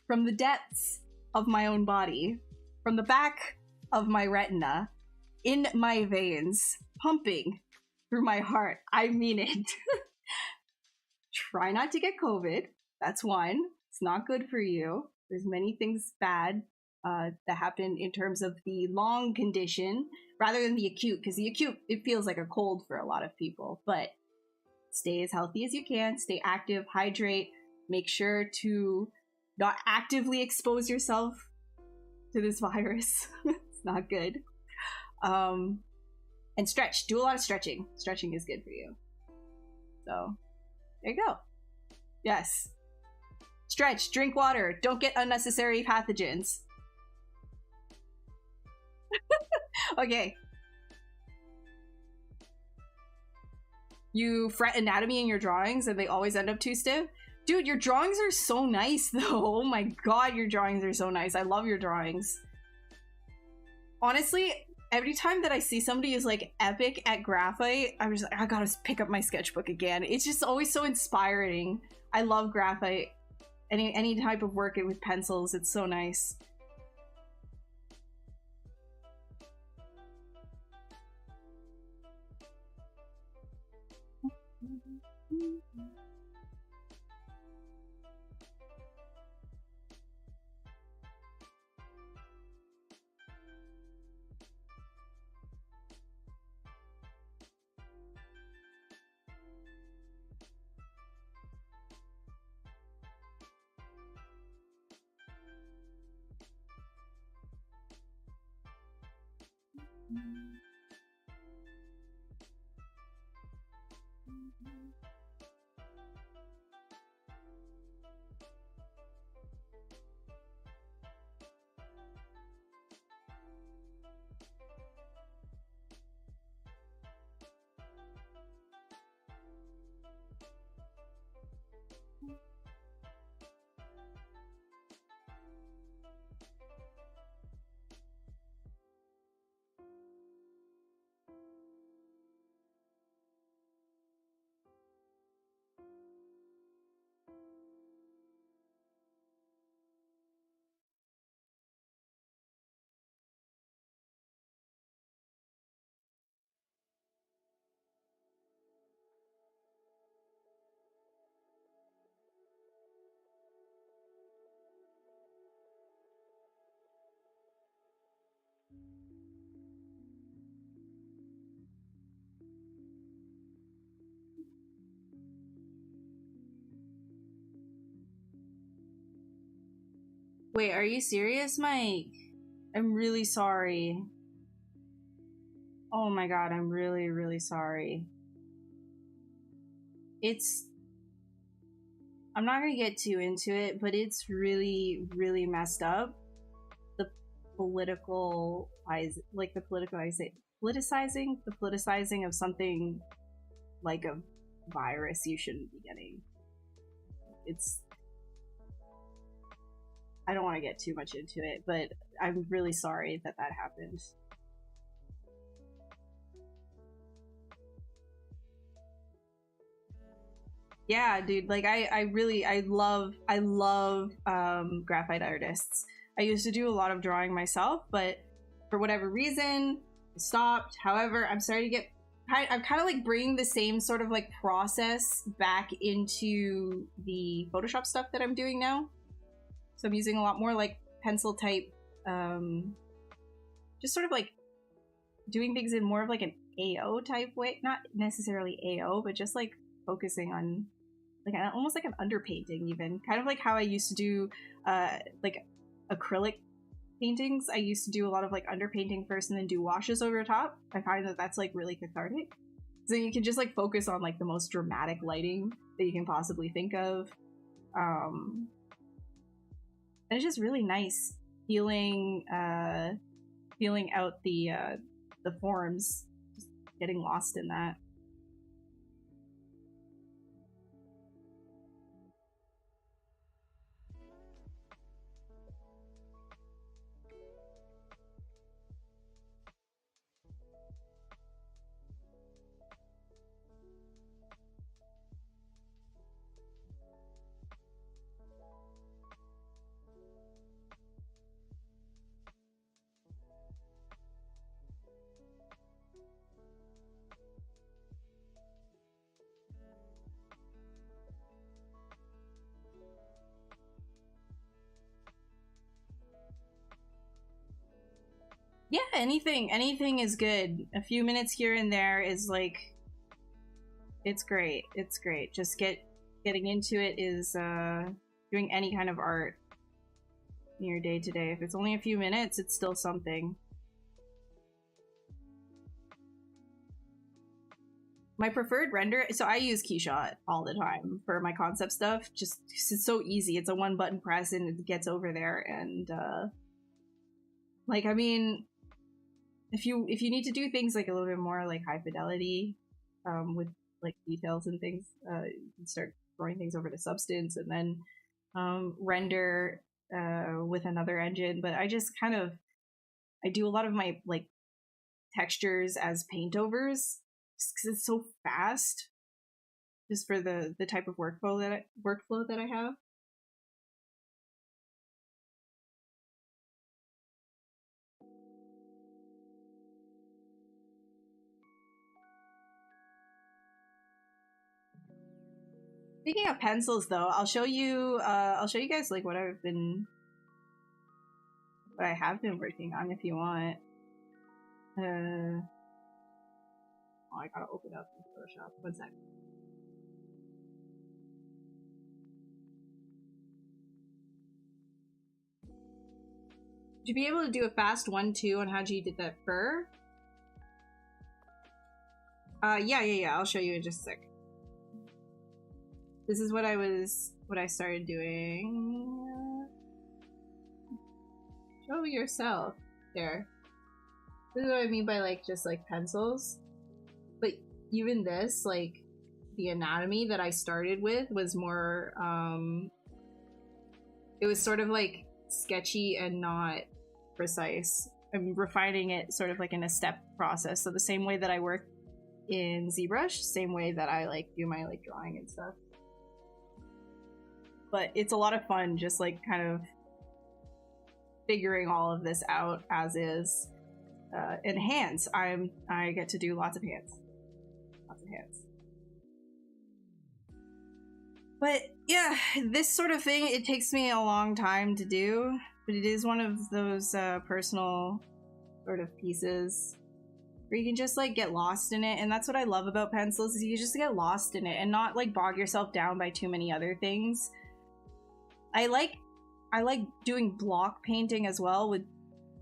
From the depths of my own body, from the back of my retina, in my veins, pumping through my heart, I mean it. Try not to get COVID. That's one. It's not good for you. There's many things bad that happen in terms of the long condition rather than the acute, because the acute, it feels like a cold for a lot of people. But stay as healthy as you can, stay active, hydrate, make sure to not actively expose yourself to this virus. It's not good. And stretch. Do a lot of stretching. Stretching is good for you. So, there you go. Yes. Stretch. Drink water. Don't get unnecessary pathogens. Okay. You fret anatomy in your drawings and they always end up too stiff? Dude, your drawings are so nice, though. Oh my god, your drawings are so nice. I love your drawings. Honestly, every time that I see somebody who's like epic at graphite, I'm just like, I gotta pick up my sketchbook again. It's just always so inspiring. I love graphite. Any type of work with pencils, it's so nice. Wait, are you serious, Mike? I'm really sorry. Oh my god, I'm really, really sorry. I'm not gonna get too into it, but it's really, really messed up. The politicizing of something like a virus you shouldn't be getting. I don't want to get too much into it, but I'm really sorry that happened. Yeah, dude, like I love graphite artists. I used to do a lot of drawing myself, but for whatever reason, I stopped. However, I'm starting to get I'm kind of like bringing the same sort of like process back into the Photoshop stuff that I'm doing now. So I'm using a lot more like pencil type, just sort of like doing things in more of like an AO type way. Not necessarily AO, but just like focusing on like almost like an underpainting even. Kind of like how I used to do like acrylic paintings. I used to do a lot of like underpainting first and then do washes over top. I find that that's like really cathartic. So you can just like focus on like the most dramatic lighting that you can possibly think of. And it's just really nice feeling out the forms, just getting lost in that. Yeah, anything is good. A few minutes here and there is like, it's great. It's great. Just getting into it is doing any kind of art in your day to day. If it's only a few minutes, it's still something. My preferred render, so I use Keyshot all the time for my concept stuff. Just it's so easy. It's a one button press and it gets over there. And like, I mean, if you need to do things like a little bit more like high fidelity with like details and things, you can start throwing things over to Substance and then render with another engine. But I just kind of, I do a lot of my like textures as paint overs just because it's so fast, just for the type of workflow that I have. Speaking of pencils, though, I'll show you guys like what I have been working on if you want. Oh, I gotta open up in Photoshop. 1 sec. Would you be able to do a fast 1-2 on how you did that fur? Yeah. I'll show you in just a sec. This is what I started doing. Show yourself. There. This is what I mean by like just like pencils. But even this, like the anatomy that I started with was more it was sort of like sketchy and not precise. I'm refining it sort of like in a step process. So the same way that I work in ZBrush, same way that I like do my like drawing and stuff. But it's a lot of fun just like kind of figuring all of this out as is. And hands, I get to do lots of hands. But yeah, this sort of thing, it takes me a long time to do, but it is one of those personal sort of pieces where you can just like get lost in it. And that's what I love about pencils, is you just get lost in it and not like bog yourself down by too many other things. I like I like doing block painting as well with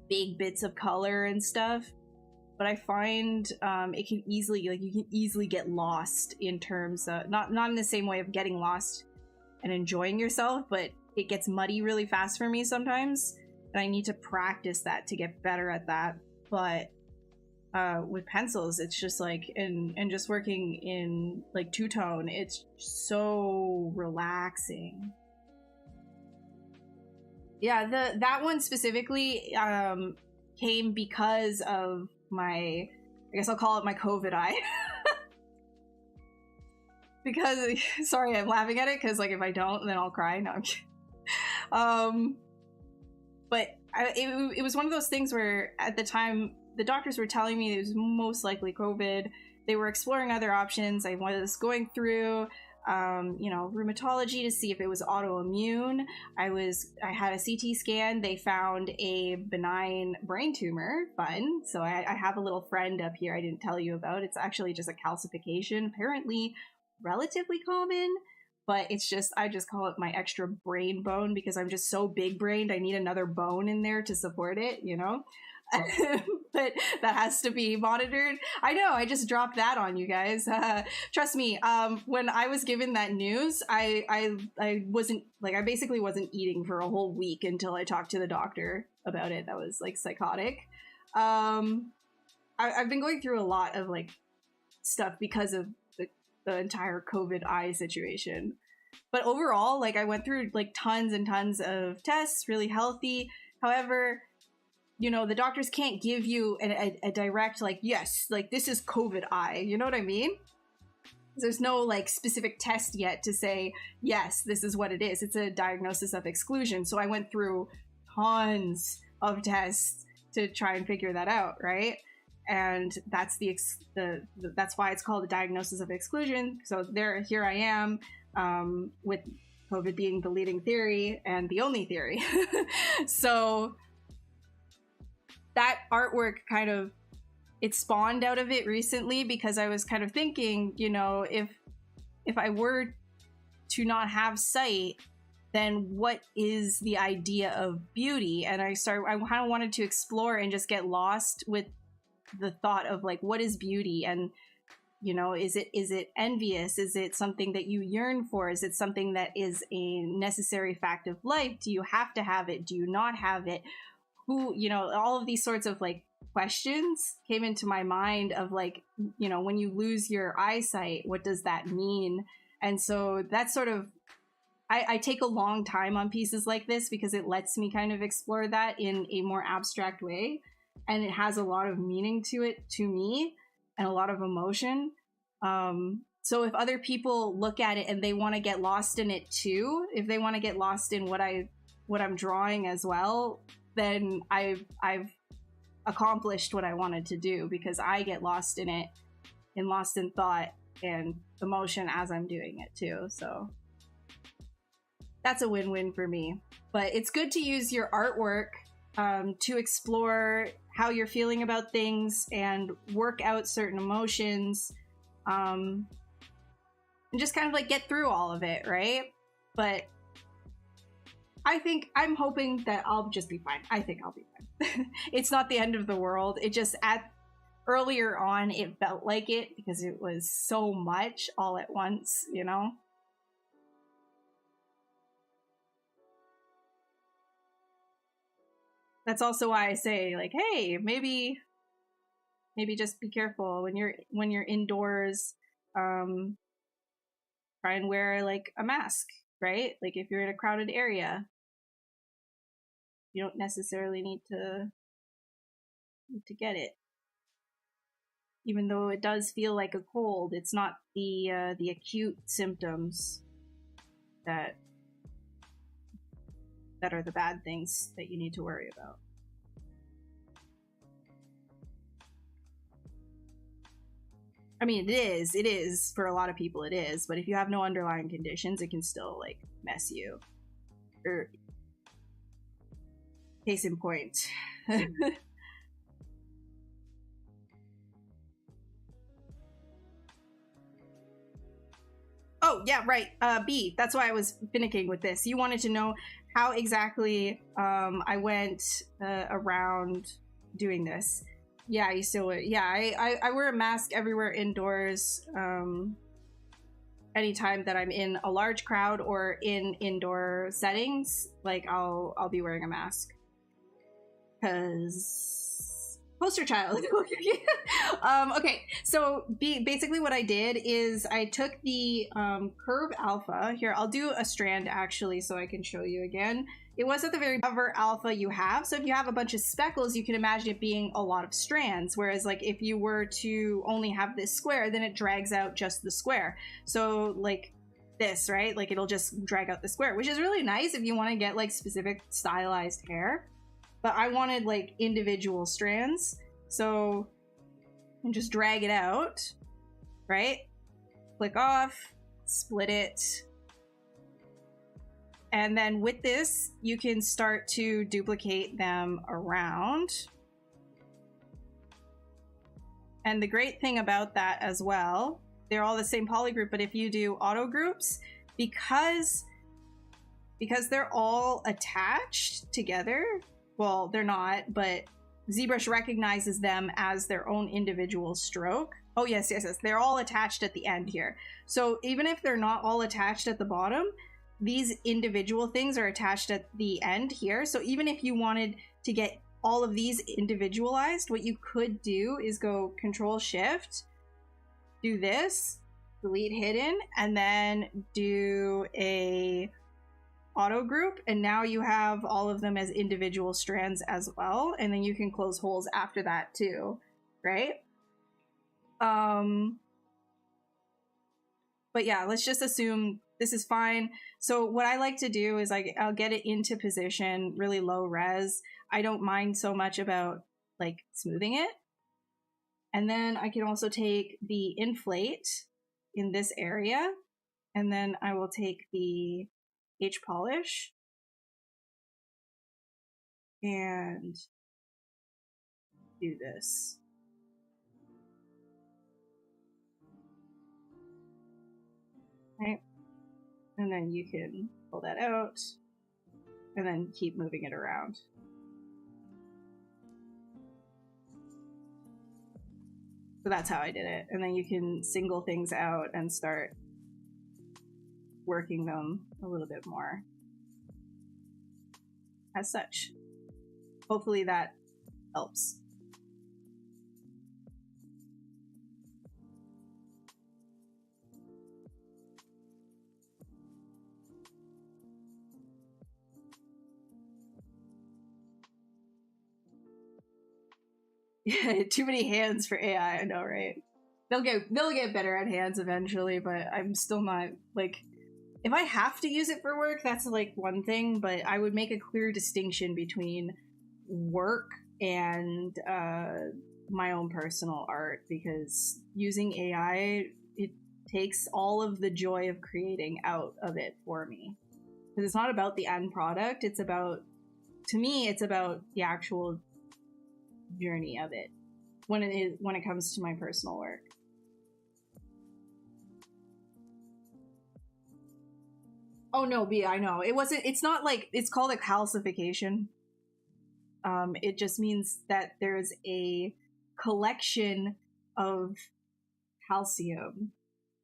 big bits of color and stuff. But I find it can easily, like, you can easily get lost in terms of, not in the same way of getting lost and enjoying yourself, but it gets muddy really fast for me sometimes. And I need to practice that to get better at that. But with pencils, it's just like, and just working in like two-tone, it's so relaxing. Yeah, that one specifically came because of my, I guess I'll call it my COVID eye. Because, sorry, I'm laughing at it because, like, if I don't, then I'll cry. No, I'm kidding. But it was one of those things where at the time the doctors were telling me it was most likely COVID. They were exploring other options. I was going through rheumatology to see if it was autoimmune. I had a CT scan. They found a benign brain tumor. Fun. So I have a little friend up here I didn't tell you about. It's actually just a calcification, apparently relatively common, but it's just, I just call it my extra brain bone because I'm just so big brained. I need another bone in there to support it, you know. But that has to be monitored. I know, I just dropped that on you guys. Trust me, when I was given that news, I wasn't, like, I basically wasn't eating for a whole week until I talked to the doctor about it. That was like psychotic. I've been going through a lot of like stuff because of the entire COVID eye situation. But overall, like, I went through like tons and tons of tests, really healthy. However, you know, the doctors can't give you a direct, like, yes, like, this is COVID eye. You know what I mean? There's no, like, specific test yet to say, yes, this is what it is. It's a diagnosis of exclusion. So I went through tons of tests to try and figure that out, right? And that's that's why it's called a diagnosis of exclusion. So here I am, with COVID being the leading theory and the only theory. So that artwork kind of, it spawned out of it recently because I was kind of thinking, you know, if I were to not have sight, then what is the idea of beauty? And I kind of wanted to explore and just get lost with the thought of, like, what is beauty? And, you know, is it envious? Is it something that you yearn for? Is it something that is a necessary fact of life? Do you have to have it? Do you not have it? Who, you know, all of these sorts of like questions came into my mind of, like, you know, when you lose your eyesight, what does that mean? And so that's sort of, I take a long time on pieces like this because it lets me kind of explore that in a more abstract way. And it has a lot of meaning to it, to me, and a lot of emotion. So if other people look at it and they want to get lost in it too, if they want to get lost in what I'm drawing as well, then I've accomplished what I wanted to do, because I get lost in it and lost in thought and emotion as I'm doing it too. So that's a win-win for me. But it's good to use your artwork to explore how you're feeling about things and work out certain emotions, and just kind of like get through all of it, right? But I'm hoping that I'll just be fine. I think I'll be fine. It's not the end of the world. It just, earlier on, it felt like it because it was so much all at once, you know? That's also why I say, like, hey, maybe just be careful when you're indoors. Try and wear like a mask, right? Like if you're in a crowded area, you don't necessarily need to get it. Even though it does feel like a cold, it's not the acute symptoms that are the bad things that you need to worry about. I mean, it is for a lot of people, it is, but if you have no underlying conditions, it can still like mess you. Or case in point. Oh, yeah, right. B, that's why I was finicking with this. You wanted to know how exactly I went around doing this. Yeah, I still would. Yeah, I wear a mask everywhere indoors. Anytime that I'm in a large crowd or in indoor settings, like I'll be wearing a mask. Because poster child. Okay, so basically what I did is I took the curve alpha. Here, I'll do a strand actually so I can show you again. It was at the very cover alpha you have. So if you have a bunch of speckles, you can imagine it being a lot of strands. Whereas like if you were to only have this square, then it drags out just the square. So like this, right? Like it'll just drag out the square, which is really nice if you want to get like specific stylized hair. But I wanted like individual strands. So and just drag it out, right? Click off, split it. And then with this, you can start to duplicate them around. And the great thing about that as well, they're all the same polygroup, but if you do auto groups, because they're all attached together, well, they're not, but ZBrush recognizes them as their own individual stroke. Oh, yes. They're all attached at the end here. So even if they're not all attached at the bottom, these individual things are attached at the end here. So even if you wanted to get all of these individualized, what you could do is go Control Shift, do this, delete hidden, and then do a auto group, and now you have all of them as individual strands as well, and then you can close holes after that too, right? But yeah, let's just assume this is fine. So what I like to do is I'll get it into position, really low res. I don't mind so much about like smoothing it. And then I can also take the inflate in this area, and then I will take the H polish and do this. Right? And then you can pull that out and then keep moving it around. So that's how I did it. And then you can single things out and start working them a little bit more. As such. Hopefully that helps. Yeah, too many hands for AI, I know, right? They'll get better at hands eventually, but I'm still not, like, if I have to use it for work, that's like one thing, but I would make a clear distinction between work and my own personal art, because using AI, it takes all of the joy of creating out of it for me. Because it's not about the end product, it's about, to me, it's about the actual journey of it when it comes to my personal work. Oh no, B, I know. It's not like, it's called a calcification. It just means that there's a collection of calcium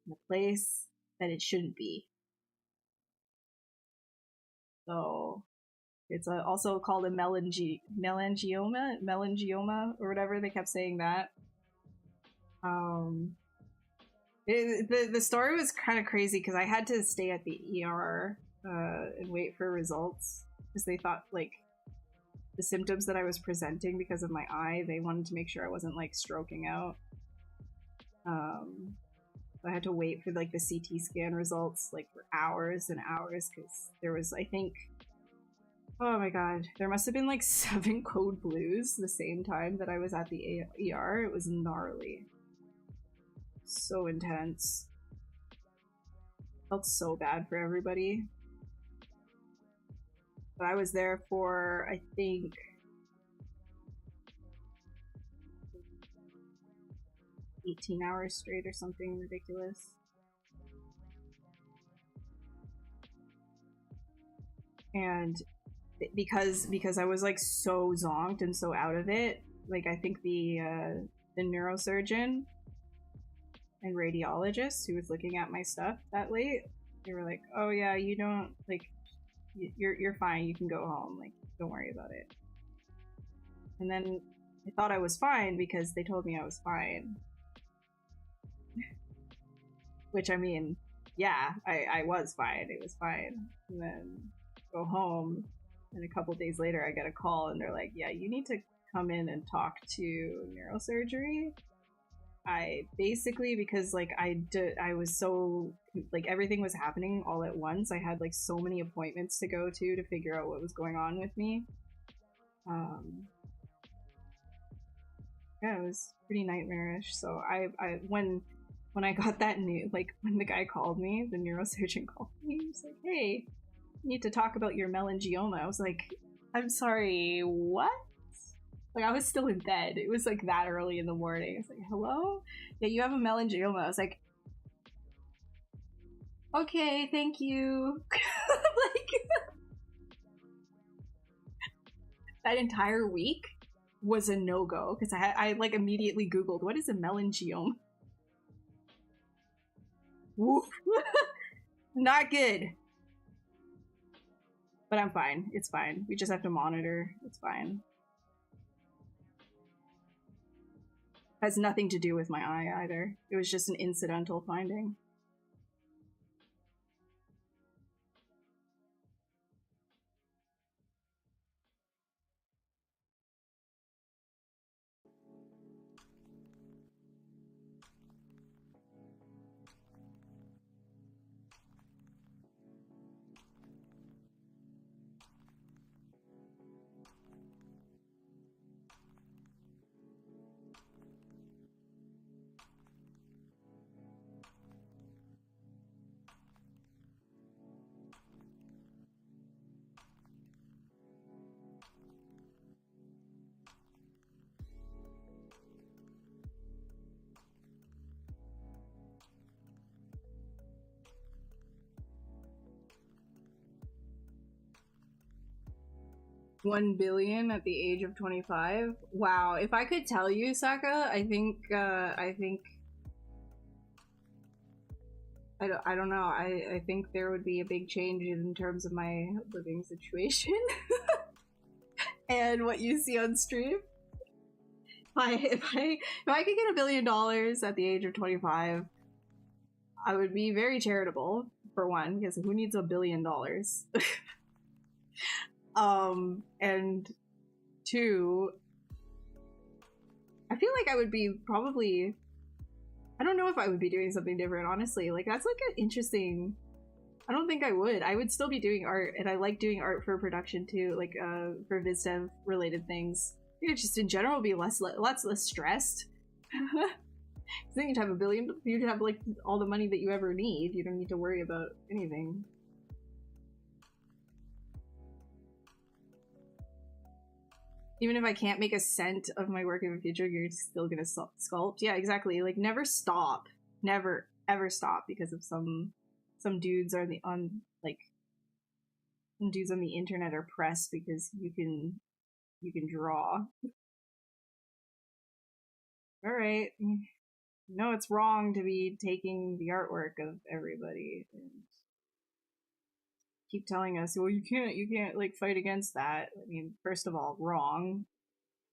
in a place that it shouldn't be. So it's also called a melangioma, or whatever. They kept saying that. The story was kind of crazy because I had to stay at the ER and wait for results because they thought like the symptoms that I was presenting because of my eye, they wanted to make sure I wasn't like stroking out. So I had to wait for like the CT scan results like for hours and hours because there was, I think, oh my god, there must have been like 7 code blues the same time that I was at the ER. It was gnarly. So intense. Felt so bad for everybody. But I was there for, I think, 18 hours straight or something ridiculous. and because I was like so zonked and so out of it, like I think the neurosurgeon and radiologist who was looking at my stuff that late, they were like, "Oh yeah, you don't like, you're fine. You can go home. Like, don't worry about it." And then I thought I was fine because they told me I was fine. Which, I mean, yeah, I was fine. It was fine. And then go home, and a couple days later I get a call and they're like, "Yeah, you need to come in and talk to neurosurgery." I basically, because like I was so, like, everything was happening all at once. I had like so many appointments to go to figure out what was going on with me. Yeah, it was pretty nightmarish. So I when I got that news, like when the guy called me, the neurosurgeon called me, he was like, "Hey, you need to talk about your melangioma." I was like, "I'm sorry, what?" Like, I was still in bed. It was like that early in the morning. I was like, "Hello? Yeah, you have a melangioma." I was like, "Okay, thank you." Like, that entire week was a no-go because I like immediately Googled, what is a melangioma? Woof. Not good. But I'm fine. It's fine. We just have to monitor. It's fine. Has nothing to do with my eye either. It was just an incidental finding. $1 billion at the age of 25. Wow, if I could tell you, Saka, I think I don't know. I think there would be a big change in terms of my living situation and what you see on stream. If I could get $1 billion at the age of 25, I would be very charitable, for one, because who needs $1 billion? And two, I feel like I would be probably, I don't know if I would be doing something different, honestly. Like, that's like an interesting, I don't think I would. I would still be doing art, and I like doing art for production too, like for VizDev related things. I think just in general be lots less stressed. Then you'd have $1 billion, you'd have like all the money that you ever need. You don't need to worry about anything. Even if I can't make a cent of my work in the future, you're still gonna sculpt. Yeah, exactly. Like, never stop. Never, ever stop because of some dudes are some dudes on the internet are pressed because you can draw. Alright. No, it's wrong to be taking the artwork of everybody and keep telling us, well, you can't like fight against that. I mean, first of all, wrong.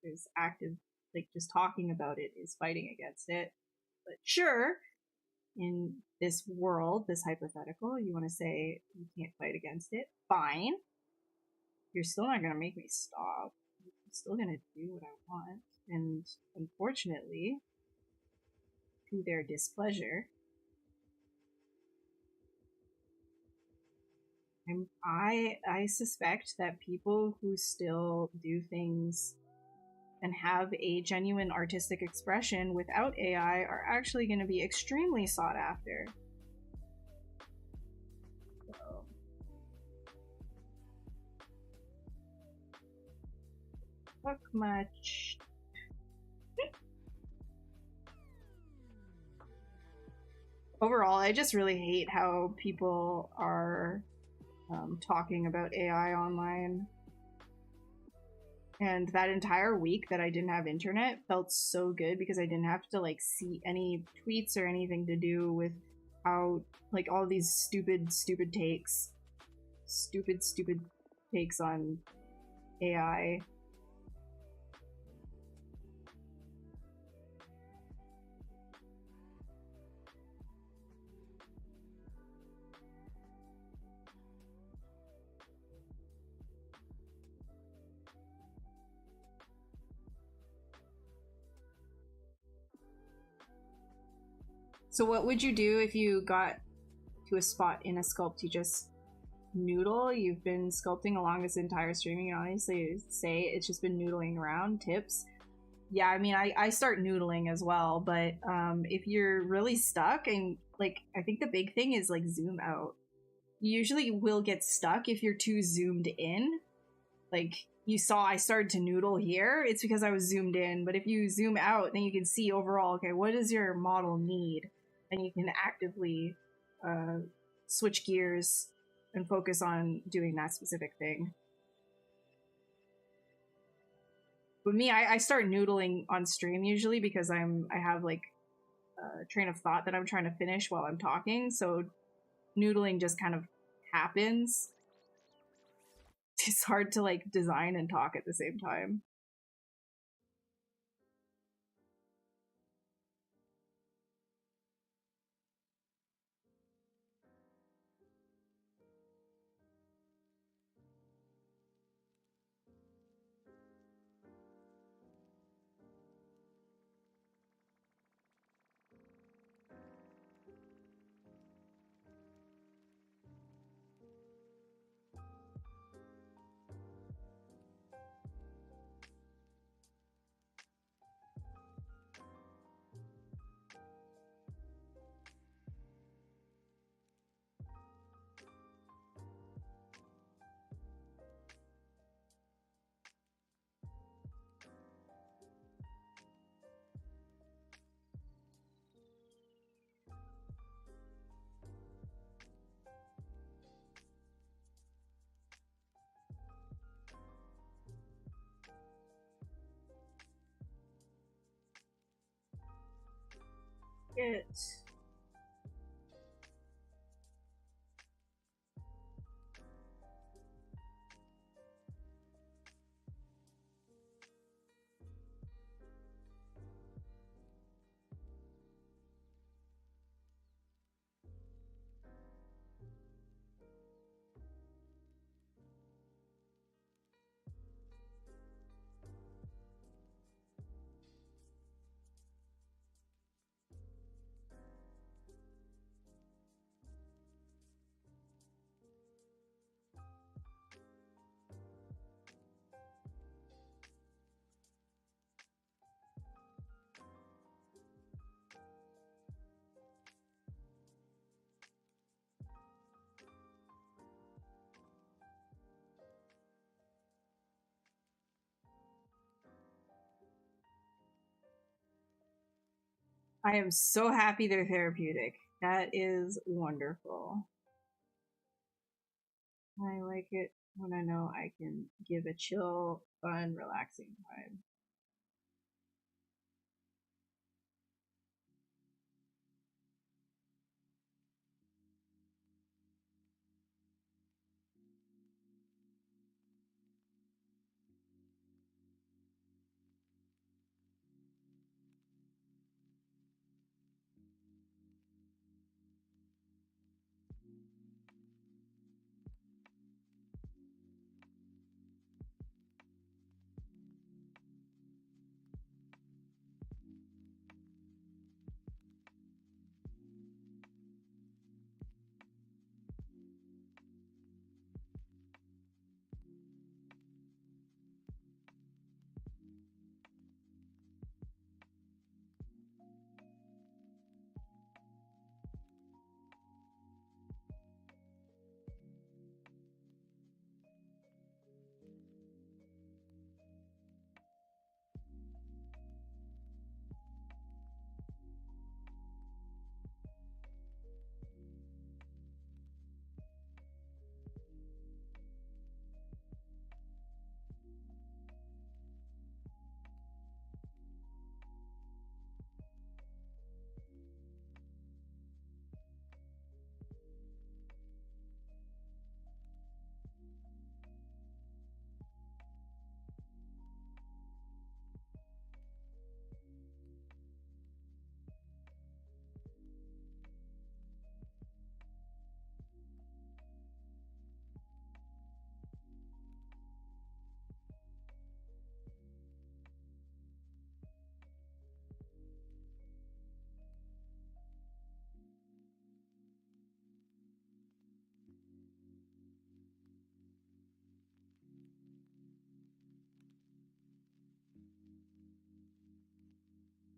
There's active, like, just talking about it is fighting against it. But sure, in this world, this hypothetical, you want to say you can't fight against it, fine. You're still not going to make me stop. I'm still going to do what I want. And unfortunately, to their displeasure, I suspect that people who still do things and have a genuine artistic expression without AI are actually going to be extremely sought after. So. Fuck much. Overall, I just really hate how people are talking about AI online. And that entire week that I didn't have internet felt so good because I didn't have to like see any tweets or anything to do with how like all these stupid takes on AI. So what would you do if you got to a spot in a sculpt? You just noodle? You've been sculpting along this entire stream. You can honestly say it's just been noodling around. Tips? Yeah, I mean, I start noodling as well, but if you're really stuck, and like, I think the big thing is like zoom out. You usually will get stuck if you're too zoomed in. Like, you saw I started to noodle here, it's because I was zoomed in, but if you zoom out, then you can see overall, okay, what does your model need? And you can actively switch gears and focus on doing that specific thing. With me, I start noodling on stream usually because I have like a train of thought that I'm trying to finish while I'm talking, so noodling just kind of happens. It's hard to like design and talk at the same time. It. I am so happy they're therapeutic. That is wonderful. I like it when I know I can give a chill, fun, relaxing vibe.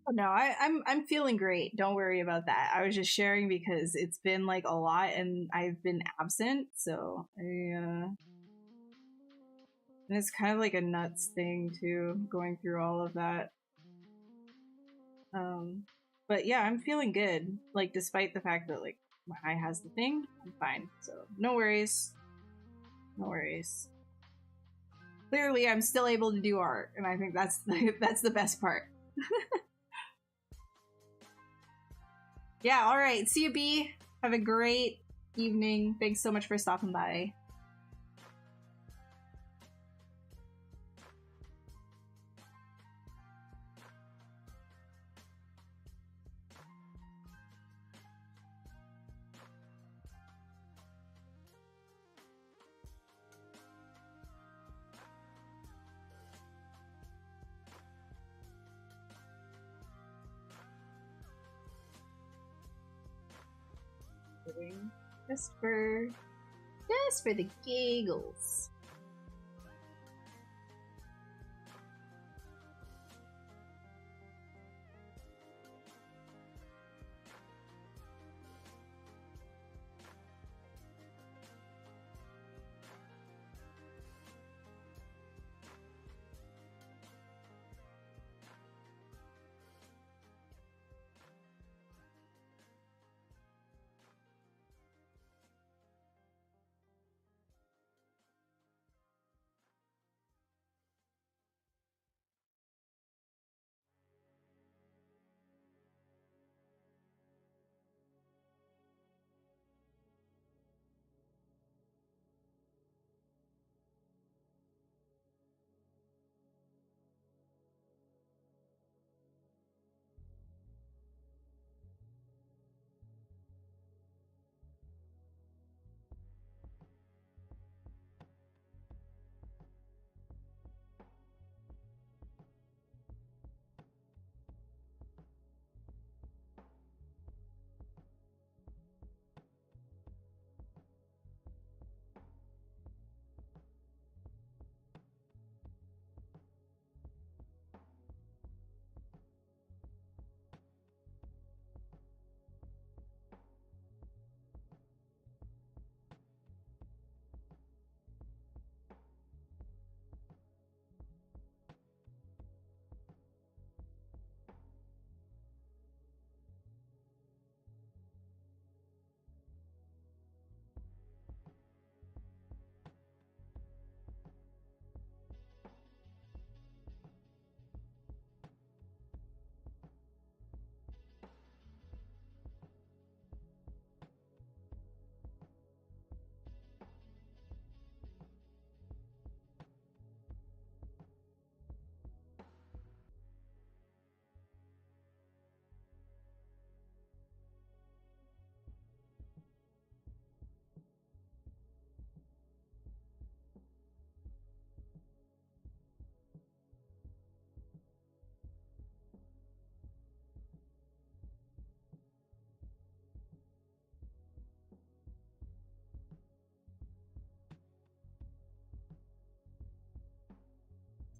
Oh, no, I'm feeling great. Don't worry about that. I was just sharing because it's been like a lot and I've been absent, so and it's kind of like a nuts thing too, going through all of that. But yeah, I'm feeling good. Like despite the fact that like my eye has the thing, I'm fine. So no worries. No worries. Clearly, I'm still able to do art, and I think that's that's the best part. Yeah, all right. See you, B. Have a great evening. Thanks so much for stopping by. Just for the giggles.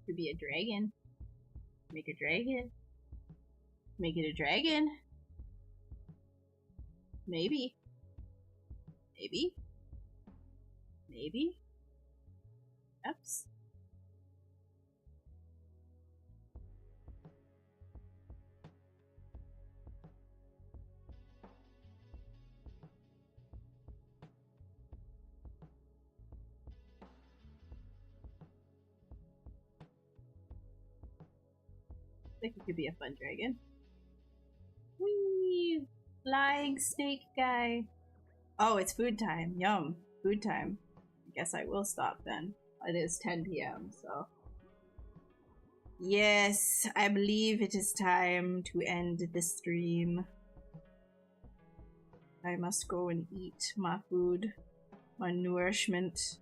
Could be a dragon. Make a dragon. Make it a dragon. Maybe. Maybe. Maybe. Oops. I think it could be a fun dragon. Whee! Flying snake guy. Oh, it's food time. Yum. Food time. I guess I will stop then. It is 10 p.m., so. Yes, I believe it is time to end the stream. I must go and eat my food, my nourishment.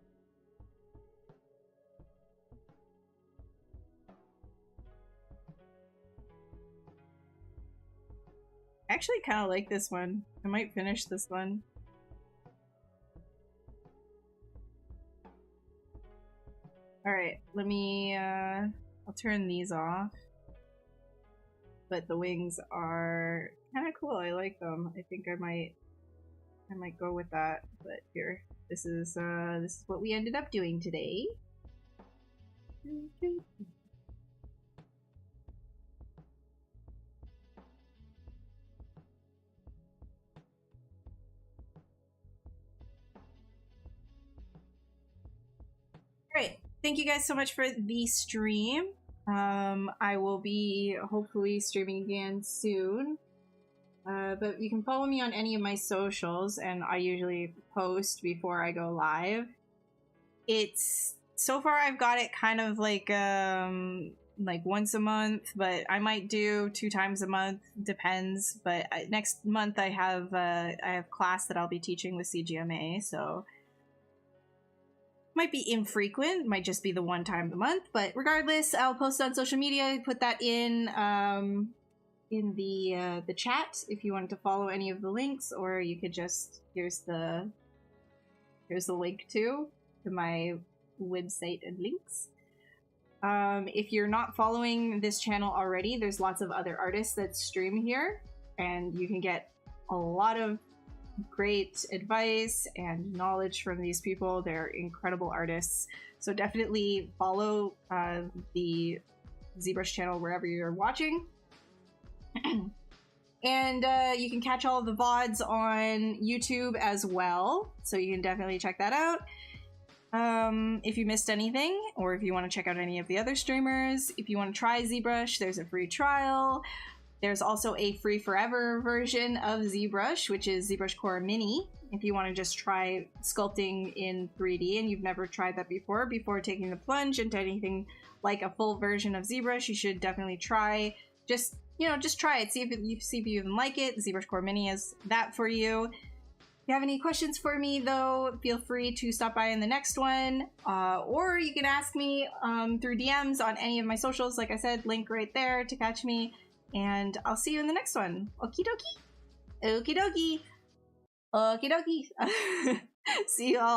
I actually kind of like this one. I might finish this one. Alright, let me, I'll turn these off. but the wings are kind of cool. I like them. I think I might go with that. But here, this is what we ended up doing today. Alright, thank you guys so much for the stream. I will be hopefully streaming again soon. But you can follow me on any of my socials, and I usually post before I go live. So far I've got it kind of like once a month, but I might do 2 times a month, depends. But next month I have class that I'll be teaching with CGMA, so might be infrequent, might just be the 1 time a month, but regardless, I'll post on social media, put that in the chat if you wanted to follow any of the links, or you could just, here's the link to my website and links. If you're not following this channel already, there's lots of other artists that stream here, and you can get a lot of great advice and knowledge from these people. They're incredible artists, so definitely follow the ZBrush channel wherever you're watching. And you can catch all of the VODs on YouTube as well, so you can definitely check that out. If you missed anything, or if you want to check out any of the other streamers, if you want to try ZBrush, there's a free trial. There's also a free forever version of ZBrush, which is ZBrush Core Mini. If you want to just try sculpting in 3D and you've never tried that before taking the plunge into anything like a full version of ZBrush, you should definitely try. Just try it. See if you even like it. ZBrush Core Mini is that for you. If you have any questions for me, though, feel free to stop by in the next one. Or you can ask me through DMs on any of my socials. Like I said, link right there to catch me. And I'll see you in the next one. Okie dokie. Okie dokie. Okie dokie. See you all.